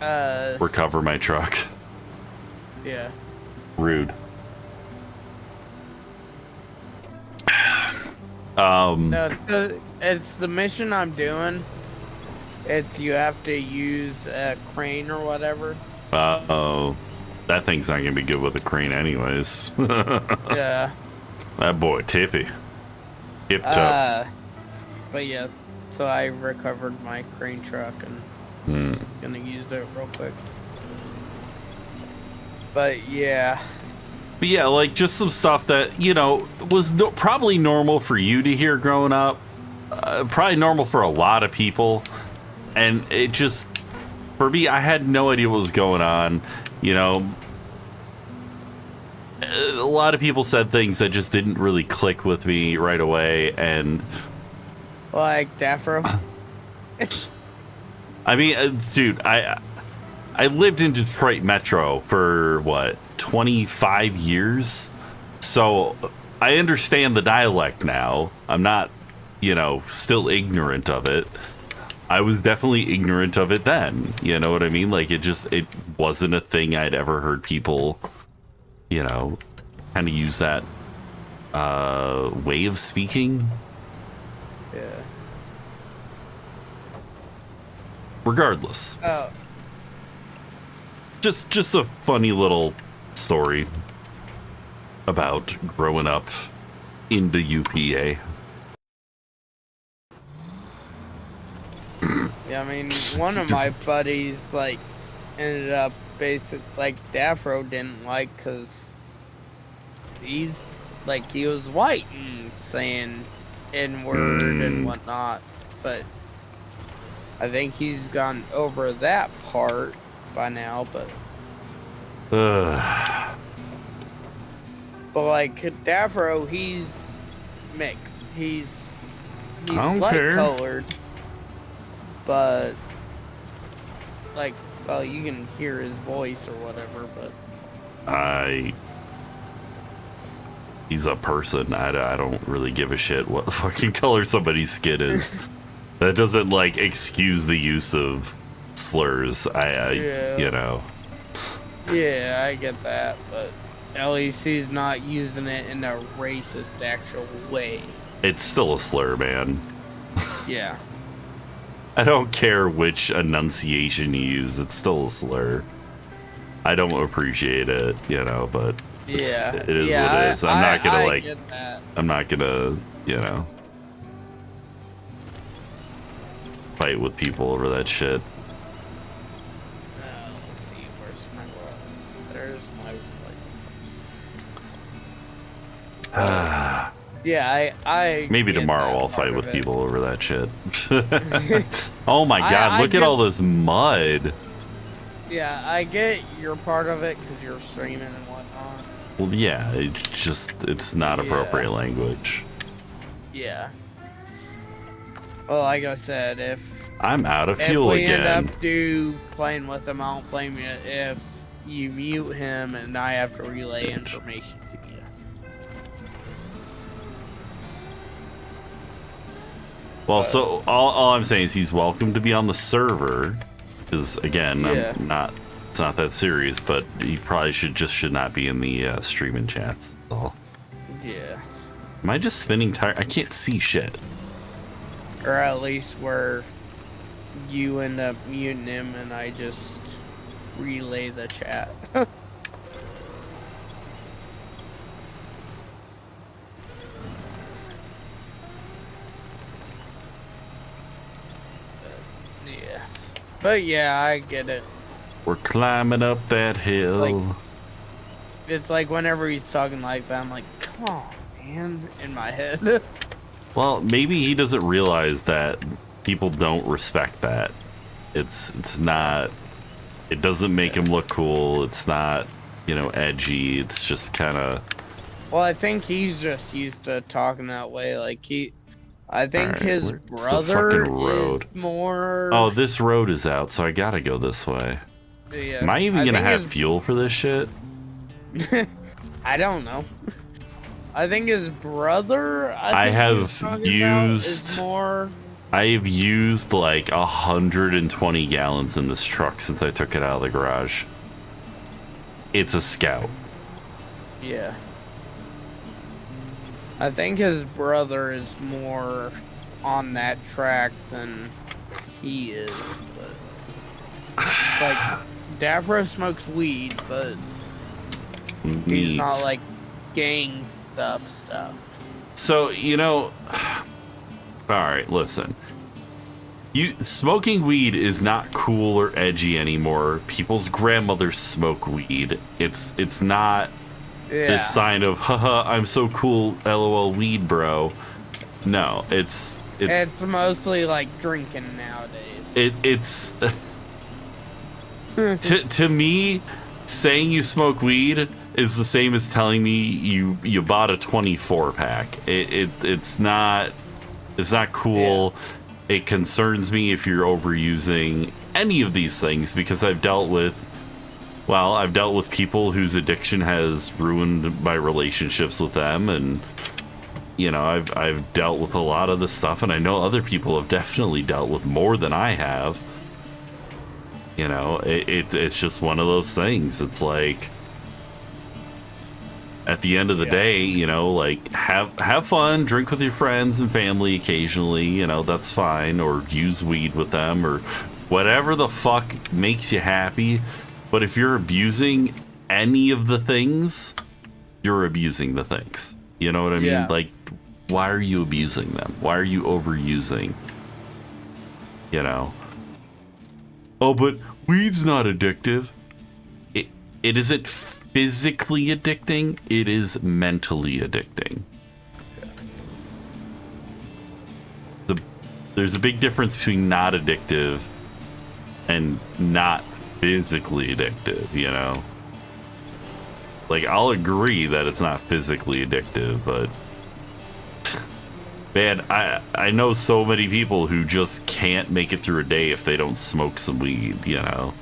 Recover my truck.
Yeah.
Rude.
No, it's the mission I'm doing. It's you have to use a crane or whatever.
Oh, that thing's not gonna be good with a crane, anyways.
Yeah.
That boy, Tippy. Tipped up.
But yeah, so I recovered my crane truck and gonna use it real quick. But yeah.
But yeah, like just some stuff that, you know, was probably normal for you to hear growing up. Probably normal for a lot of people. And it just, for me, I had no idea what was going on. You know, a lot of people said things that just didn't really click with me right away. And
Like Dafro.
I mean, dude, I lived in Detroit Metro for what, 25 years? So I understand the dialect now. I'm not, you know, still ignorant of it. I was definitely ignorant of it then. You know what I mean? Like it wasn't a thing I'd ever heard people, you know, kind of use that way of speaking.
Yeah.
Regardless.
Oh.
Just a funny little story about growing up in the UPA.
Yeah, I mean, one of my buddies, like, ended up like, Dafro didn't like, because he's, like, he was white and saying N-word and whatnot, but I think he's gone over that part by now, but like, Dafro, he's mixed. He's light-colored. But, like, well, you can hear his voice or whatever, but...
He's a person. I don't really give a shit what fucking color somebody's skin is. That doesn't, like, excuse the use of slurs.
Yeah.
You know.
Yeah, I get that, but at least he's not using it in a racist actual way.
It's still a slur, man.
Yeah.
I don't care which enunciation you use, it's still a slur. I don't appreciate it, you know, but
Yeah.
it is what it is. I'm not gonna like
get that.
I'm not gonna, you know, fight with people over that shit.
Let's see, where's my there's my like yeah, I
maybe
get
tomorrow
that
I'll
part
fight with
of it.
people over that shit. Oh my god,
I
look at all this mud.
Yeah, I get your part of it because you're streaming and whatnot.
Well, yeah, it's not appropriate language.
Yeah. Well, like I said, if
I'm out of fuel
we
again.
end up playing with him, I don't blame you if you mute him and I have to relay information to you.
Well, so all I'm saying is he's welcome to be on the server, because again, I'm not. It's not that serious, but he probably should not be in the streaming chats.
Yeah.
Am I just spinning tire? I can't see shit.
Or at least where you end up muting him and I just relay the chat. Yeah. But yeah, I get it.
We're climbing up that hill.
Like, it's like whenever he's talking like that, I'm like, come on, man, in my head.
Well, maybe he doesn't realize that people don't respect that. It's not. It doesn't make him look cool. It's not, you know, edgy. It's just kind of.
Well, I think he's just used to talking that way. Like I think his brother is more.
Oh, this road is out, so I gotta go this way.
Yeah,
Am I even gonna have fuel for this shit?
I don't know. I think his brother.
I have
is more.
I have used like 120 gallons in this truck since I took it out of the garage. It's a Scout.
Yeah. I think his brother is more on that track than he is. But like, Davro smokes weed, but he's not like gang stuff.
So, you know, all right, listen. Smoking weed is not cool or edgy anymore. People's grandmothers smoke weed. It's not this sign of haha, I'm so cool, LOL weed, bro. No, it's
mostly like drinking nowadays.
It's to me, saying you smoke weed is the same as telling me you bought a 24 pack. It's not cool. Yeah. It concerns me if you're overusing any of these things, because I've dealt with people whose addiction has ruined my relationships with them, and you know, I've dealt with a lot of this stuff, and I know other people have definitely dealt with more than I have. You know, it's just one of those things. It's like, at the end of the day, you know, like, have fun, drink with your friends and family occasionally, you know, that's fine, or use weed with them, or whatever the fuck makes you happy. But if you're abusing any of the things, you're abusing the things. You know what I mean? Like, why are you abusing them? Why are you overusing? You know? Oh, but weed's not addictive. It isn't physically addicting, it is mentally addicting. There's a big difference between not addictive and not physically addictive, you know? Like, I'll agree that it's not physically addictive, but man, I know so many people who just can't make it through a day if they don't smoke some weed, you know?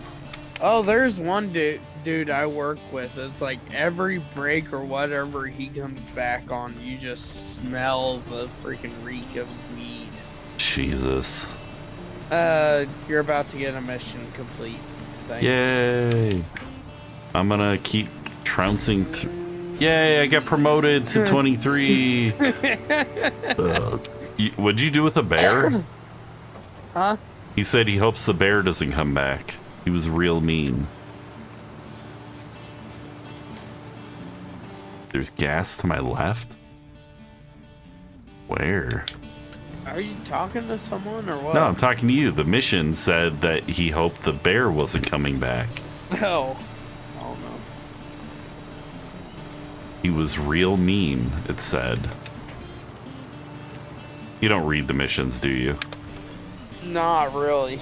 Oh, there's one dude I work with. It's like every break or whatever he comes back on, you just smell the freaking reek of weed.
Jesus.
You're about to get a mission complete.
Yay! I'm gonna keep trouncing through. Yay! I got promoted to 23. What'd you do with a bear?
Huh?
He said he hopes the bear doesn't come back. He was real mean. There's gas to my left? Where?
Are you talking to someone or what?
No, I'm talking to you. The mission said that he hoped the bear wasn't coming back.
Oh. Oh no.
He was real mean, it said. You don't read the missions, do you?
Not really.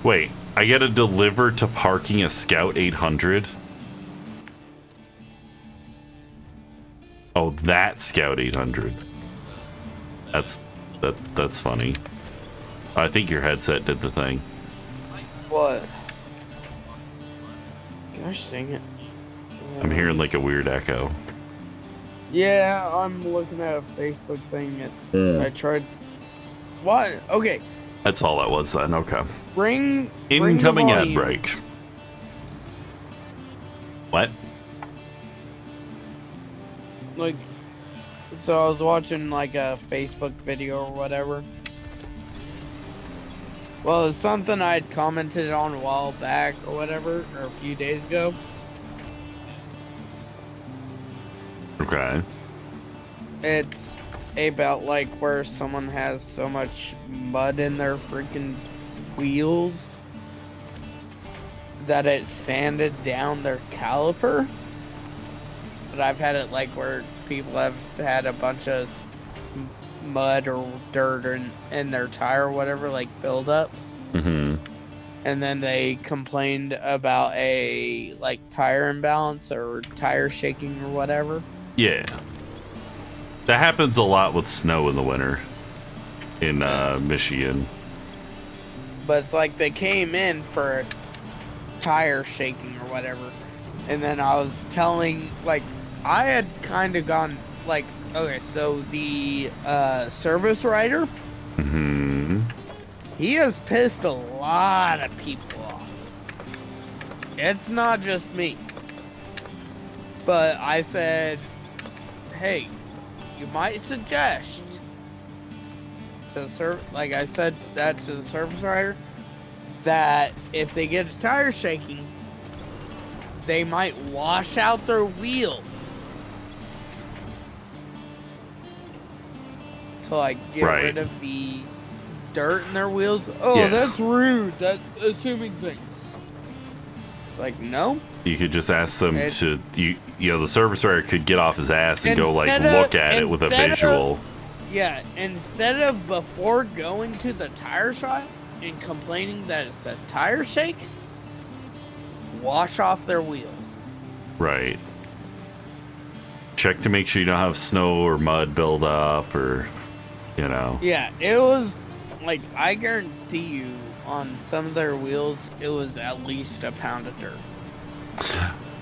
Wait, I gotta deliver to parking a Scout 800? Oh, that Scout 800. That's funny. I think your headset did the thing.
What? Gosh dang it.
I'm hearing like a weird echo.
Yeah, I'm looking at a Facebook thing. I tried. What? Okay.
That's all that was then. Okay.
Bring
Incoming
the
ad
volume.
break. What?
Like, so I was watching like a Facebook video or whatever. Well, it's something I'd commented on a while back or whatever, or a few days ago.
Okay.
It's about like where someone has so much mud in their freaking wheels that it sanded down their caliper. But I've had it like where people have had a bunch of mud or dirt in their tire or whatever, like build up.
Mm-hmm.
And then they complained about a like tire imbalance or tire shaking or whatever.
Yeah. That happens a lot with snow in the winter in Michigan.
But it's like they came in for tire shaking or whatever. And then I was telling, like, I had kind of gone, like, okay, so the service rider, he has pissed a lot of people off. It's not just me. But I said, hey, you might suggest to the like I said that to the service rider, that if they get a tire shaking, they might wash out their wheels to like get rid of the dirt in their wheels. Oh, yeah. That's rude. That's assuming things. It's like, no.
You could just ask them to, you know, the service rider could get off his ass and go like look at it with a visual.
Yeah, instead of before going to the tire shop and complaining that it's a tire shake, wash off their wheels.
Right. Check to make sure you don't have snow or mud build up or, you know.
Yeah, it was like, I guarantee you on some of their wheels, it was at least a pound of dirt.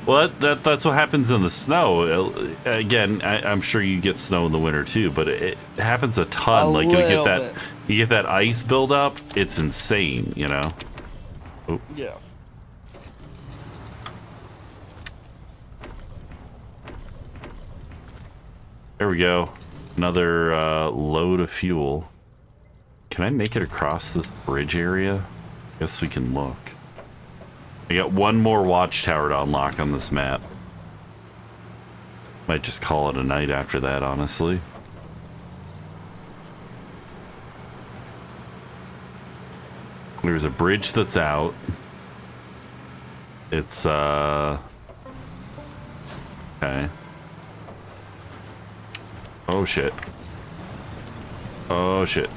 Well, that's what happens in the snow. Again, I'm sure you get snow in the winter too, but it happens a ton. Like you get that ice build up. It's insane, you know. Oh.
Yeah.
There we go. Another load of fuel. Can I make it across this bridge area? Guess we can look. I got one more watchtower to unlock on this map. Might just call it a night after that, honestly. There's a bridge that's out. It's, okay. Oh, shit. Oh, shit.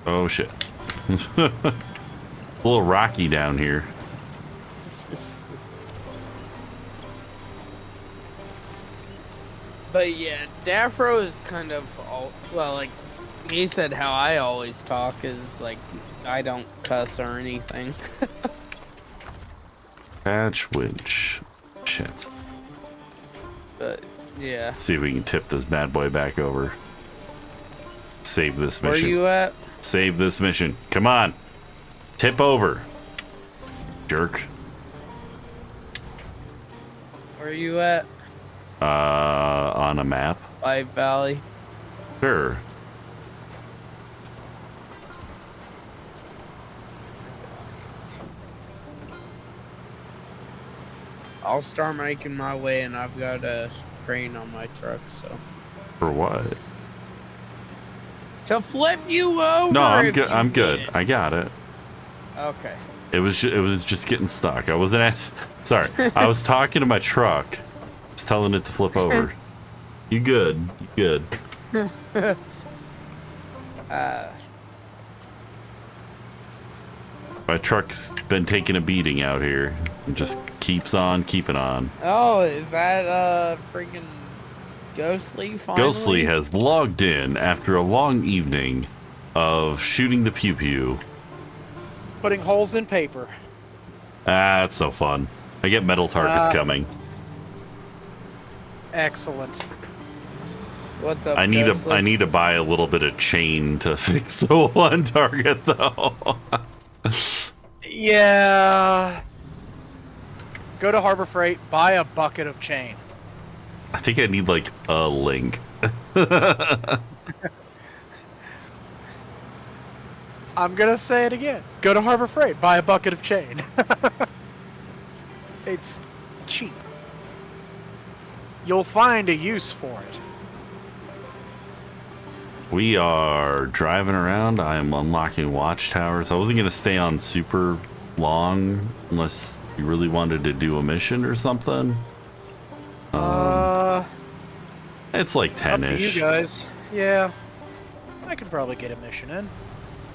Oh shit. A little rocky down here.
But yeah, Dafro is kind of all, well, like he said, how I always talk is like I don't cuss or anything.
Patch winch. Shit.
But yeah.
Let's see if we can tip this bad boy back over. Save this mission.
Where you at?
Save this mission. Come on. Tip over. Jerk.
Where are you at?
On a map.
Five Valley.
Sure.
I'll start making my way, and I've got a crane on my truck, so.
For what?
To flip you over.
No, I'm good. I'm good. I got it.
Okay.
It was just getting stuck. I wasn't sorry. I was talking to my truck. Just telling it to flip over. You good? You good? My truck's been taking a beating out here. It just keeps on keeping on.
Oh, is that freaking Ghostly finally?
Ghostly has logged in after a long evening of shooting the pew pew.
Putting holes in paper.
Ah, that's so fun. I get Metal Tarkus coming.
Excellent.
What's up,
I need to buy a little bit of chain to fix the one target though.
Yeah. Go to Harbor Freight, buy a bucket of chain.
I think I need like a link.
I'm gonna say it again. Go to Harbor Freight, buy a bucket of chain. It's cheap. You'll find a use for it.
We are driving around. I am unlocking watchtowers. I wasn't gonna stay on super long unless you really wanted to do a mission or something. It's like 10-ish.
Up to you guys. Yeah. I could probably get a mission in.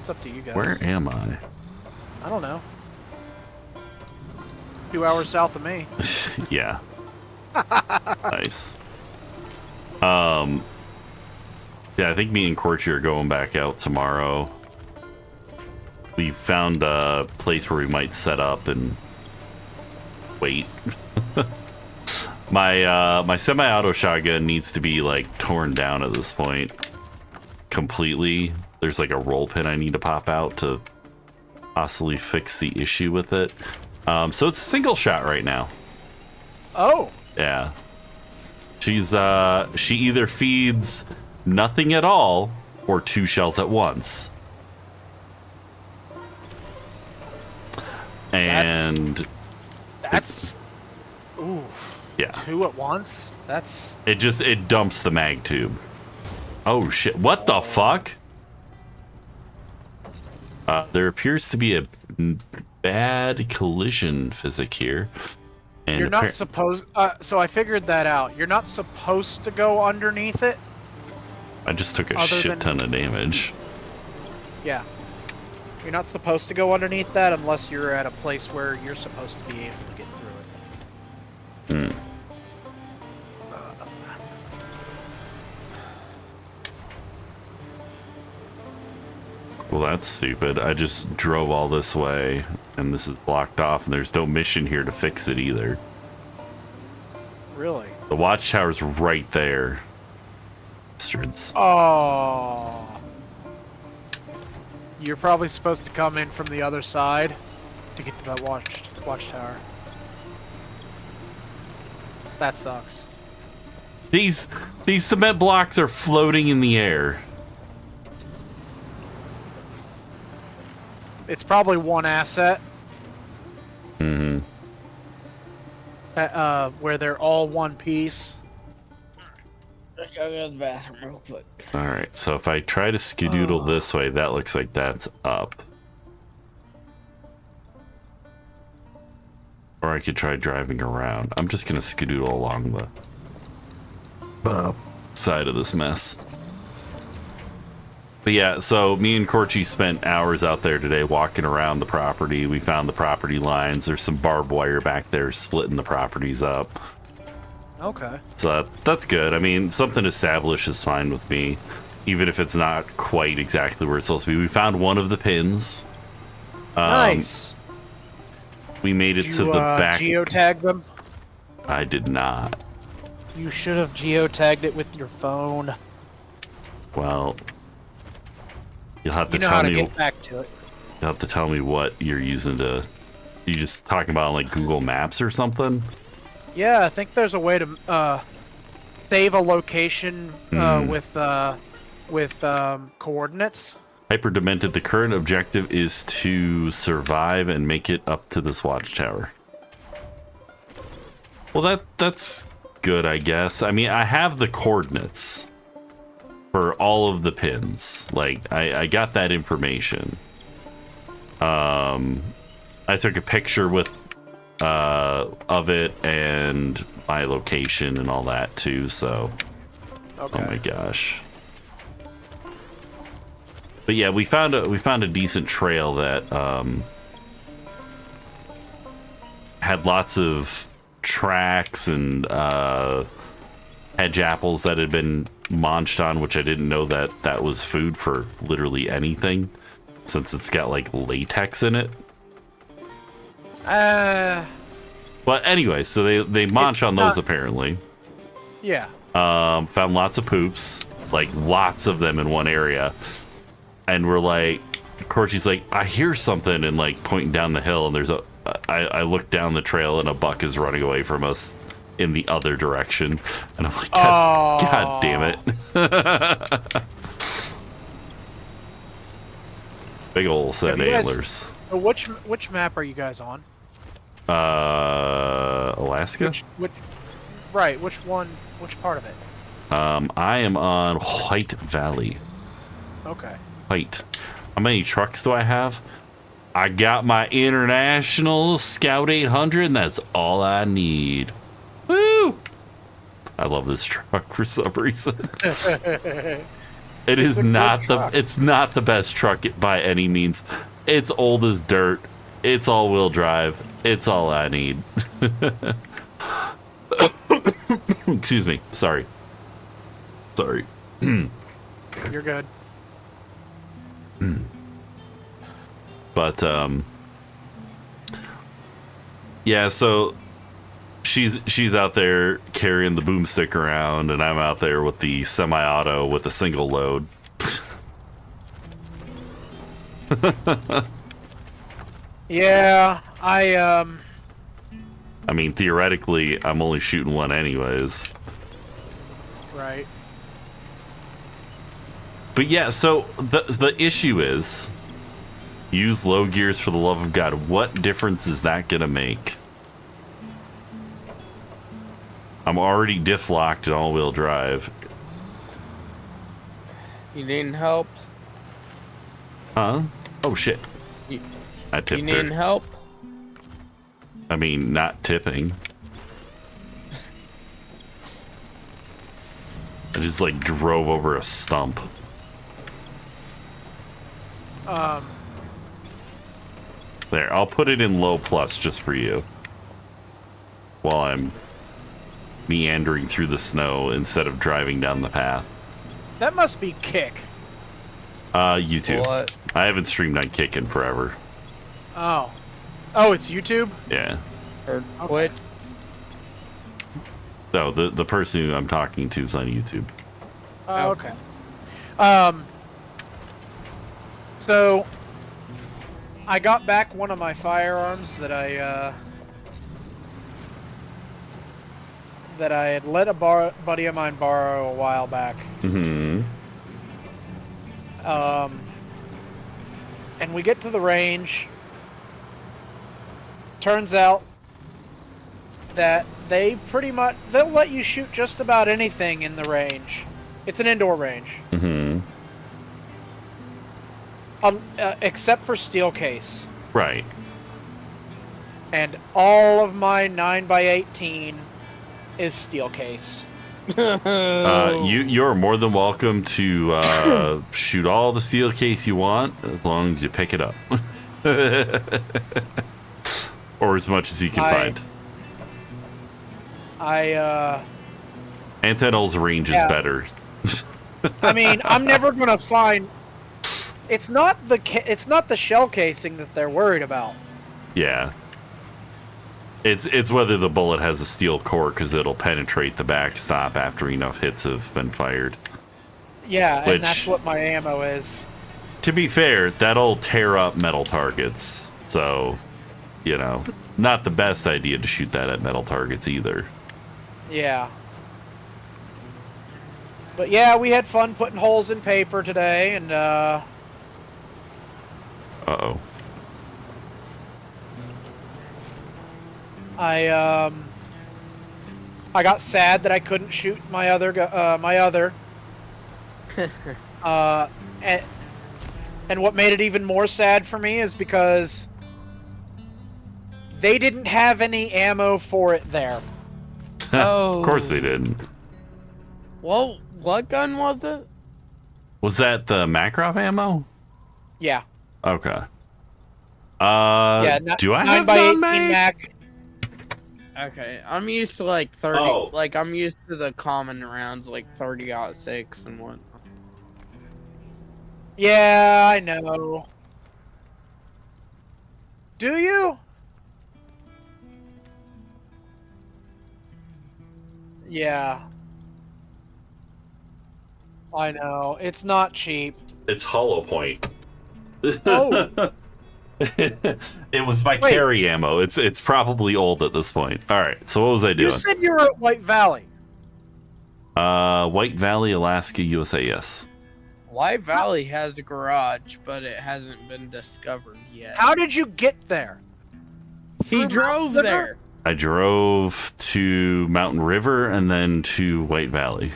It's up to you guys.
Where am I?
I don't know. 2 hours south of me.
Yeah. Nice. Yeah, I think me and Corchi are going back out tomorrow. We found a place where we might set up and wait. My semi-auto shotgun needs to be like torn down at this point completely. There's like a roll pin I need to pop out to possibly fix the issue with it. So it's single shot right now.
Oh.
Yeah. She's she either feeds nothing at all or 2 shells at once. And
that's ooh.
Yeah.
2 at once? That's...
It dumps the mag tube. Oh shit. What the fuck? There appears to be a bad collision physic here. And
you're not supposed... so I figured that out. You're not supposed to go underneath it.
I just took a shit ton of damage.
Yeah. You're not supposed to go underneath that unless you're at a place where you're supposed to be able to get through it.
Hmm. Well, that's stupid. I just drove all this way, and this is blocked off, and there's no mission here to fix it either.
Really?
The watchtower's right there. Bastards.
Oh. You're probably supposed to come in from the other side to get to that watchtower. That sucks.
These cement blocks are floating in the air.
It's probably one asset.
Mm-hmm.
Where they're all one piece.
I gotta go to the bathroom real quick.
All right, so if I try to skedoodle this way, that looks like that's up. Or I could try driving around. I'm just gonna skedoodle along the side of this mess. But yeah, so me and Corchi spent hours out there today walking around the property. We found the property lines. There's some barbed wire back there splitting the properties up.
Okay.
So that's good. I mean, something established is fine with me, even if it's not quite exactly where it's supposed to be. We found one of the pins.
Nice.
We made it to the back.
Geotag them?
I did not.
You should have geotagged it with your phone.
Well, you'll have to
You know
tell
how to
me.
get back to it.
You'll have to tell me what you're using to. You just talking about like Google Maps or something?
Yeah, I think there's a way to save a location with coordinates.
Hyper Demented, the current objective is to survive and make it up to this watchtower. Well, that's good, I guess. I mean, I have the coordinates for all of the pins. Like, I got that information. I took a picture with of it and my location and all that too, so
Okay.
oh my gosh. But yeah, we found a decent trail that had lots of tracks and hedge apples that had been munched on, which I didn't know that was food for literally anything, since it's got like latex in it. But anyway, so they munch on those apparently.
Yeah.
Found lots of poops, like lots of them in one area. And we're like, Corchi's like, I hear something, and like pointing down the hill, and there's I look down the trail and a buck is running away from us in the other direction. And I'm like, God damn it. Big ol' set antlers.
Which map are you guys on?
Alaska?
Which one? Which part of it?
I am on White Valley.
Okay.
White. How many trucks do I have? I got my International Scout 800, and that's all I need. Woo! I love this truck for some reason. It's not the best truck by any means. It's old as dirt. It's all-wheel drive. It's all I need. Excuse me. Sorry.
You're good.
But yeah, so she's out there carrying the boomstick around, and I'm out there with the semi-auto with a single load.
Yeah, I
mean, theoretically, I'm only shooting one anyways.
Right.
But yeah, so the issue is, use low gears for the love of God. What difference is that gonna make? I'm already diff locked in all-wheel drive.
You needing help?
Huh? Oh shit! I tipped
You needing
her.
help?
I mean, not tipping. I just like drove over a stump. There, I'll put it in low plus just for you. While I'm meandering through the snow instead of driving down the path.
That must be Kick.
YouTube.
What?
I haven't streamed on Kick in forever.
Oh. Oh, it's YouTube?
Yeah.
Or Twitch?
No, the person who I'm talking to is on YouTube.
Oh, okay. So I got back one of my firearms that I had let a buddy of mine borrow a while back.
Mm-hmm.
And we get to the range. Turns out that they'll let you shoot just about anything in the range. It's an indoor range.
Mm-hmm.
Except for steel case.
Right.
And all of my 9x18 is steel case.
You're more than welcome to shoot all the steel case you want, as long as you pick it up. Or as much as you can find. Antenna's range is better.
I mean, I'm never gonna find. It's not the shell casing that they're worried about.
Yeah. It's whether the bullet has a steel core, because it'll penetrate the backstop after enough hits have been fired.
Yeah,
Which,
and that's what my ammo is.
To be fair, that'll tear up metal targets. So, you know, not the best idea to shoot that at metal targets either.
Yeah. But yeah, we had fun putting holes in paper today, and
Uh-oh.
I got sad that I couldn't shoot my other and what made it even more sad for me is because they didn't have any ammo for it there.
Oh.
Of course they didn't.
Well, what gun was it?
Was that the Makarov ammo?
Yeah.
Okay.
Yeah.
Do I have
9x18
non-mag?
Mac?
Okay, I'm used to like 30.
Oh.
Like I'm used to the common rounds, like 30-06 and whatnot.
Yeah, I know. Do you? Yeah. I know. It's not cheap.
It's Hollow Point.
Oh.
It was my
Wait.
carry ammo. It's probably old at this point. All right. So what was I
You
doing?
said you were at White Valley.
White Valley, Alaska, USA. Yes.
White Valley has a garage, but it hasn't been discovered yet.
How did you get there?
He
Through
drove
Mountain
there.
River?
I drove to Mountain River and then to White Valley.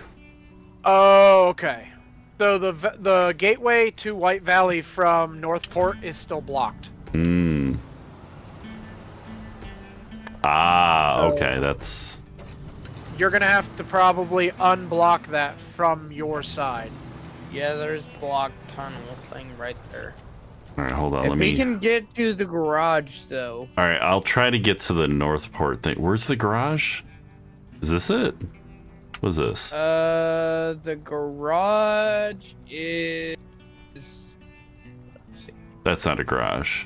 Oh, okay. So the gateway to White Valley from Northport is still blocked.
Hmm. Ah,
So-
okay. That's
You're gonna have to probably unblock that from your side.
Yeah, there's blocked tunnel thing right there.
all right. Hold on.
If
Let
we
me.
can get to the garage, though.
All right. I'll try to get to the Northport thing. Where's the garage? Is this it? What's this?
The garage is. Let's see.
That's not a garage.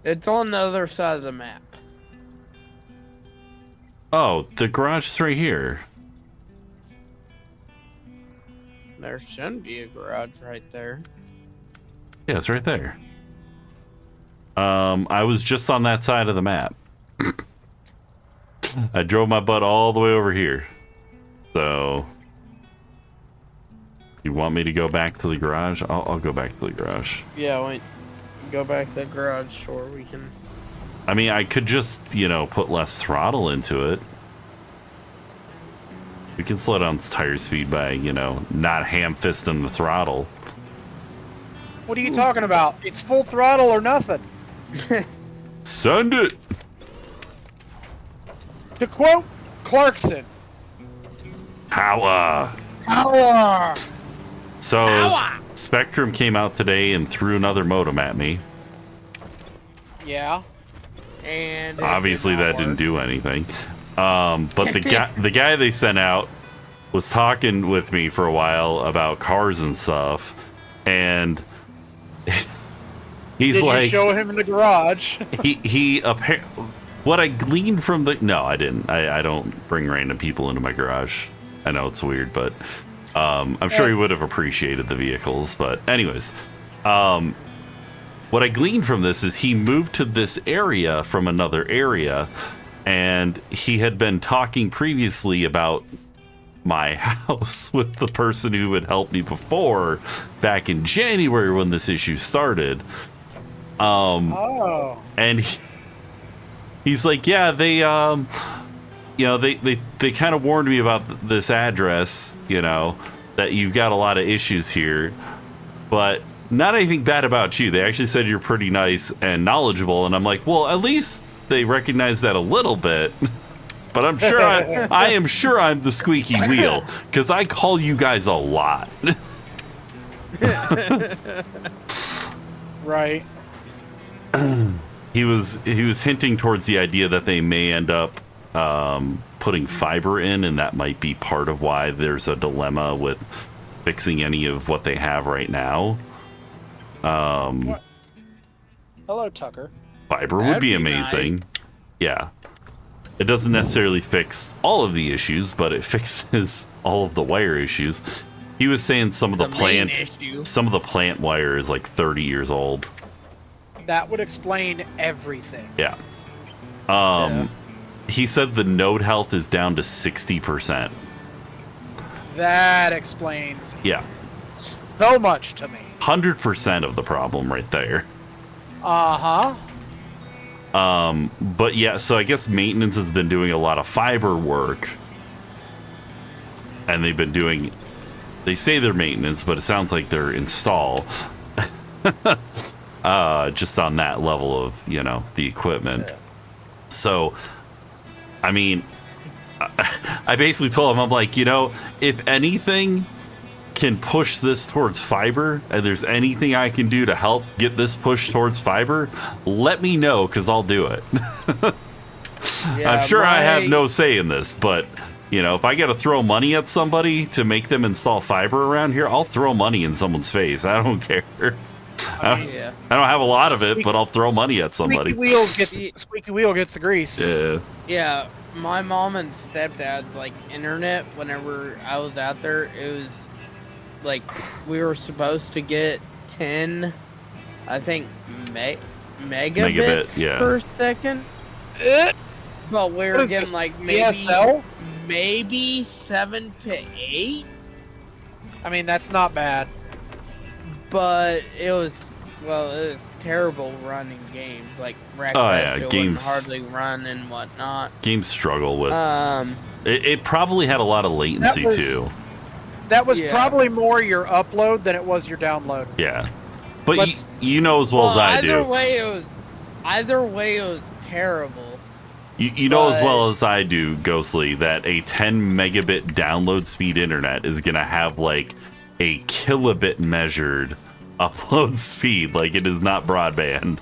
It's on the other side of the map.
Oh, the garage is right here.
There shouldn't be a garage right there.
Yeah, it's right there. I was just on that side of the map. I drove my butt all the way over here. So, you want me to go back to the garage? I'll go back to the garage.
Yeah, wait. Go back to the garage, sure, we can.
I mean, I could just, put less throttle into it. We can slow down tire speed by, not ham-fisting the throttle.
What are you talking about? It's full throttle or nothing.
Send it!
To quote Clarkson,
Power!
power!
So,
Power!
Spectrum came out today and threw another modem at me.
Yeah.
And
Obviously, that didn't do anything. But the guy they sent out was talking with me for a while about cars and stuff, and he's
Did
like,
you show him in the garage?
he what I gleaned from the I didn't. I don't bring random people into my garage. I know it's weird, but I'm sure he would have appreciated the vehicles. But anyways, what I gleaned from this is he moved to this area from another area, and he had been talking previously about my house with the person who had helped me before back in January when this issue started.
Oh.
And he's like, yeah, they they kind of warned me about this address, that you've got a lot of issues here, but not anything bad about you. They actually said you're pretty nice and knowledgeable. And I'm like, well, at least they recognize that a little bit. But I'm sure I am sure I'm the squeaky wheel, because I call you guys a lot.
Right.
He was hinting towards the idea that they may end up putting fiber in, and that might be part of why there's a dilemma with fixing any of what they have right now.
What? Hello, Tucker.
Fiber would
That'd
be
be
amazing. Yeah. It doesn't necessarily fix all of the issues, but it fixes all of the wire issues. He was saying some of the
main
plant
issue.
some of the plant wire is like 30 years old.
That would explain everything.
Yeah.
Yeah.
He said the node health is down to 60%.
That explains
Yeah.
so much to me.
100% of the problem right there.
Uh-huh.
But yeah, so I guess maintenance has been doing a lot of fiber work. And they say they're maintenance, but it sounds like they're install. Just on that level of, the equipment.
Yeah.
So, I mean, I basically told him, I'm like, if anything can push this towards fiber, and there's anything I can do to help get this push towards fiber, let me know, because I'll do it.
Yeah,
I'm sure I have
my-
no say in this, but, if I got to throw money at somebody to make them install fiber around here, I'll throw money in someone's face. I don't care.
Yeah.
I don't have a lot of it, but I'll throw money at somebody.
Squeaky wheel gets the grease.
Yeah.
Yeah, my mom and stepdad's internet, whenever I was out there, it was like we were supposed to get 10, I think, megabits
yeah.
per second. But we
What
were
is
getting
this,
like
DSL?
maybe 7 to 8.
I mean, that's not bad.
But it was terrible running games. Like Wreckfest,
yeah,
it
games-
wouldn't hardly run and whatnot.
Games struggle with
Um,
it probably had a lot of latency
was-
too.
That was
Yeah.
probably more your upload than it was your download.
Yeah. But
Let's-
you know as well as I
either
do.
way, it was terrible.
You know as
but-
well as I do, Ghostly, that a 10 megabit download speed internet is going to have like a kilobit measured upload speed. Like, it is not broadband.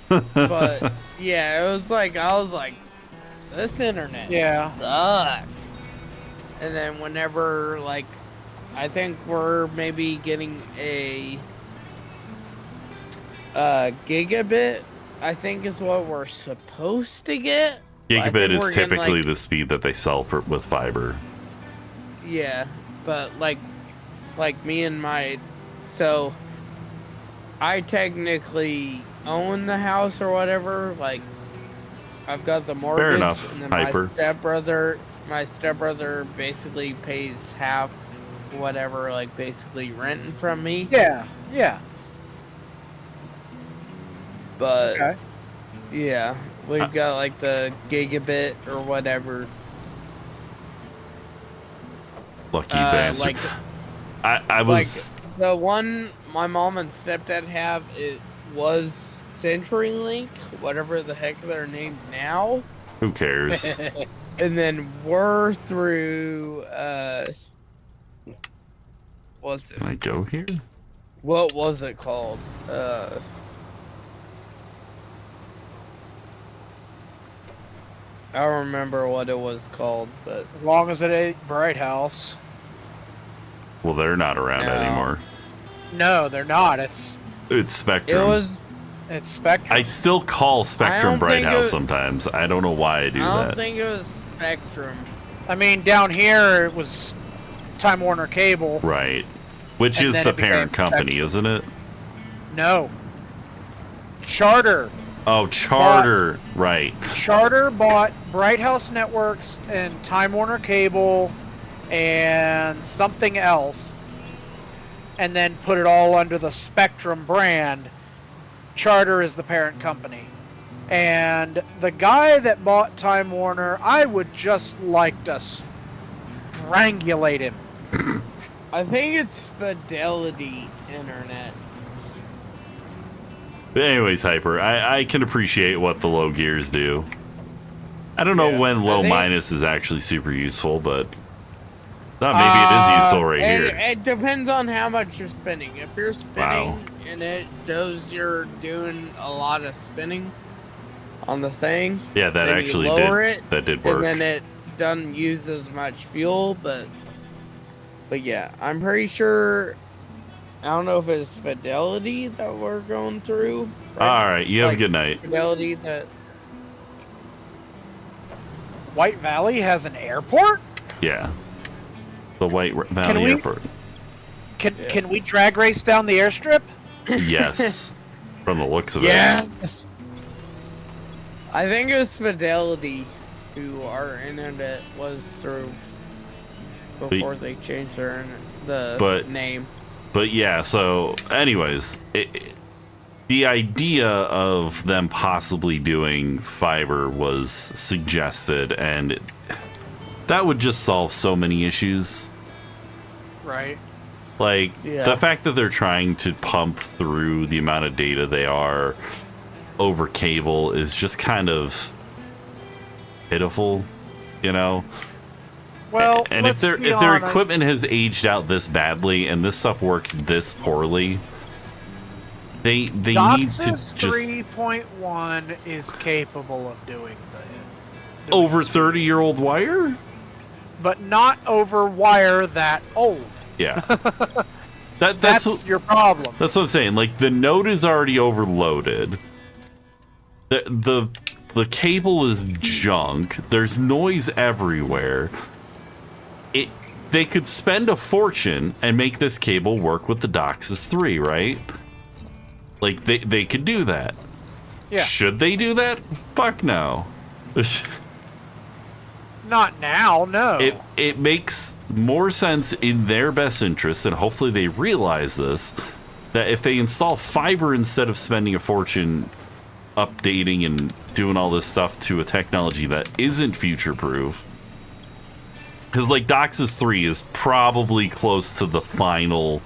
But yeah, it was like I was like, this internet
Yeah.
sucks. And then whenever, like, I think we're maybe getting a gigabit, I think is what we're supposed to get. I
Gigabit
think
is
we're getting,
typically
like,
the speed that they sell with fiber.
yeah, but like me and my, so I technically own the house or whatever. Like, I've got the mortgage.
Fair enough,
And then
Hyper.
my stepbrother basically pays half, whatever, like basically renting from me.
Yeah. Yeah.
But
Okay.
yeah, we've got like the gigabit or whatever.
Lucky bastard.
Like
I was.
the one my mom and stepdad have, it was CenturyLink, whatever the heck they're named now.
Who cares?
And then we're through what's it?
Can I go here?
What was it called? I don't remember what it was called, but
As long as it ain't Bright House.
Well, they're not around
No.
anymore.
No, they're not. It's
It's Spectrum.
it was.
Spectrum.
I still call Spectrum
don't
Bright
think
House
it-
sometimes. I don't know why I do
I don't
that.
think it was Spectrum.
I mean, down here it was Time Warner Cable.
Right. Which
And
is
then
the
it became
parent company, isn't it?
No. Charter.
Oh, Charter. Right.
Charter bought Bright House Networks and Time Warner Cable and something else, and then put it all under the Spectrum brand. Charter is the parent company. And the guy that bought Time Warner, I would just like to strangulate him.
I think it's Fidelity Internet.
But anyways, Hyper, I can appreciate what the low gears do. I don't know
Yeah,
when
I
low
think-
minus is actually super useful, but maybe it is useful right
And
here.
it depends on how much you're spinning. If you're spinning
Wow.
and it shows you're doing a lot of spinning on the thing,
Yeah, that
then you
actually
lower
did.
it,
That did
and
work.
then it doesn't use as much fuel. But yeah, I'm pretty sure. I don't know if it's Fidelity that we're going through.
All right, you have a
Like,
good night.
Fidelity that.
White Valley has an airport?
Yeah. The White Valley
we-
Airport.
Can we drag race down the airstrip?
Yes. From the looks of it.
Yes.
I think it was Fidelity who our internet was through before they changed the name.
But yeah, so anyways, the idea of them possibly doing fiber was suggested, and that would just solve so many issues.
Right.
Like,
Yeah.
the fact that they're trying to pump through the amount of data they are over cable is just kind of pitiful, you know?
Well,
And if
let's be
their
honest.
equipment has aged out this badly and this stuff works this poorly, they need to
DOCSIS
just
3.1 is capable of doing the
over 30-year-old wire.
but not over wire that old.
Yeah, that's
That's your problem.
that's what I'm saying. Like, the node is already overloaded. The cable is junk. There's noise everywhere. They could spend a fortune and make this cable work with the DOCSIS 3, right? Like, they could do that.
Yeah.
Should they do that? Fuck no.
Not now, no.
It makes more sense in their best interest, and hopefully they realize this, that if they install fiber instead of spending a fortune updating and doing all this stuff to a technology that isn't future-proof, because like DOCSIS 3 is probably close to the final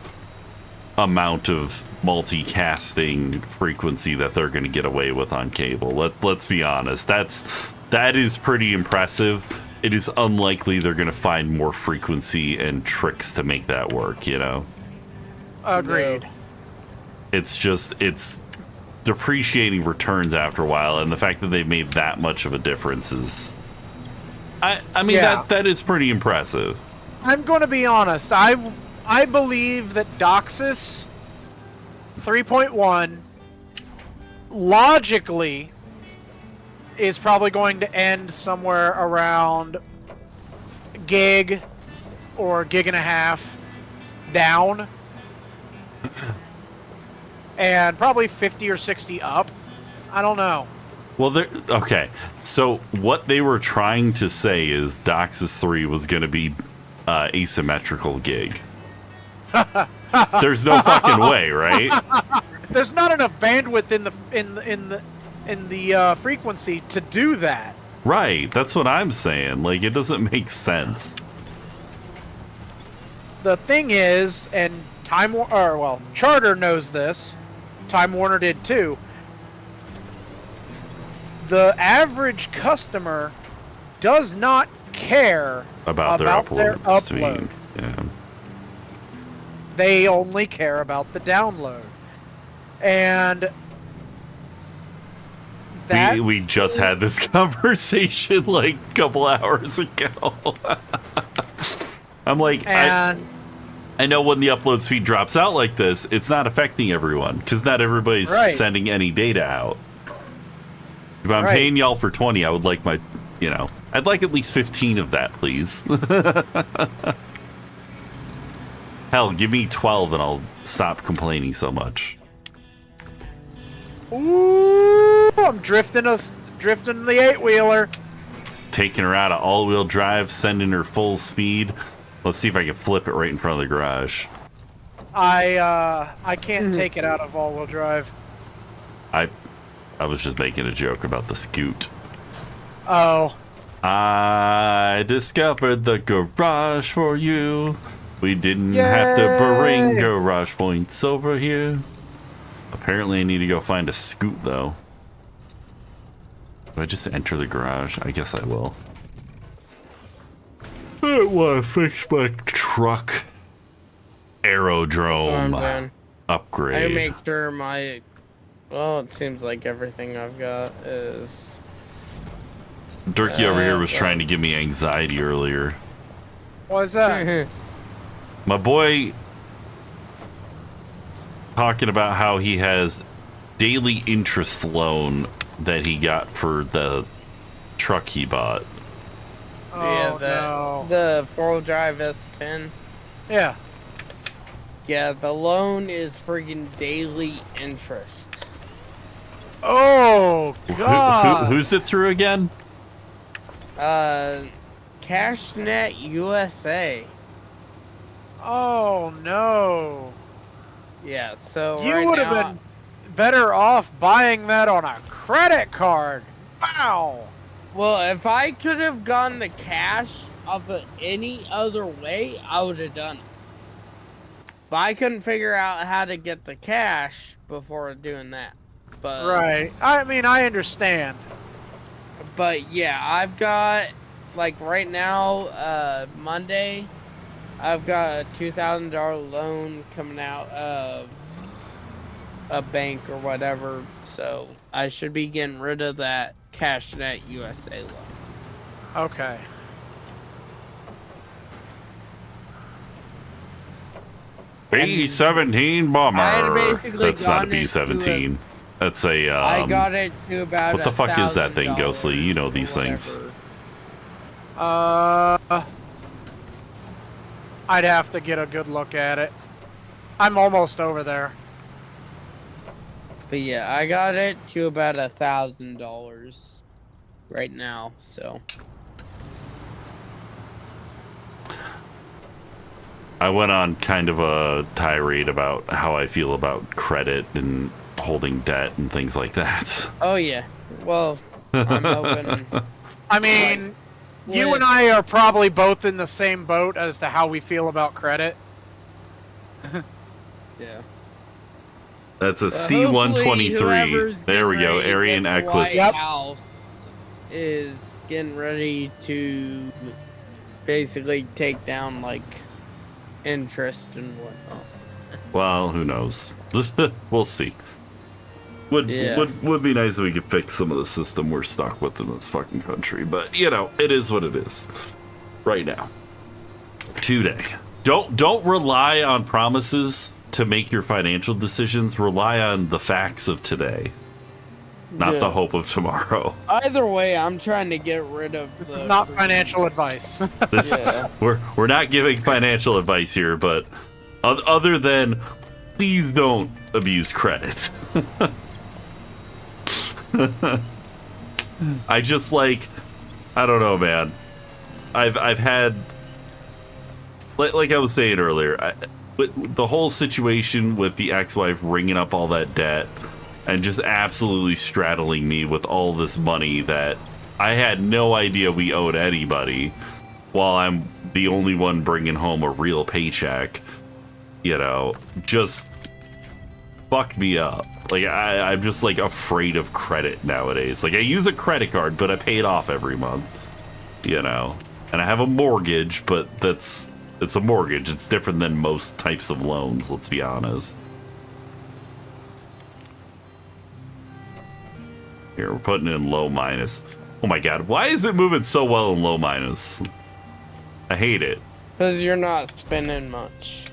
amount of multicasting frequency that they're going to get away with on cable. Let's be honest. That is pretty impressive. It is unlikely they're going to find more frequency and tricks to make that work, you know?
Agreed.
It's depreciating returns after a while, and the fact that they've made that much of a difference is I mean,
Yeah.
that is pretty impressive.
I'm going to be honest. I believe that Doxus 3.1 logically is probably going to end somewhere around gig or gig and a half down, and probably 50 or 60 up. I don't know.
Well, okay. So what they were trying to say is Doxus 3 was going to be asymmetrical gig. There's no fucking way, right?
There's not enough bandwidth in the frequency to do that.
Right. That's what I'm saying. Like, it doesn't make sense.
The thing is, and Charter knows this. Time Warner did too. The average customer does not care
About their upload speed. Yeah.
They only care about the download. And that
We just had this conversation like a couple hours ago. I'm like,
and
I know when the upload speed drops out like this, it's not affecting everyone because not everybody's
Right.
sending any data out. If I'm
Right.
paying y'all for 20, I would like I'd like at least 15 of that, please. Hell, give me 12 and I'll stop complaining so much.
ooh, I'm drifting the 8-wheeler.
Taking her out of all-wheel drive, sending her full speed. Let's see if I can flip it right in front of the garage.
I can't take it out of all-wheel drive.
I was just making a joke about the scoot.
Oh,
I discovered the garage for you. We didn't have to bring
Yay!
garage points over here. Apparently I need to go find a scoot though. Do I just enter the garage? I guess I will. I want to fix my truck. Aerodrome
I
upgrade.
make sure well, it seems like everything I've got is.
Durkee over here was
well.
trying to give me anxiety earlier.
what is that?
My boy talking about how he has daily interest loan that he got for the truck he bought.
Oh, no.
The 4-wheel drive S10.
Yeah.
Yeah, the loan is freaking daily interest.
Oh, God.
Who's it through again?
CashNet USA.
Oh, no.
Yeah, so
You
right
would have
now,
been better off buying that on a credit card. Wow.
Well, if I could have gotten the cash of it any other way, I would have done it. But I couldn't figure out how to get the cash before doing that. But
Right. I mean, I understand.
But yeah, I've got like right now, Monday, I've got a $2,000 loan coming out of a bank or whatever, so I should be getting rid of that CashNet USA loan.
Okay.
B-17 bomber.
I had basically
That's not a
gotten it to
B-17. That's a
I got it to about
what the fuck is that thing,
$1,000
Ghostly? You know
or
these things.
whatever. I'd have to get a good look at it. I'm almost over there.
But yeah, I got it to about $1,000 right now, so.
I went on kind of a tirade about how I feel about credit and holding debt and things like that.
Oh yeah, well, I'm hoping.
I mean, you
With-
and I are probably both in the same boat as to how we feel about credit.
Yeah.
That's a
Hopefully
C-123.
whoever's
There we
getting
go.
ready to
Arian
get the
Equus.
White House is getting ready to basically take down like interest and whatnot.
Well, who knows? We'll see. Would be nice if we could fix some of the system we're stuck with in this fucking country. But you know, it is what it is. Right now. Today. Don't rely on promises to make your financial decisions. Rely on the facts of today. Not the hope of tomorrow.
Either way, I'm trying to get rid of the...
Not financial advice.
We're not giving financial advice here, but other than please don't abuse credit. I just like, I don't know, man. I've had, like I was saying earlier, the whole situation with the ex-wife ringing up all that debt and just absolutely straddling me with all this money that I had no idea we owed anybody, while I'm the only one bringing home a real paycheck, you know, just fucked me up. Like, I'm just, like, afraid of credit nowadays. Like, I use a credit card, but I pay it off every month, you know? And I have a mortgage, but it's a mortgage. It's different than most types of loans, let's be honest. Here, we're putting in low minus. Oh my god, why is it moving so well in low minus? I hate it.
Because you're not spending much.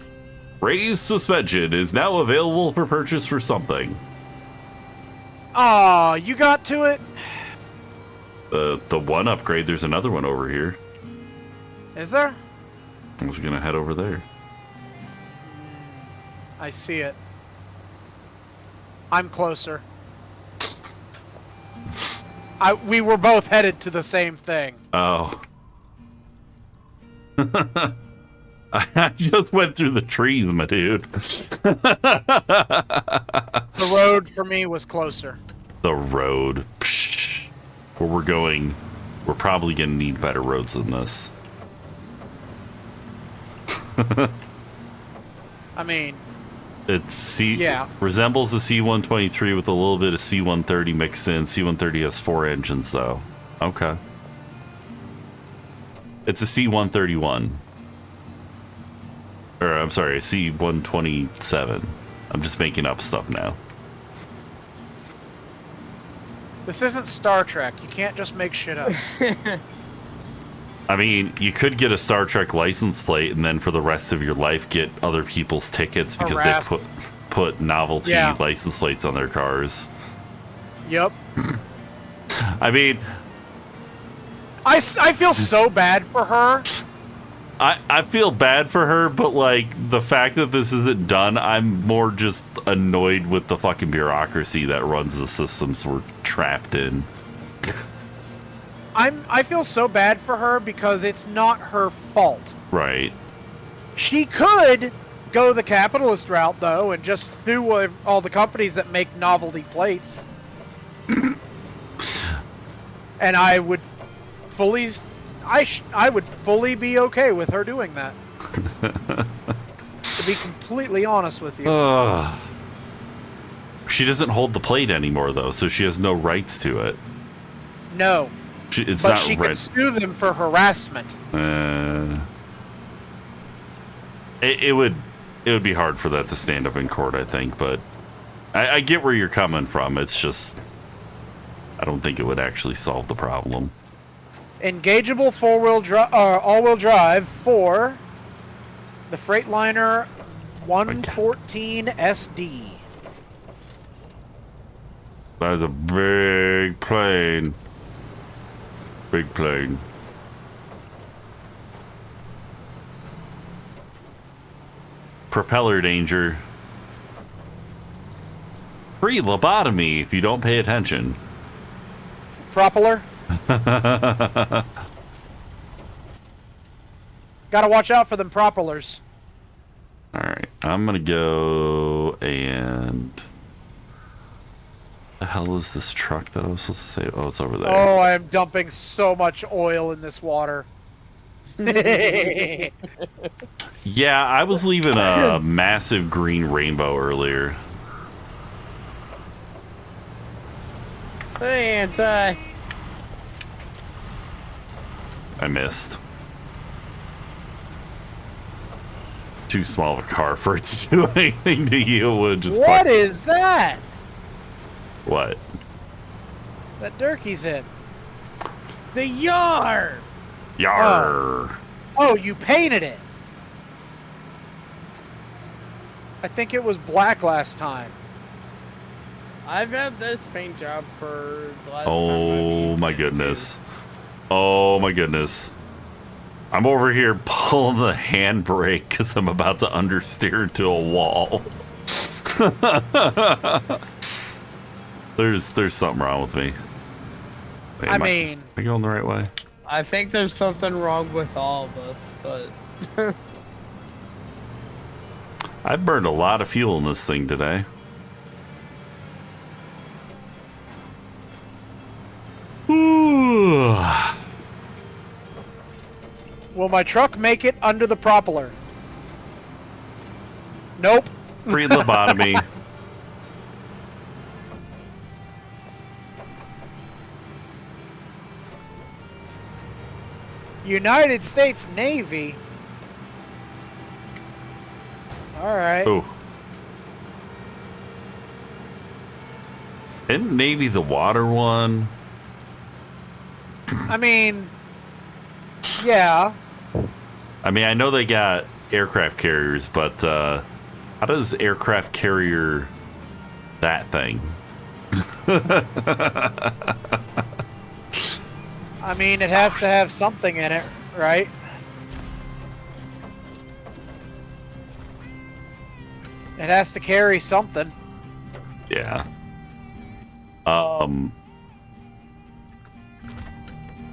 Raised suspension is now available for purchase for something.
Aw, you got to it?
The one upgrade, there's another one over here.
Is there?
I was gonna head over there.
I see it. I'm closer. We were both headed to the same thing.
Oh. I just went through the trees, my dude.
The road for me was closer.
The road. Psh. Where we're going, we're probably going to need better roads than this.
I mean...
resembles the C-123 with a little bit of C-130 mixed in. C-130 has 4 engines, though. Okay. It's a C-131. Or, I'm sorry, a C-127. I'm just making up stuff now.
This isn't Star Trek. You can't just make shit up.
I mean, you could get a Star Trek license plate and then for the rest of your life get other people's tickets because they put novelty license plates on their cars.
Yep.
I mean...
I feel so bad for her.
I feel bad for her, but, like, the fact that this isn't done, I'm more just annoyed with the fucking bureaucracy that runs the systems we're trapped in.
I feel so bad for her because it's not her fault.
Right.
She could go the capitalist route, though, and just sue all the companies that make novelty plates. And I would fully... I would fully be okay with her doing that. To be completely honest with you.
She doesn't hold the plate anymore, though, so she has no rights to it.
No.
It's
but
not
she could sue them for harassment.
It would be hard for that to stand up in court, I think, but I get where you're coming from. It's just I don't think it would actually solve the problem.
Engageable all-wheel drive for the Freightliner 114 SD.
That's a big plane. Big plane. Propeller danger. Free lobotomy if you don't pay attention.
Propeller? Gotta watch out for them propellers.
Alright, I'm gonna go and... The hell is this truck that I was supposed to say? Oh, it's over there.
Oh, I am dumping so much oil in this water.
Yeah, I was leaving a massive green rainbow earlier.
Hey, Anti.
I missed. Too small of a car for it to do anything to you. Would just
What is that?
What?
That Durkee's in.
The yard.
Yarr.
Oh, you painted it. I think it was black last time.
I've had this paint job for the last time.
Oh my goodness. Oh my goodness. I'm over here pulling the handbrake because I'm about to understeer into a wall. There's something wrong with me. Wait, am
mean,
am I going the right way?
I think there's something wrong with all of us, but
I've burned a lot of fuel in this thing today. Ooh.
will my truck make it under the propeller? Nope.
Free lobotomy.
United States Navy. All right.
Oh. Isn't Navy the water one?
I mean, yeah.
I mean, I know they got aircraft carriers, but how does aircraft carrier that thing?
I mean, it has to have something in it, right? It has to carry something.
Yeah.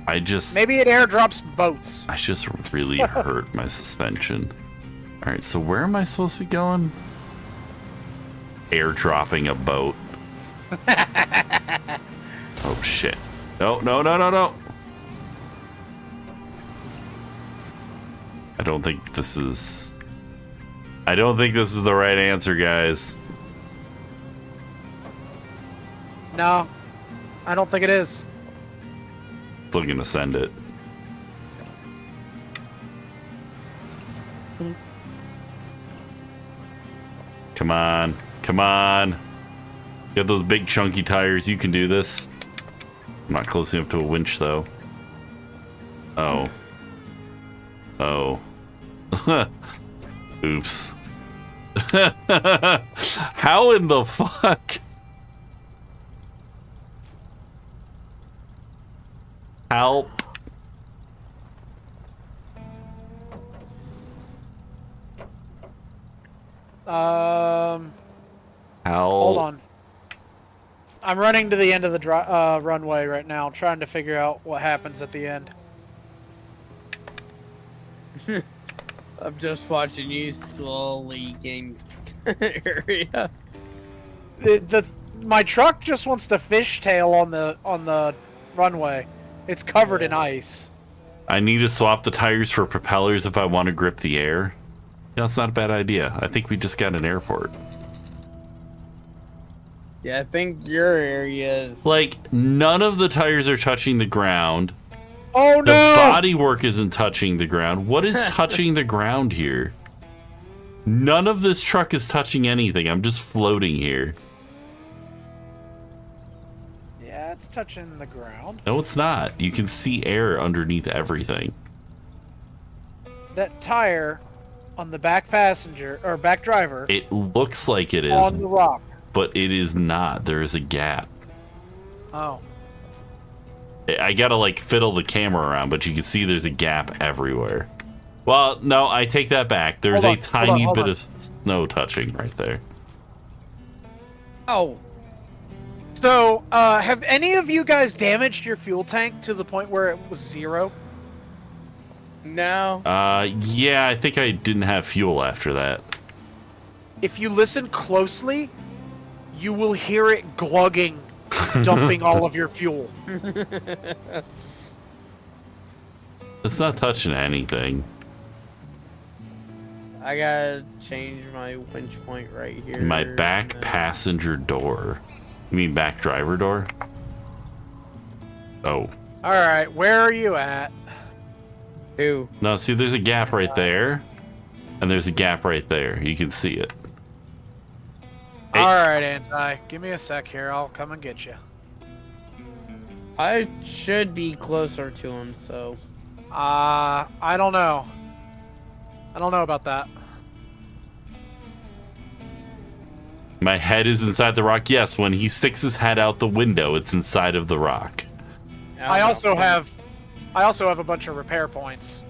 I just
Maybe it airdrops boats.
I just really hurt my suspension. All right, so where am I supposed to be going? Airdropping a boat. Oh shit! No! I don't think this is the right answer, guys.
No, I don't think it is.
Still gonna send it. Come on. Come on. You have those big chunky tires. You can do this. I'm not close enough to a winch, though. Oh. Oh. Oops. How in the fuck? Help. Help.
Hold on. I'm running to the end of the runway right now, trying to figure out what happens at the end.
I'm just watching you slowly gain area.
My truck just wants to fishtail on the runway. It's covered in ice.
I need to swap the tires for propellers if I want to grip the air. Yeah, that's not a bad idea. I think we just got an airport.
Yeah, I think your area is...
Like, none of the tires are touching the ground.
Oh no!
The bodywork isn't touching the ground. What is touching the ground here? None of this truck is touching anything. I'm just floating here.
Yeah, it's touching the ground.
No, it's not. You can see air underneath everything.
That tire on the back passenger or back driver.
It looks like it is,
on the rock.
but it is not. There is a gap.
Oh.
I gotta like fiddle the camera around, but you can see there's a gap everywhere. Well, no, I take that back. There's a tiny bit of snow touching right there.
Oh.
So, have any of you guys damaged your fuel tank to the point where it was 0?
No.
Yeah, I think I didn't have fuel after that.
If you listen closely, you will hear it glugging, dumping all of your fuel.
It's not touching anything.
I gotta change my winch point right here.
My back passenger door. You mean back driver door? Oh.
Alright, where are you at?
Who?
No, see, there's a gap right there. And there's a gap right there. You can see it. Hey.
All right, Anti. Give me a sec here. I'll come and get you.
I should be closer to him, so.
I don't know. I don't know about that.
My head is inside the rock. Yes, when he sticks his head out the window, it's inside of the rock.
I also have a bunch of repair points.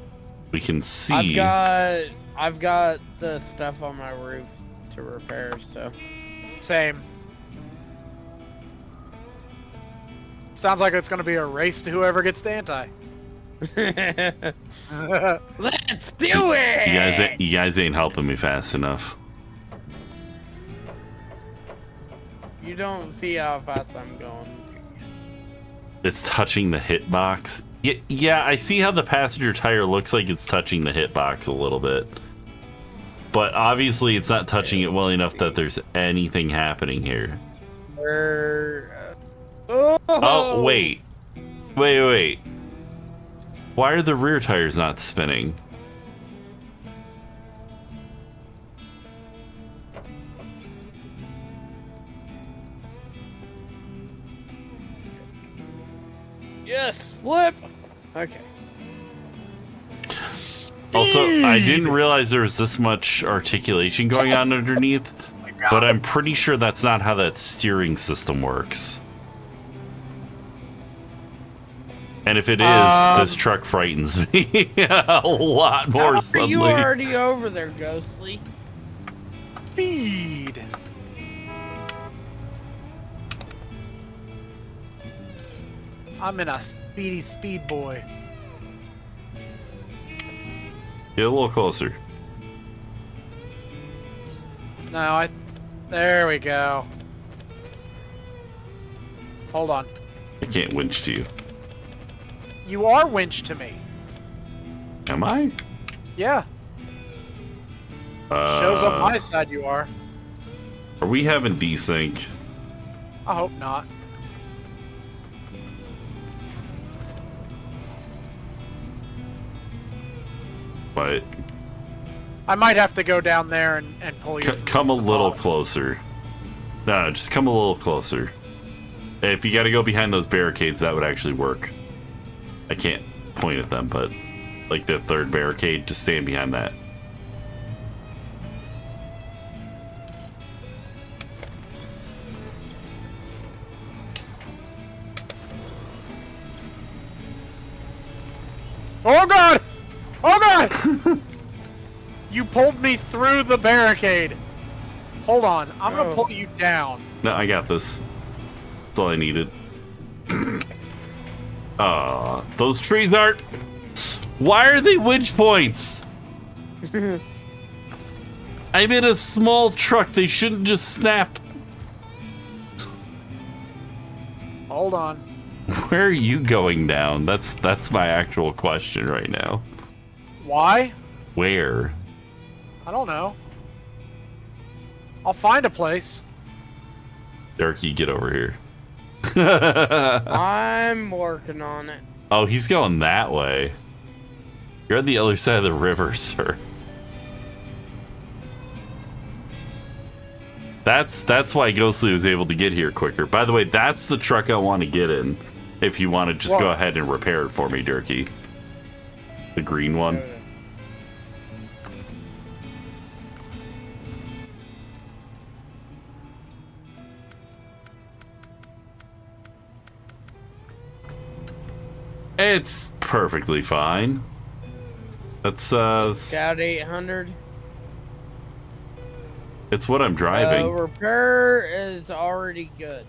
We can see.
I've got the stuff on my roof to repair, so.
Same. Sounds like it's going to be a race to whoever gets the Anti.
Let's do it!
You guys ain't helping me fast enough.
You don't see how fast I'm going.
It's touching the hitbox. Yeah, I see how the passenger tire looks like it's touching the hitbox a little bit. But obviously it's not touching it well enough that there's anything happening here. Oh, wait. Wait. Why are the rear tires not spinning?
Yes, flip! Okay.
Also, I didn't realize there was this much articulation going on underneath, but I'm pretty sure that's not how that steering system works. And if it is, this truck frightens me a lot more
How are
suddenly.
you already over there, Ghostly?
Speed. I'm in a speed boy.
Get a little closer.
No, there we go. Hold on.
I can't winch to you.
You are winch to me.
Am I?
Yeah. Shows on my side you are.
Are we having desync?
I hope not.
But
I might have to go down there and pull you.
come a little closer. No, just come a little closer. If you got to go behind those barricades, that would actually work. I can't point at them, but like the third barricade, just stand behind that.
Oh god! Oh god! You pulled me through the barricade. Hold on, I'm gonna pull you down.
No, I got this. That's all I needed. Those trees aren't... Why are they winch points? I'm in a small truck. They shouldn't just snap.
Hold on.
Where are you going down? That's my actual question right now.
Why?
Where?
I don't know. I'll find a place.
Darky, get over here.
I'm working on it.
Oh, he's going that way. You're on the other side of the river, sir. That's why Ghostly was able to get here quicker. By the way, that's the truck I want to get in. If you want to just go ahead and repair it for me, Durkee. The green one. It's perfectly fine. That's
Scout 800.
It's what I'm driving.
Repair is already good.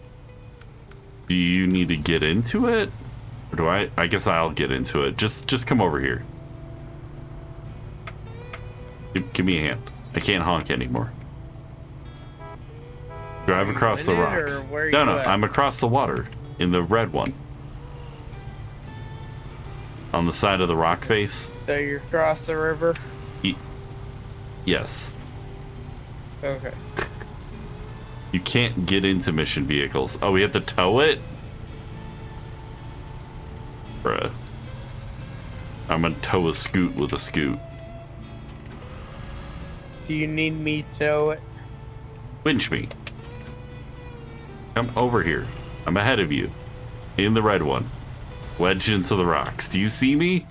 Do you need to get into it? Or do I? I guess I'll get into it. Just come over here. Give me a hand. I can't honk anymore. Drive across the rocks. No, I'm across the water in the red one. On the side of the rock face.
So you're across the river?
Yes.
Okay.
You can't get into mission vehicles. Oh, we have to tow it? Bruh. I'm gonna tow a scoot with a scoot.
Do you need me to tow it?
Winch me. Come over here. I'm ahead of you. In the red one. Wedged into the rocks. Do you see me?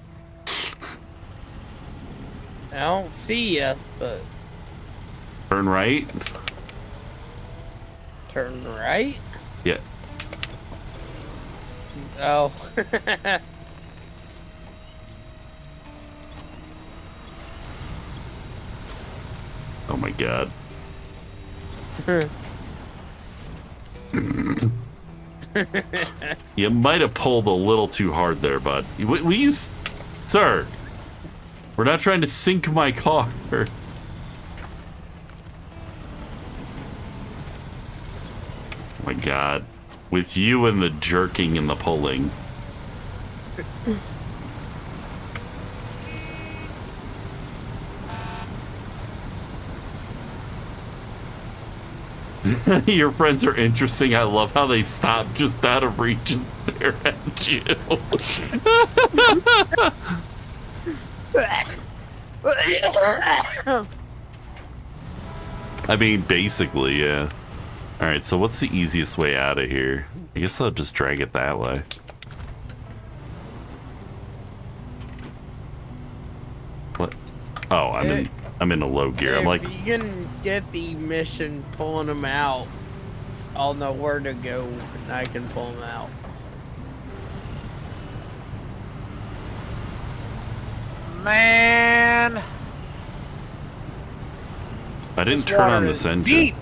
I don't see ya, but
Turn right.
turn right.
Yeah.
Oh.
Oh my god. You might have pulled a little too hard there, bud. Will you, sir? We're not trying to sink my car. Oh my god. With you and the jerking and the pulling. Your friends are interesting. I love how they stop just out of reach and stare at you. I mean, basically, yeah. Alright, so what's the easiest way out of here? I guess I'll just drag it that way. What? Oh, I'm in a low gear. I'm like,
if you can get the mission pulling them out, I'll know where to go and I can pull them out.
Man,
I didn't
this
turn on
water
this
is
engine.
deep.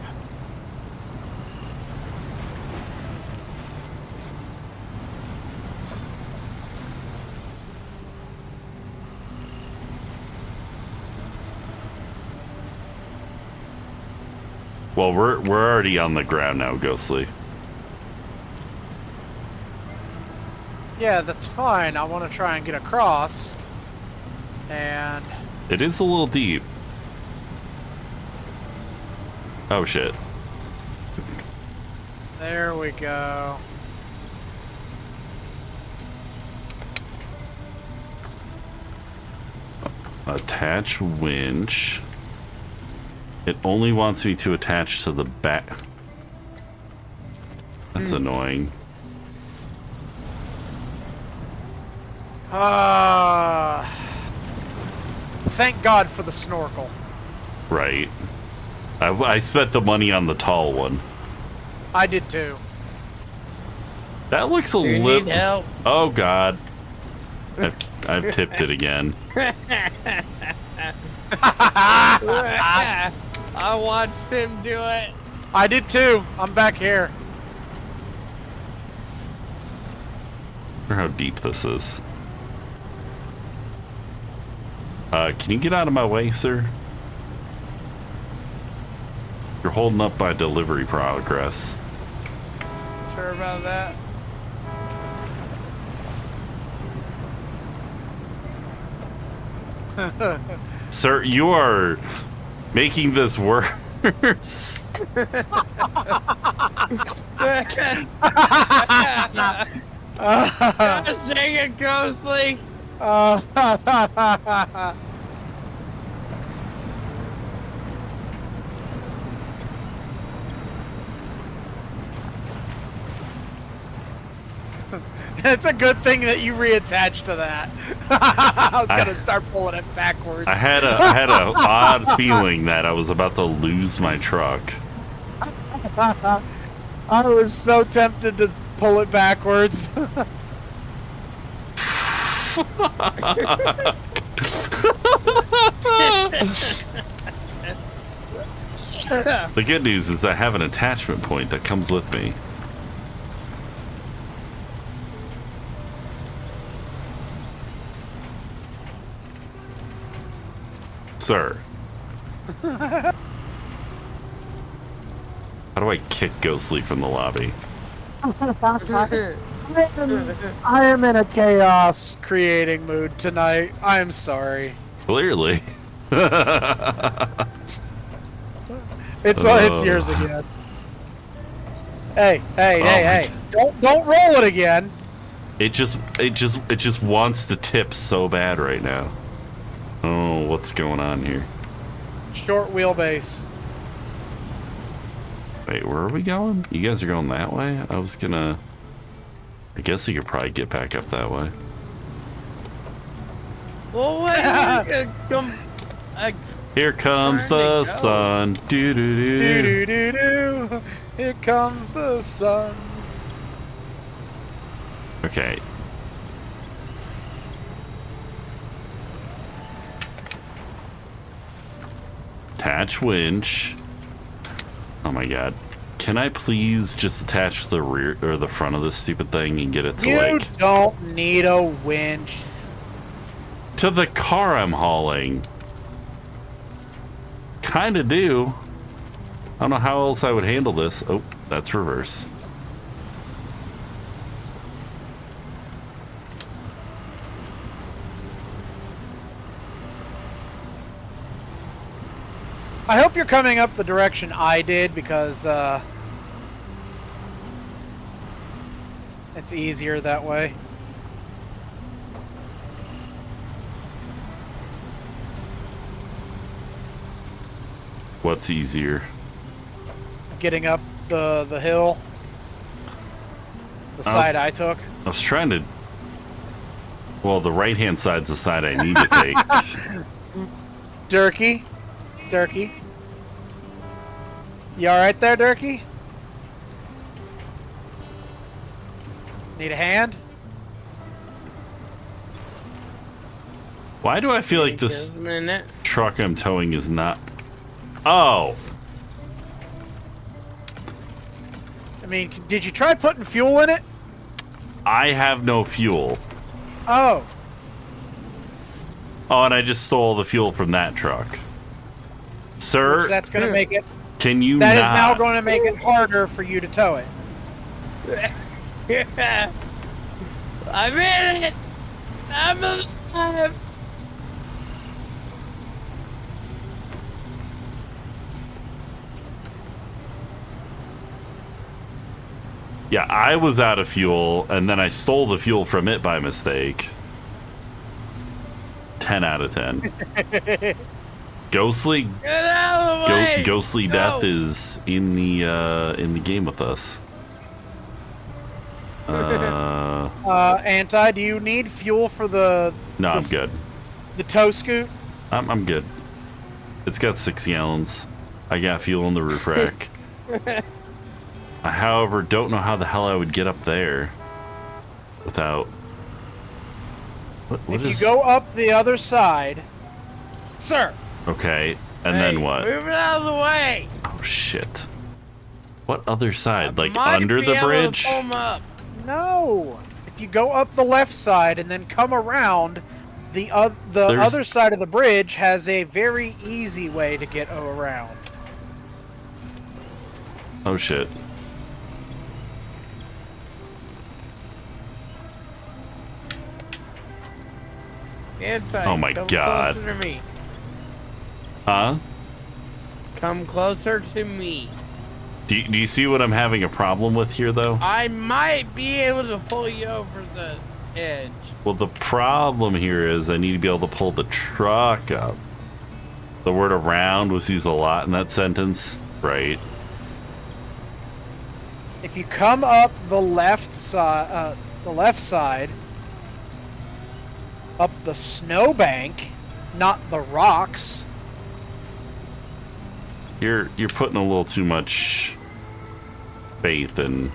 Well, we're already on the ground now, Ghostly.
Yeah, that's fine. I want to try and get across. And
It is a little deep. Oh shit.
there we go.
Attach winch. It only wants me to attach to the back. That's annoying.
Thank God for the snorkel.
Right. I spent the money on the tall one.
I did too.
That looks a
Do you need
little...
help?
Oh god. I've tipped it again.
I watched him do it.
I did too. I'm back here.
I wonder how deep this is. Can you get out of my way, sir? You're holding up my delivery progress.
Sure about that?
Sir, you are making this worse.
Dang it, Ghostly.
It's a good thing that you reattached to that. I was gonna start pulling it backwards.
I had a odd feeling that I was about to lose my truck.
I was so tempted to pull it backwards.
The good news is I have an attachment point that comes with me. Sir. How do I kick Ghostly from the lobby?
I am in a chaos creating mood tonight. I am sorry.
Clearly.
It's yours again. Hey! Don't roll it again.
It just wants to tip so bad right now. Oh, what's going on here?
Short wheelbase.
Wait, where are we going? You guys are going that way? I guess you could probably get back up that way.
Well, what? Come.
Here comes the sun. Do do do
Do
do.
do do do. Here comes the sun.
Okay. Attach winch. Oh my god. Can I please just attach the rear or the front of this stupid thing and get it to
You
like
don't need a winch.
to the car I'm hauling? Kinda do. I don't know how else I would handle this. Oh, that's reverse.
I hope you're coming up the direction I did because it's easier that way.
What's easier?
Getting up the hill. The side I took.
I was trying to. Well, the right hand side's the side I need to take.
Durkee. You alright there, Durkee? Need a hand?
Why do I feel like this
Just a minute.
truck I'm towing is not. Oh!
I mean, did you try putting fuel in it?
I have no fuel.
Oh,
Oh, and I just stole the fuel from that truck. Sir,
that's going to make it.
can you
That is
not?
now going to make it harder for you to tow it.
I'm in it. I'm alive.
Yeah, I was out of fuel, and then I stole the fuel from it by mistake. 10 out of 10. Ghostly,
Get out of the way.
ghostly
Go.
death is in the game with us.
Anti, do you need fuel for the
No, I'm
This-
good.
tow scoot?
I'm good. It's got 6 gallons. I got fuel in the roof rack. I, however, don't know how the hell I would get up there without. What
If
is?
you go up the other side, sir.
Okay, and
Hey,
then what?
Move it out of the way.
Oh shit! What other side? Like
Might
under
be
the
able to
bridge?
pull 'em up.
No. If you go up the left side and then come around, the
There's-
other side of the bridge has a very easy way to get around.
Oh shit!
Inside.
Oh my
Come
God.
Closer to me.
Huh?
Come closer to me.
Do you see what I'm having a problem with here, though?
I might be able to pull you over the edge.
Well, the problem here is I need to be able to pull the truck up. The word around was used a lot in that sentence, right?
If you come up the left side, up the snowbank, not the rocks.
You're putting a little too much faith in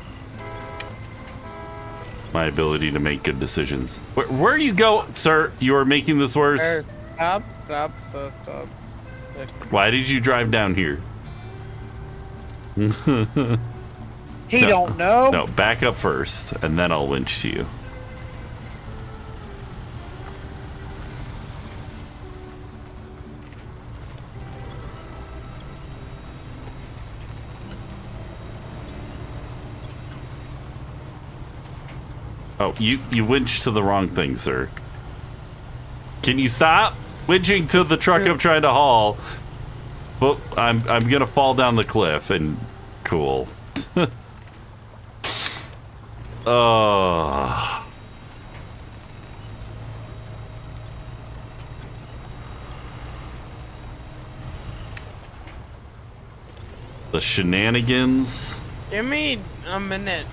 my ability to make good decisions. Where you go, sir? You are making this worse.
Stop.
Why did you drive down here?
He
No.
don't know.
No, back up first, and then I'll winch to you. Oh, you winched to the wrong thing, sir. Can you stop winching to the truck I'm trying to haul? Well, I'm gonna fall down the cliff, and cool. Oh. the shenanigans.
Give me a minute.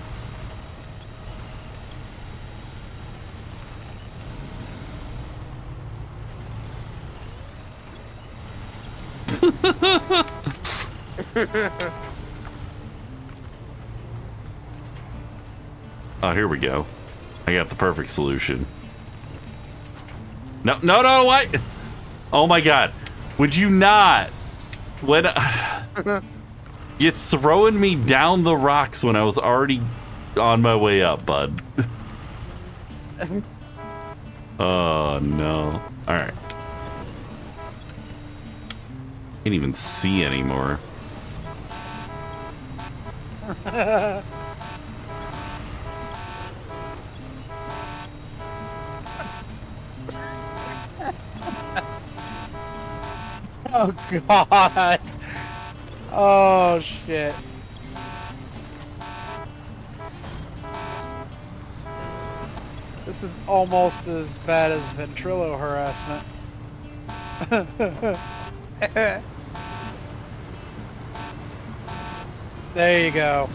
Oh, here we go. I got the perfect solution. No, what? Oh my god. Would you not? When you're throwing me down the rocks when I was already on my way up, bud. Oh no. Alright. Can't even see anymore.
Oh god. Oh shit. This is almost as bad as Ventrilo harassment. There you go.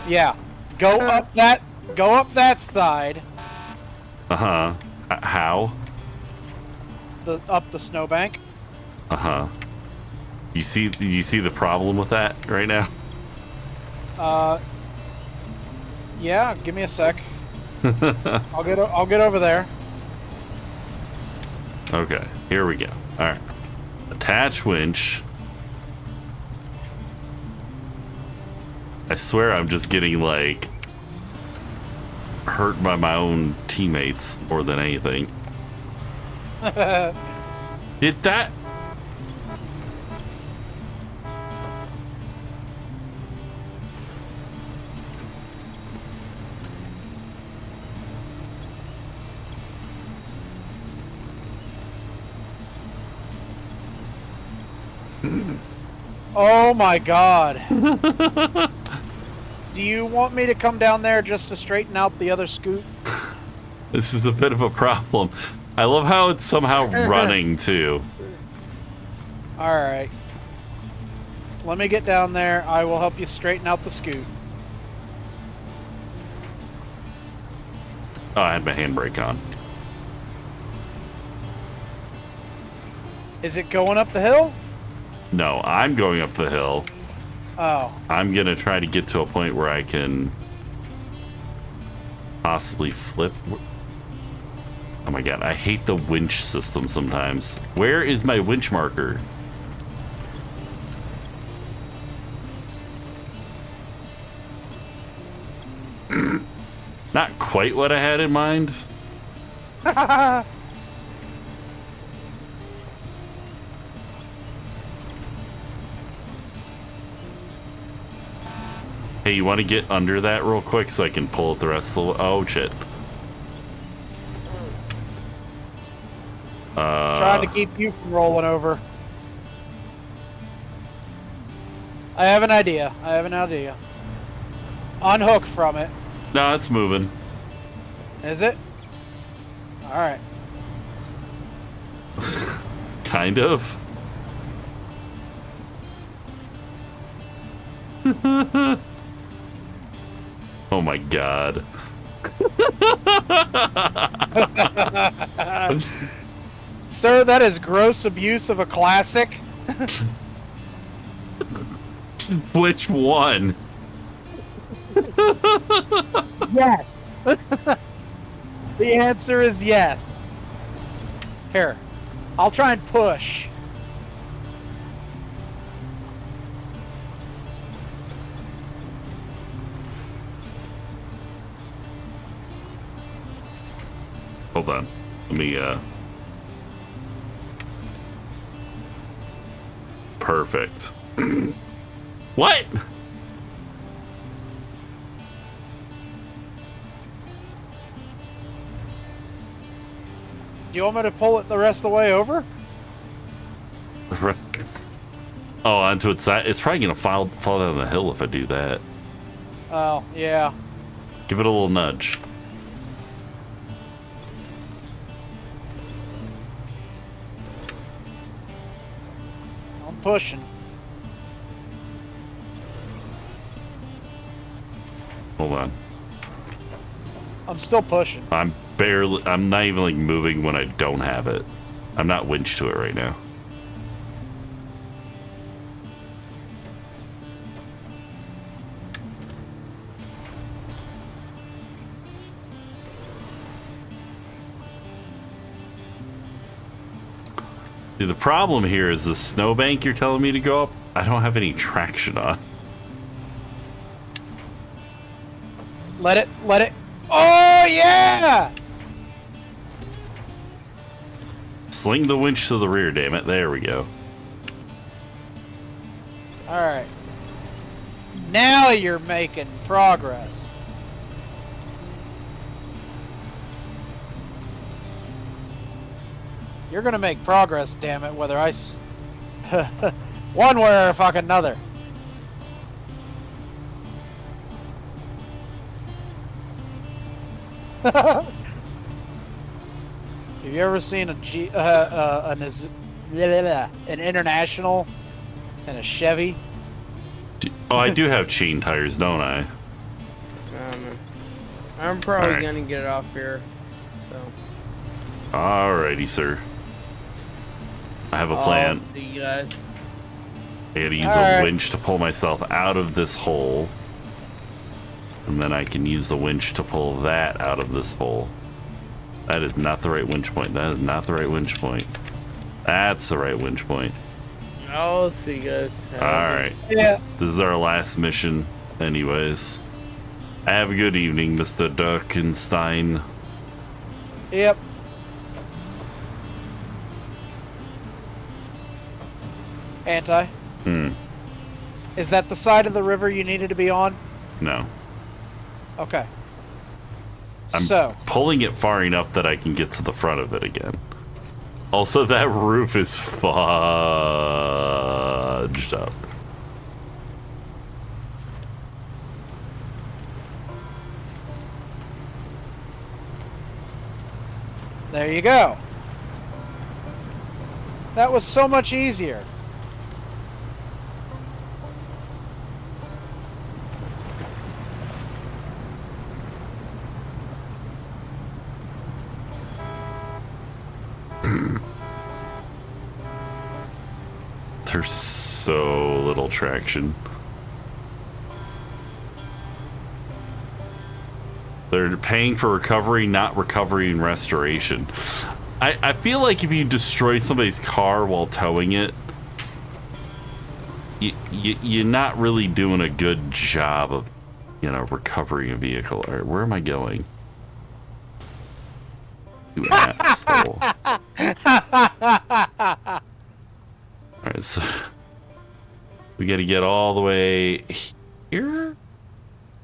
Yeah. Go up that side.
Uh-huh. How?
Up the snowbank.
Uh-huh. You see the problem with that right now?
Yeah, give me a sec. I'll get over there.
Okay, here we go. All right. Attach winch. I swear I'm just getting like hurt by my own teammates more than anything. Did that?
Oh my god. Do you want me to come down there just to straighten out the other scoot?
This is a bit of a problem. I love how it's somehow running too.
Alright. Let me get down there. I will help you straighten out the scoot.
Oh, I had my handbrake on.
Is it going up the hill?
No, I'm going up the hill.
Oh.
I'm gonna try to get to a point where I can possibly flip. Oh my god, I hate the winch system sometimes. Where is my winch marker? Not quite what I had in mind. Hey, you want to get under that real quick so I can pull it the rest of the way? Oh, shit.
Trying to keep you from rolling over. I have an idea. Unhook from it.
No, it's moving.
Is it? Alright.
Kind of. Oh my god.
Sir, that is gross abuse of a classic.
Which one?
Yes. The answer is yes. Here. I'll try and push.
Hold on. Let me, Perfect. What?
Do you want me to pull it the rest of the way over?
Oh, onto its side. It's probably gonna fall down the hill if I do that.
Oh, yeah.
Give it a little nudge.
I'm pushing.
Hold on.
I'm still pushing.
I'm not even like moving when I don't have it. I'm not winched to it right now. See, the problem here is the snowbank you're telling me to go up, I don't have any traction on.
Let it. Oh, yeah!
Sling the winch to the rear, damn it. There we go.
Alright. Now you're making progress. You're gonna make progress, damn it, whether one way or fucking another. Have you ever seen an International and a Chevy?
Oh, I do have chain tires, don't I?
I'm probably
Alright.
gonna get it off here. So.
Alrighty, sir. I have a plan.
See you guys.
I gotta use
Alright.
a winch to pull myself out of this hole. And then I can use the winch to pull that out of this hole. That is not the right winch point. That is not the right winch point. That's the right winch point.
I'll see you guys. Have a good-
Alright.
Yeah.
This is our last mission, anyways. Have a good evening, Mr. Durkenstein.
Yep. Anti, is that the side of the river you needed to be on?
No.
Okay.
I'm
So,
pulling it far enough that I can get to the front of it again. Also, that roof is fudged up.
there you go. That was so much easier.
There's so little traction. They're paying for recovery, not recovery and restoration. I feel like if you destroy somebody's car while towing it, you're not really doing a good job of, recovering a vehicle. All right, where am I going? You asshole. Alright, so we gotta get all the way here?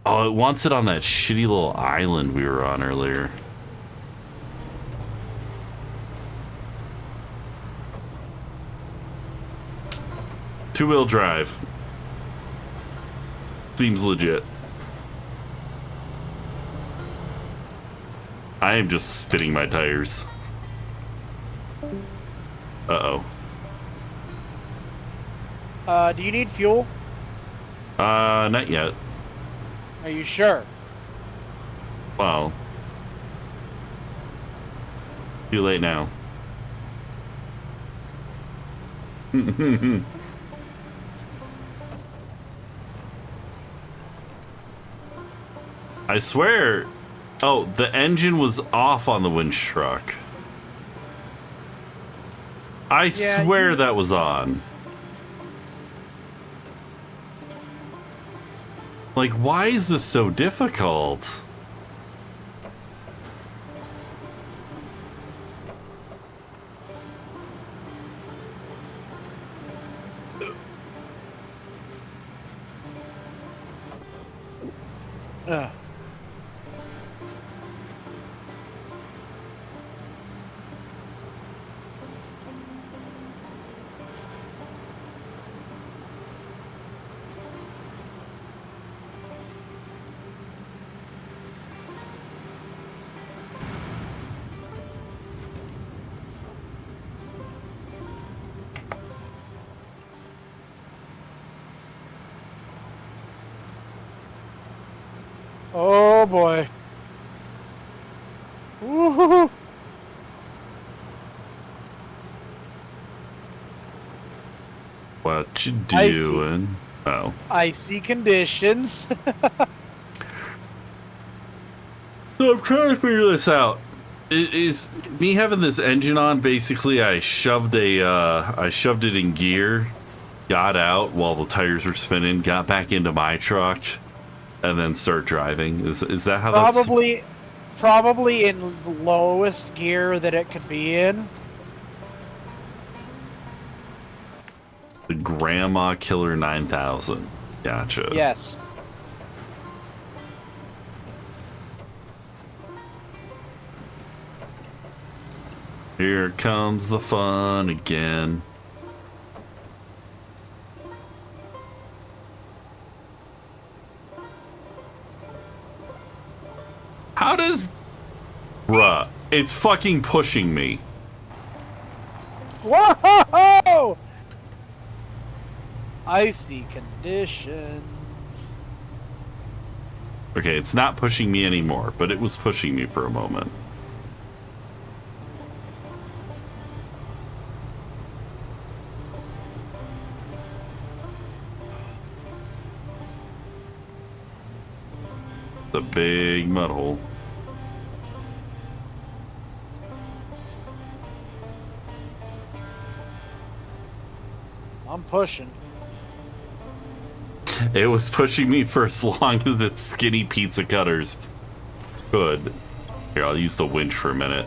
Oh, it wants it on that shitty little island we were on earlier. Two-wheel drive. Seems legit. I am just spinning my tires. Uh-oh.
Do you need fuel?
Not yet.
Are you sure?
Well. Too late now. I swear. Oh, the engine was off on the winch truck. I swear that was on. Like, why is this so difficult?
Ugh. Oh boy. Woo-hoo-hoo.
What you
I see.
doing? Oh.
Icy conditions.
So I'm trying to figure this out. Is me having this engine on, basically I shoved it in gear, got out while the tires were spinning, got back into my truck, and then start driving. Is that how
Probably in the lowest gear that it could be in.
the Grandma Killer 9000? Gotcha.
Yes.
Here comes the fun again. How does... Bruh, it's fucking pushing me.
Whoa! Icy conditions.
Okay, it's not pushing me anymore, but it was pushing me for a moment. The big mud hole.
I'm pushing.
It was pushing me for as long as the skinny pizza cutters could. Here, I'll use the winch for a minute.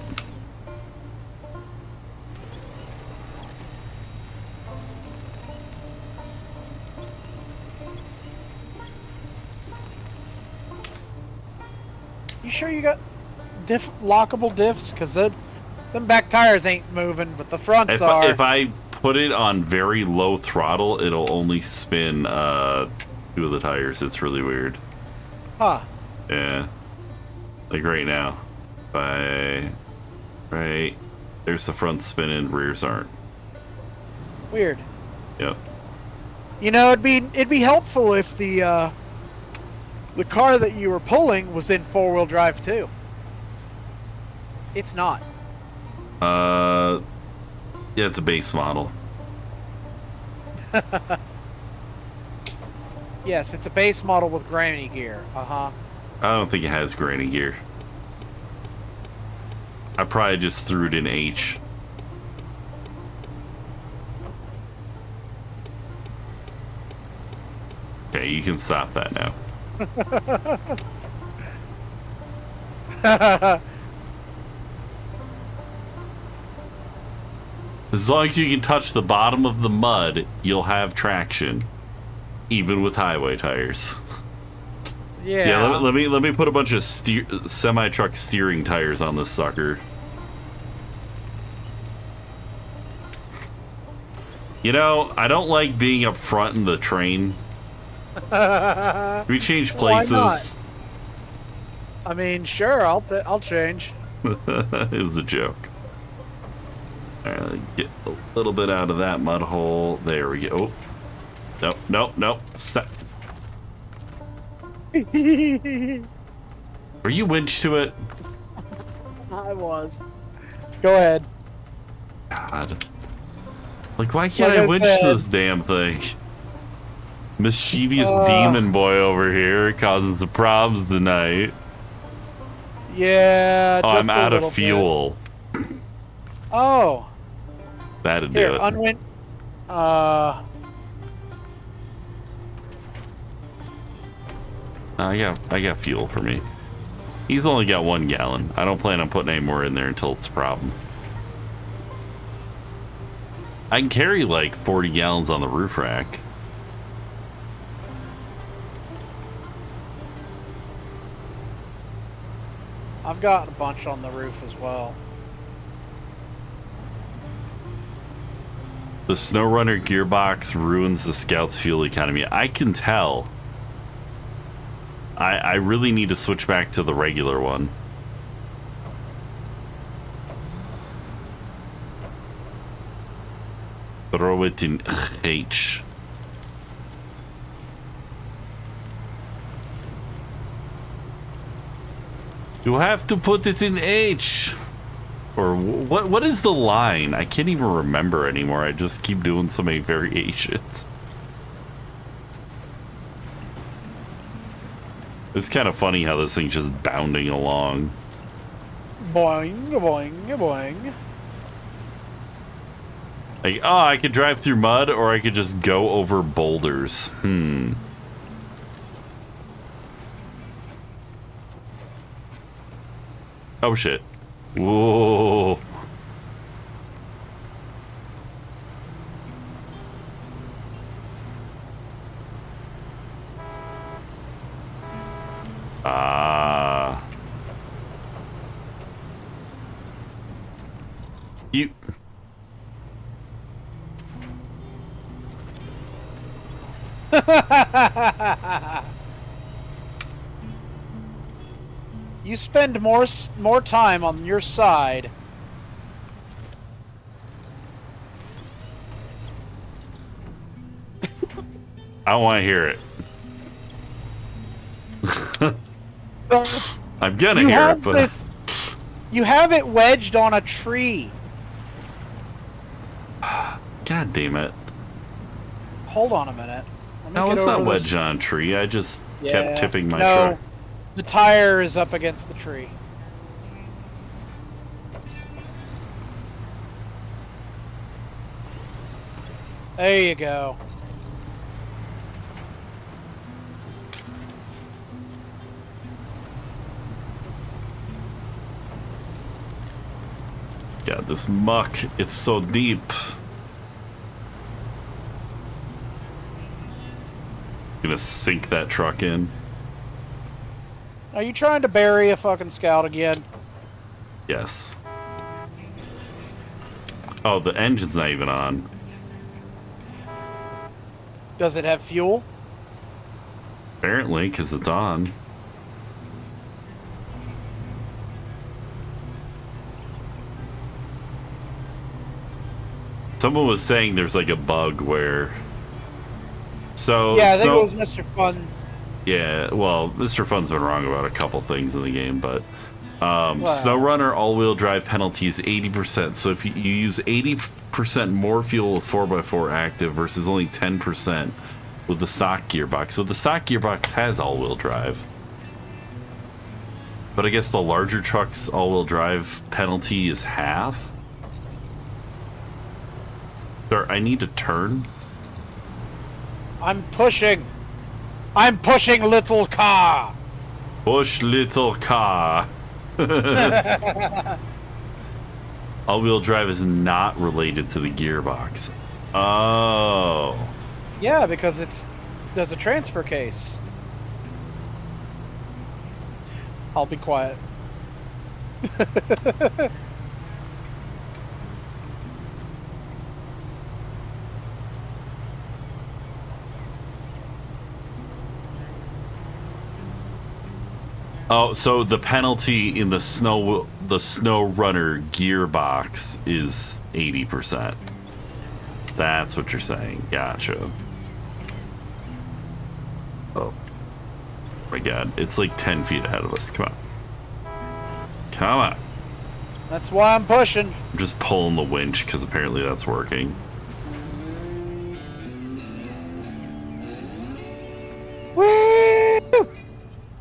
You sure you got lockable diffs? Because them back tires ain't moving, but the fronts are.
If I put it on very low throttle, it'll only spin 2 of the tires. It's really weird.
Huh.
Yeah. Like right now. Right. There's the front spinning, rears aren't.
Weird.
Yep.
You know, it'd be helpful if the car that you were pulling was in 4-wheel drive too. It's not.
Yeah, it's a base model.
Yes, it's a base model with granny gear. Uh-huh.
I don't think it has granny gear. I probably just threw it in H. Okay, you can stop that now. As long as you can touch the bottom of the mud, you'll have traction, even with highway tires.
Yeah.
Let me put a bunch of semi-truck steering tires on this sucker. You know, I don't like being up front in the train. We change places.
Why not? I mean, sure, I'll change.
It was a joke. All right, get a little bit out of that mud hole. There we go. Oh, no. Stop. Were you winched to it?
I was. Go ahead.
God. Like, why can't
Like
I
I
winch
said-
this damn thing? Mischievous demon boy over here causing some problems tonight.
Yeah.
Oh,
just
I'm
a
out
little
of
bit.
fuel.
Oh.
That'd do
Here,
it.
unwin.
I got fuel for me. He's only got 1 gallon. I don't plan on putting any more in there until it's a problem. I can carry like 40 gallons on the roof rack.
I've got a bunch on the roof as well.
The SnowRunner gearbox ruins the Scout's fuel economy. I can tell. I really need to switch back to the regular one. Throw it in H. You have to put it in H. Or what is the line? I can't even remember anymore. I just keep doing so many variations. It's kind of funny how this thing's just bounding along.
Boing, boing, boing.
Like, oh, I could drive through mud, or I could just go over boulders. Oh, shit. Whoa. Ah. You...
You spend more time on your side.
I don't want to hear it. I'm gonna hear it, but...
You have it wedged on a tree.
God damn it.
Hold on a minute. Let me
No,
get
it's not
over
wedged
this.
on a tree. I just kept tipping my
no,
truck.
The tire is up against the tree. There you go.
Yeah, this muck, it's so deep. Gonna sink that truck in.
Are you trying to bury a fucking scout again?
Yes. Oh, the engine's not even on.
Does it have fuel?
Apparently, because it's on. Someone was saying there's like a bug where... So,
Yeah, I think it was Mr. Fun.
Yeah, well, Mr. Fun's been wrong about a couple things in the game, but SnowRunner all-wheel drive penalty is 80%. So if you use 80% more fuel with 4x4 active versus only 10% with the stock gearbox. So the stock gearbox has all-wheel drive. But I guess the larger truck's all-wheel drive penalty is half. Sir, I need to turn.
I'm pushing. I'm pushing, little car.
Push, little car. All-wheel drive is not related to the gearbox. Oh.
Yeah, because there's a transfer case. I'll be quiet.
Oh, so the penalty in the SnowRunner gearbox is 80%. That's what you're saying. Gotcha. Oh my god, it's like 10 feet ahead of us. Come on. Come on.
That's why I'm pushing.
I'm just pulling the winch because apparently that's working.
Woo!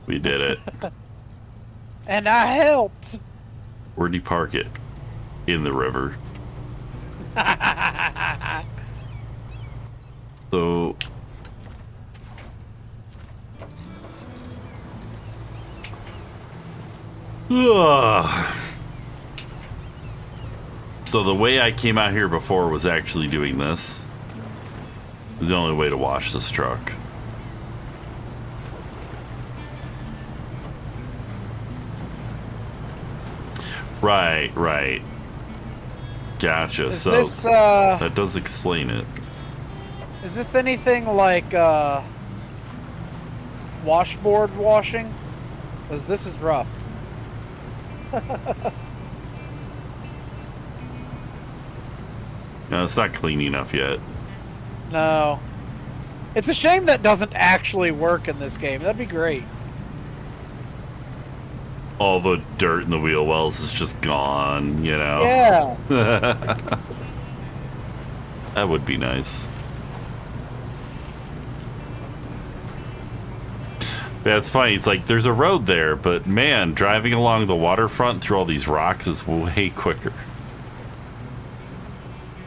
We did it.
And I helped.
Where'd you park it? In the river. So... So the way I came out here before was actually doing this. It was the only way to wash this truck. Right. Gotcha.
Is
So
this,
that does explain it.
Is this anything like washboard washing? Because this is rough.
No, it's not clean enough yet.
No. It's a shame that doesn't actually work in this game. That'd be great.
all the dirt in the wheel wells is just gone, you know?
Yeah.
That would be nice. Yeah, it's funny. It's like there's a road there, but man, driving along the waterfront through all these rocks is way quicker.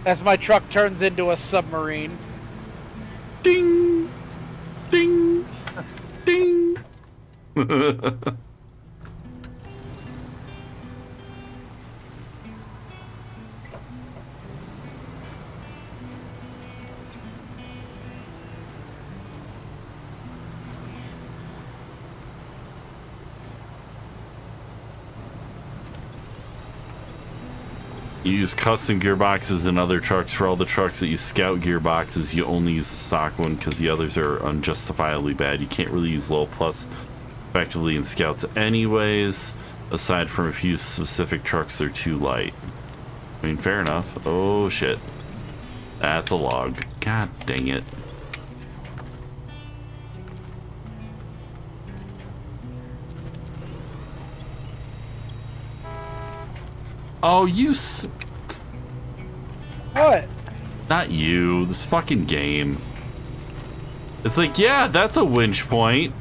As my truck turns into a submarine.
Ding! Ding! Ding! You use custom gearboxes in other trucks. For all the trucks that use scout gearboxes, you only use the stock one because the others are unjustifiably bad. You can't really use low plus effectively in scouts anyways. Aside from a few specific trucks, they're too light. I mean, fair enough. Oh shit. That's a log. God dang it. Oh,
What?
Not you. This fucking game. It's like, yeah, that's a winch point.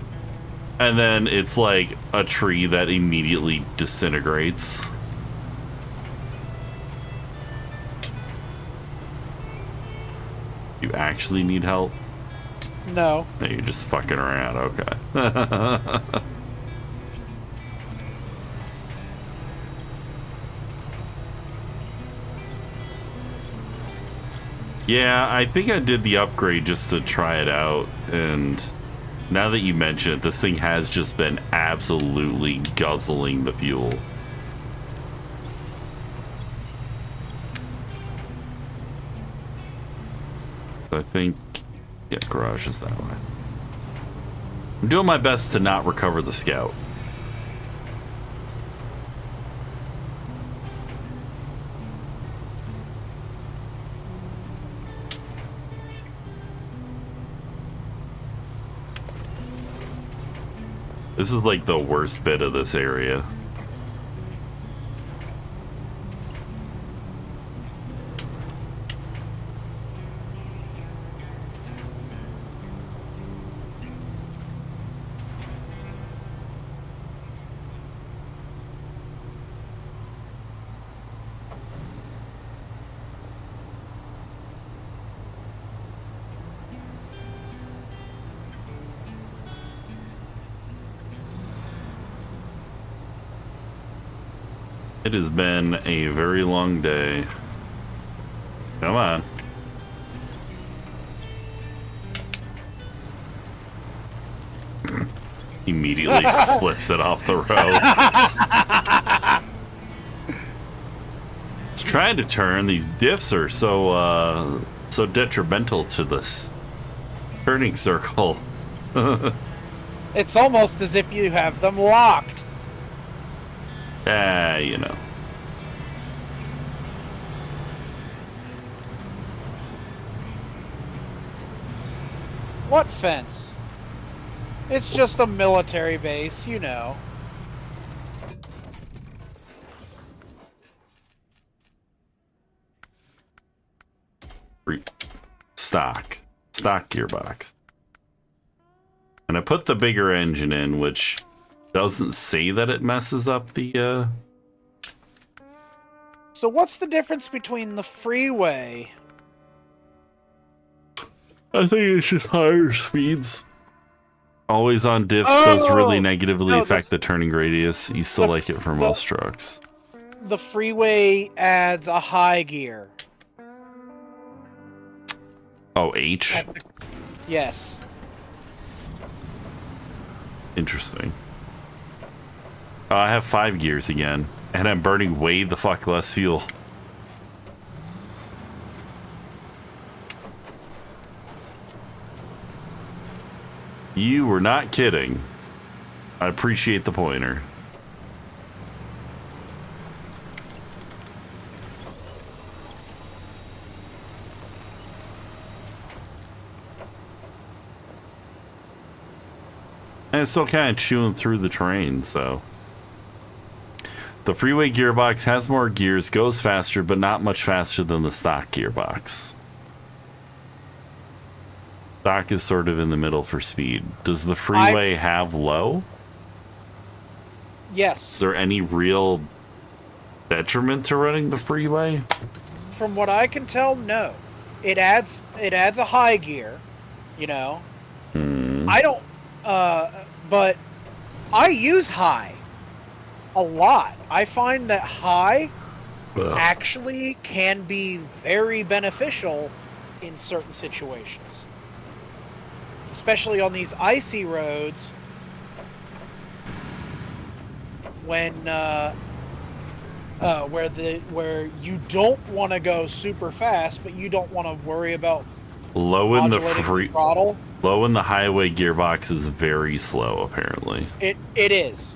And then it's like a tree that immediately disintegrates. You actually need help?
No.
No, you're just fucking around. Okay. Yeah, I think I did the upgrade just to try it out, and now that you mention it, this thing has just been absolutely guzzling the fuel. I think, yeah, garage is that way. I'm doing my best to not recover the Scout. This is like the worst bit of this area. It has been a very long day. Come on. Immediately flips it off the road. It's trying to turn. These diffs are so detrimental to this turning circle.
It's almost as if you have them locked.
You know.
What fence? It's just a military base, you know.
Stock gearbox. And I put the bigger engine in, which doesn't say that it messes up the
So what's the difference between the freeway?
I think it's just higher speeds. Always on diffs does really negatively affect the turning radius. You still like it for most trucks.
The freeway adds a high gear.
Oh, H?
Yes.
Interesting. I have 5 gears again, and I'm burning way the fuck less fuel. You were not kidding. I appreciate the pointer. And it's still kind of chewing through the terrain, so The freeway gearbox has more gears, goes faster, but not much faster than the stock gearbox. Stock is sort of in the middle for speed. Does the freeway have low?
Yes.
Is there any real detriment to running the freeway?
From what I can tell, no. It adds a high gear, you know. I don't but I use high a lot. I find that high actually can be very beneficial in certain situations. Especially on these icy roads when where you don't want to go super fast, but you don't want to worry about
low in the
throttle.
Low in the highway gearbox is very slow, apparently.
It is.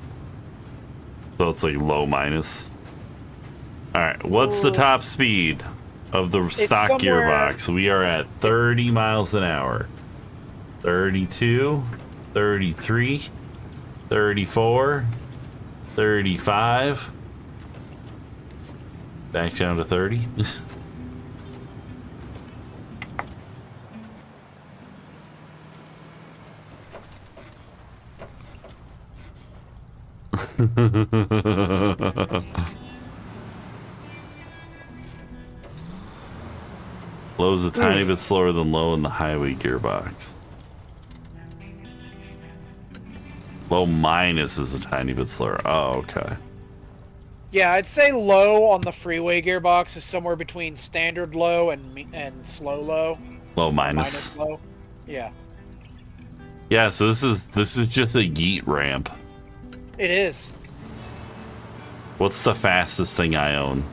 So it's like low minus. All right, what's the top speed of the stock gearbox? We are at 30 miles an hour. 32, 33, 34, 35. Back down to 30. Low's a tiny bit slower than low in the highway gearbox. Low minus is a tiny bit slower. Oh, okay.
Yeah, I'd say low on the freeway gearbox is somewhere between standard low and slow low.
Low minus.
Low. Yeah.
Yeah, so this is just a yeet ramp.
It is.
What's the fastest thing I own?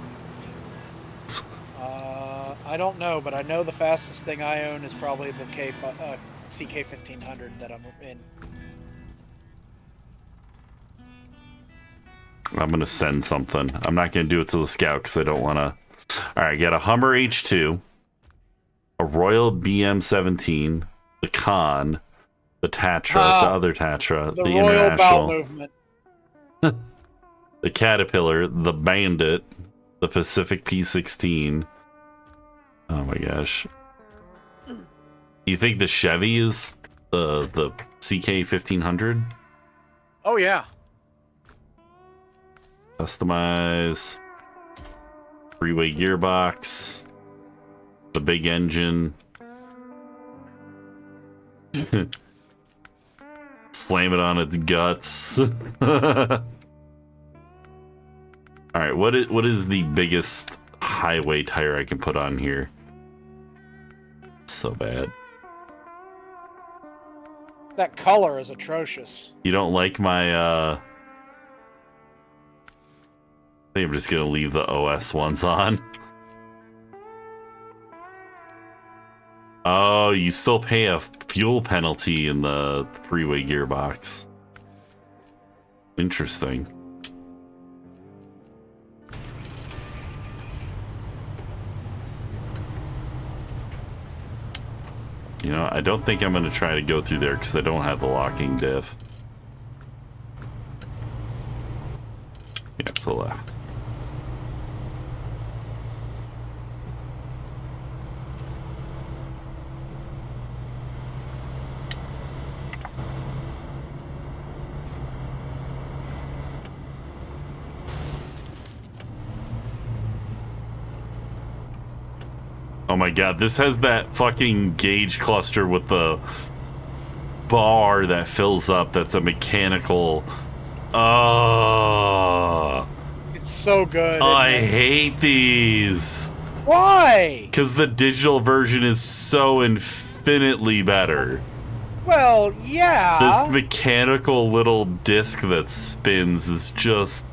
I don't know, but I know the fastest thing I own is probably the CK1500 that I'm in.
I'm going to send something. I'm not going to do it to the Scout because I don't want to. All right, get a Hummer H2, a Royal BM17, the Con, the Tatra, the other Tatra, the
Royal
International,
Bowel Movement,
the Caterpillar, the Bandit, the Pacific P16. Oh my gosh. You think the Chevy is the CK1500?
Oh yeah.
Customize. Freeway gearbox. The big engine. Slam it on its guts. Alright, what is the biggest highway tire I can put on here? So bad.
That color is atrocious.
You don't like my I think I'm just gonna leave the OS ones on. Oh, you still pay a fuel penalty in the freeway gearbox. Interesting. You know, I don't think I'm going to try to go through there because I don't have the locking diff. Yeah, to the left. Oh my god, this has that fucking gauge cluster with the bar that fills up that's a mechanical. Oh.
It's so good.
I hate these.
Why?
Because the digital version is so infinitely better.
Well, yeah.
This mechanical little disc that spins is just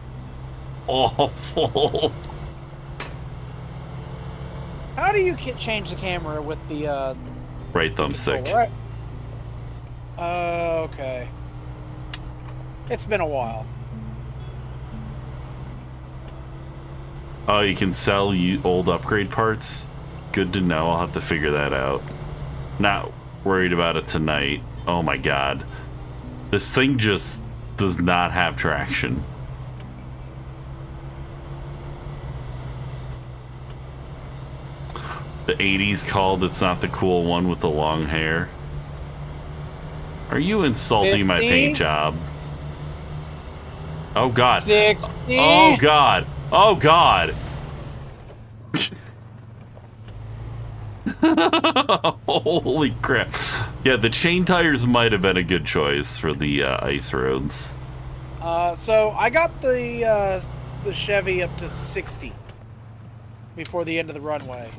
awful.
How do you change the camera with the
right thumbstick?
Right. Okay. It's been a while.
Oh, you can sell you old upgrade parts? Good to know. I'll have to figure that out. Not worried about it tonight. Oh my god. This thing just does not have traction. The 80s called, it's not the cool one with the long hair. Are you insulting my
50?
paint job? Oh god.
60.
Oh god. Oh god. Holy crap. Yeah, the chain tires might have been a good choice for the ice roads.
So I got the Chevy up to 60 before the end of the runway,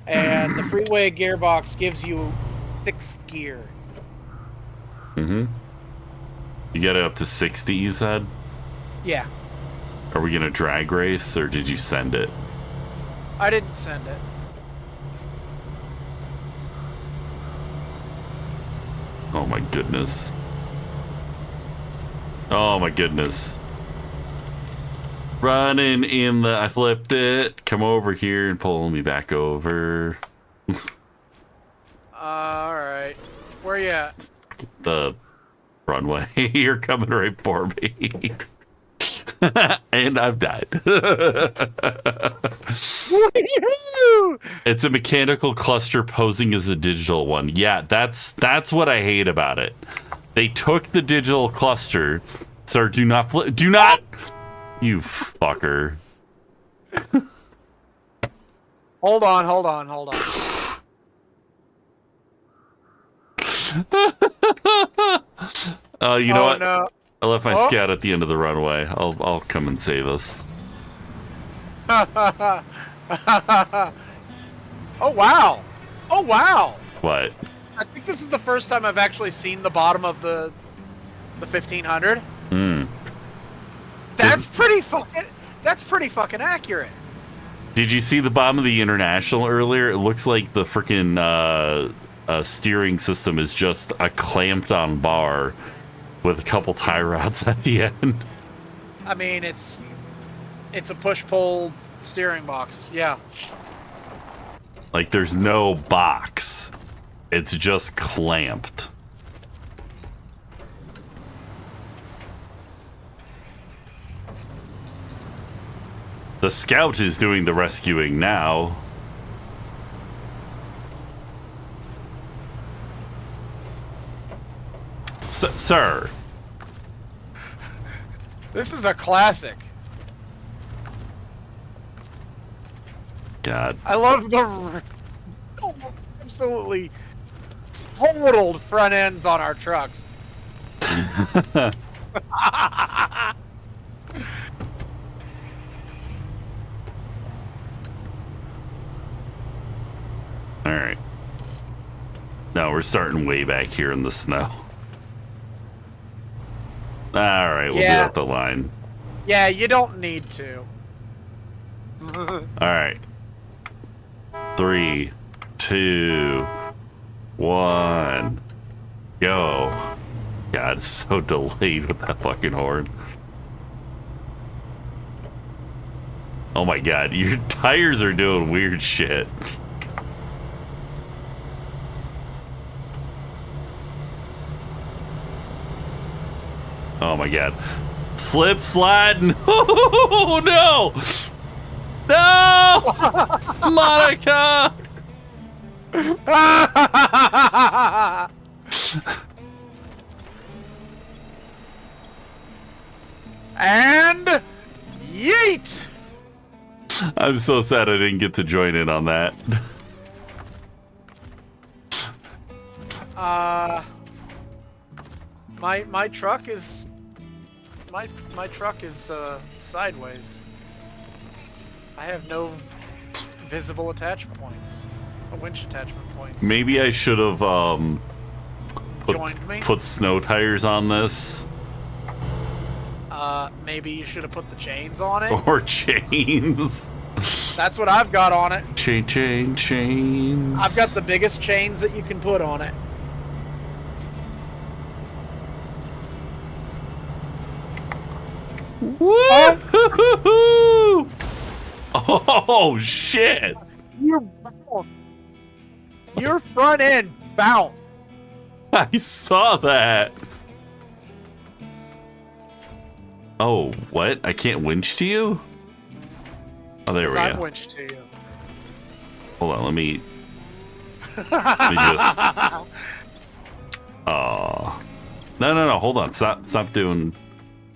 and the freeway gearbox gives you 6th gear.
Mm-hmm. You got it up to 60, you said?
Yeah,
Are we gonna drag race, or did you send it?
I didn't send it.
Oh my goodness. Oh my goodness. Running in the... I flipped it. Come over here and pull me back over.
Alright. Where you at?
The runway. You're coming right for me. And I've died. It's a mechanical cluster posing as a digital one. Yeah, that's what I hate about it. They took the digital cluster. Sir, do not flip. Do not. You fucker.
Hold on.
You know what?
No.
I left my scout at the end of the runway. I'll come and save us.
Oh wow! Oh wow!
What?
I think this is the first time I've actually seen the bottom of the 1500. That's pretty fucking accurate.
Did you see the bottom of the International earlier? It looks like the freaking steering system is just a clamped on bar with a couple tie rods at the end.
I mean, it's a push-pull steering box. Yeah.
Like there's no box. It's just clamped. The scout is doing the rescuing now. Sir.
This is a classic.
God.
I love the absolutely totaled front ends on our trucks.
All right. No, we're starting way back here in the snow. All right, we'll do up the line.
Yeah, you don't need to.
All right. 3, 2, 1, go. God, it's so delayed with that fucking horn. Oh my god, your tires are doing weird shit. Oh my god. Slip sliding. Oh no! No! Monica!
And yeet!
I'm so sad I didn't get to join in on that.
My truck is my truck is sideways. I have no visible attachment points, winch attachment points.
Maybe I should have
Joined me?
put snow tires on this.
Maybe you should have put the chains on it.
Or chains.
That's what I've got on it.
Chains.
I've got the biggest chains that you can put on it.
Woo! Oh shit!
Your front end bounced.
I saw that. Oh, what? I can't winch to you? Oh, there we
I'm
go.
winched to you.
Hold on, let me just. Oh. No, hold on. Stop doing.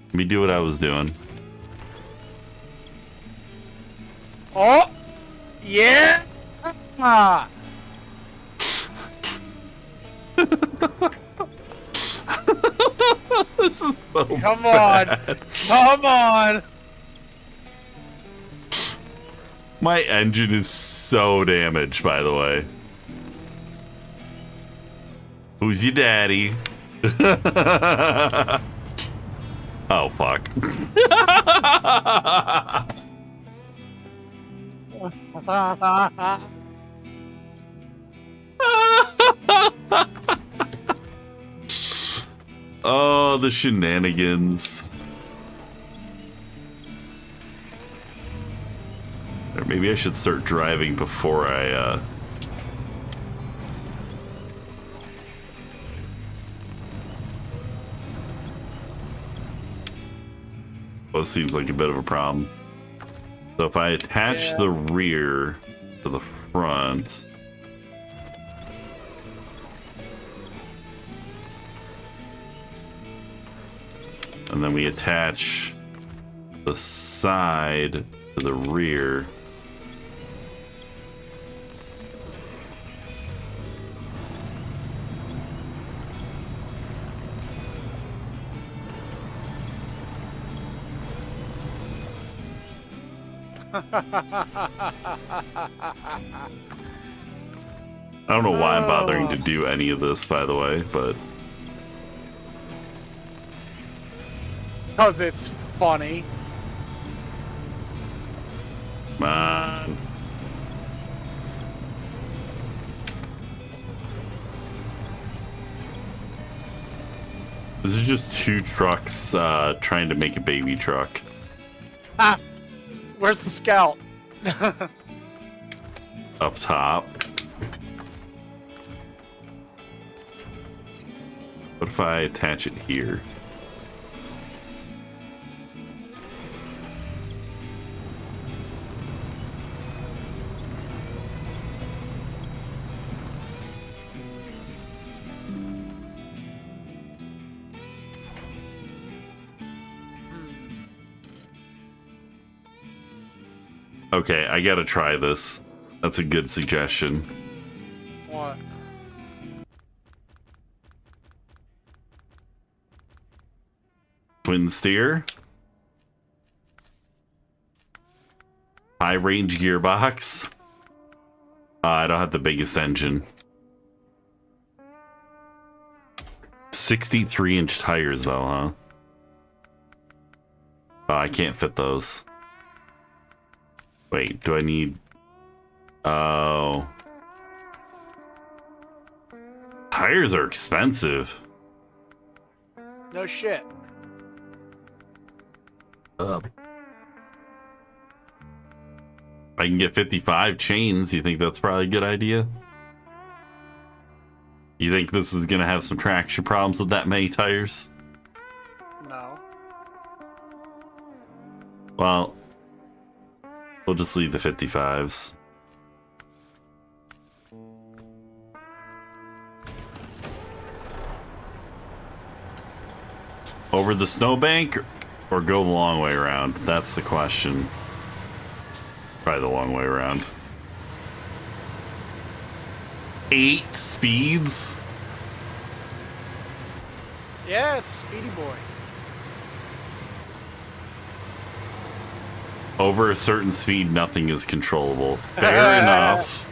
Let me do what I was doing.
Oh! Yeah! Ah.
This is so
Come
bad.
on! Come on!
My engine is so damaged, by the way. Who's your daddy? Oh, fuck. Oh, the shenanigans. Or maybe I should start driving before I, Well, this seems like a bit of a problem. So if I attach the rear to the front... And then we attach the side to the rear. I don't know why I'm bothering to do any of this, by the way, but...
Because it's funny.
Come on. This is just two trucks trying to make a baby truck.
Ah! Where's the scout?
Up top. What if I attach it here? Okay, I gotta try this. That's a good suggestion.
What?
Twin steer. High range gearbox. I don't have the biggest engine. 63-inch tires though, huh? Oh, I can't fit those. Wait, do I need... Oh. Tires are expensive.
No shit.
I can get 55 chains. You think that's probably a good idea? You think this is gonna have some traction problems with that many tires?
No.
Well, we'll just leave the 55s. Over the snowbank or go the long way around? That's the question. Probably the long way around. 8 speeds?
Yeah, it's a speedy boy.
Over a certain speed, nothing is controllable. Fair enough.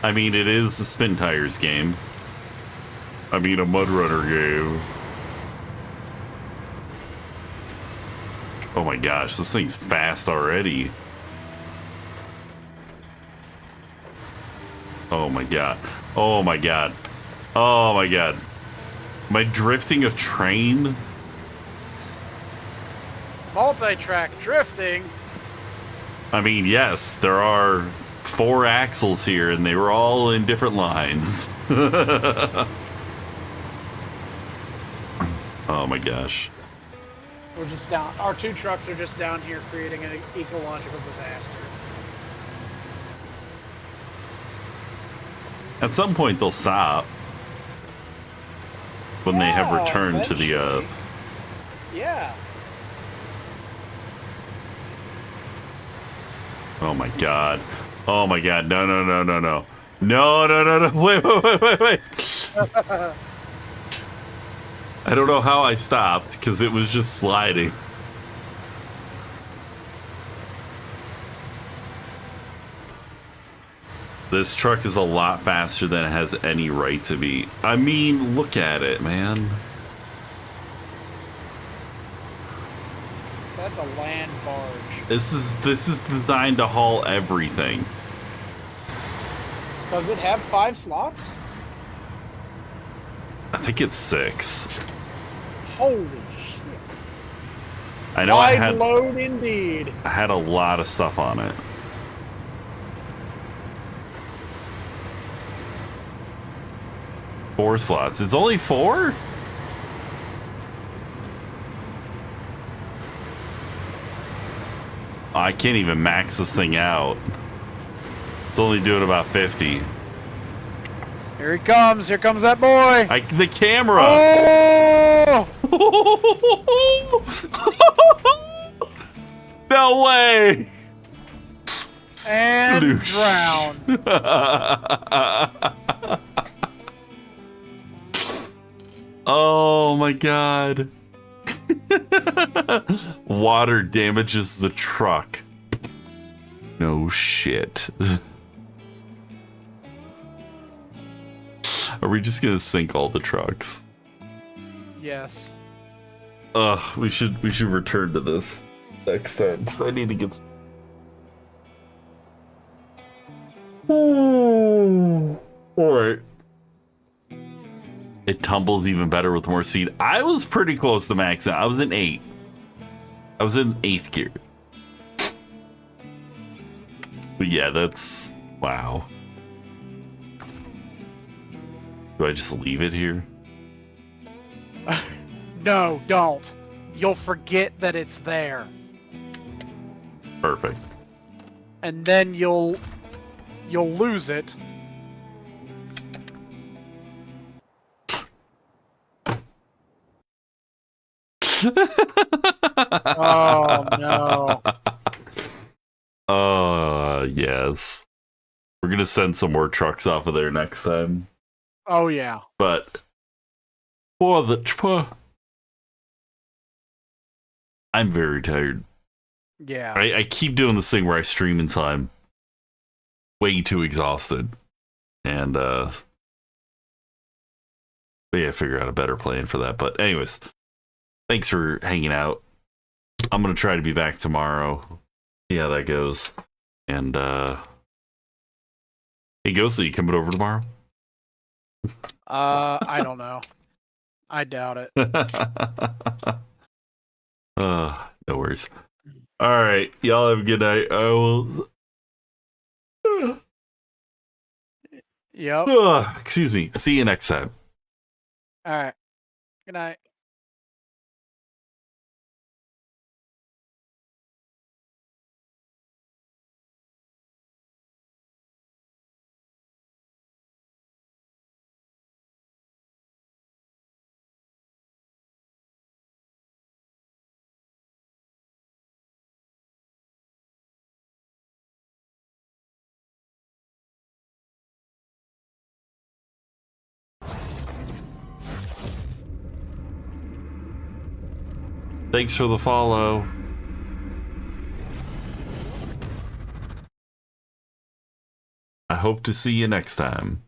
I mean, it is a spin tires game. I mean, a mud runner game. Oh my gosh, this thing's fast already. Oh my god. Oh my god. Oh my god. Am I drifting a train?
Multi-track drifting.
I mean, yes, there are 4 axles here and they were all in different lines. Oh my gosh.
We're just down. Our 2 trucks are just down here creating an ecological disaster.
At some point, they'll stop. When they have
Yeah,
returned to the,
Yeah.
Oh my god. Oh my god. No, no, no, no, no. No, no, no, no. Wait, wait, wait, wait, wait. I don't know how I stopped because it was just sliding. This truck is a lot faster than it has any right to be. I mean, look at it, man.
That's a land barge.
This is designed to haul everything.
Does it have 5 slots?
I think it's 6.
Holy shit.
I know
Wide load indeed.
I had a lot of stuff on it. Four slots. It's only 4? Oh, I can't even max this thing out. It's only doing about 50.
Here he comes. Here comes that boy.
The camera.
Oh!
No way.
And
Sploosh.
drowned.
Oh my god. Water damages the truck. No shit. Are we just gonna sink all the trucks?
Yes.
Ugh, we should return to this next time. I need to get. All right. It tumbles even better with more speed. I was pretty close to max out. I was in 8. I was in 8th gear. But yeah, that's wow. Do I just leave it here?
No, don't. You'll forget that it's there.
Perfect.
And then you'll lose it. Oh no.
Yes. We're gonna send some more trucks off of there next time.
Oh yeah.
But I'm very tired.
Yeah.
I keep doing this thing where I stream until I'm way too exhausted. And but yeah, figure out a better plan for that. But anyways, thanks for hanging out. I'm gonna try to be back tomorrow. See how that goes. And hey Ghostly, you coming over tomorrow?
I don't know. I doubt it.
No worries. All right, y'all have a good night. I will.
Yep.
Excuse me. See you next time.
All right. Good night.
Thanks for the follow. I hope to see you next time.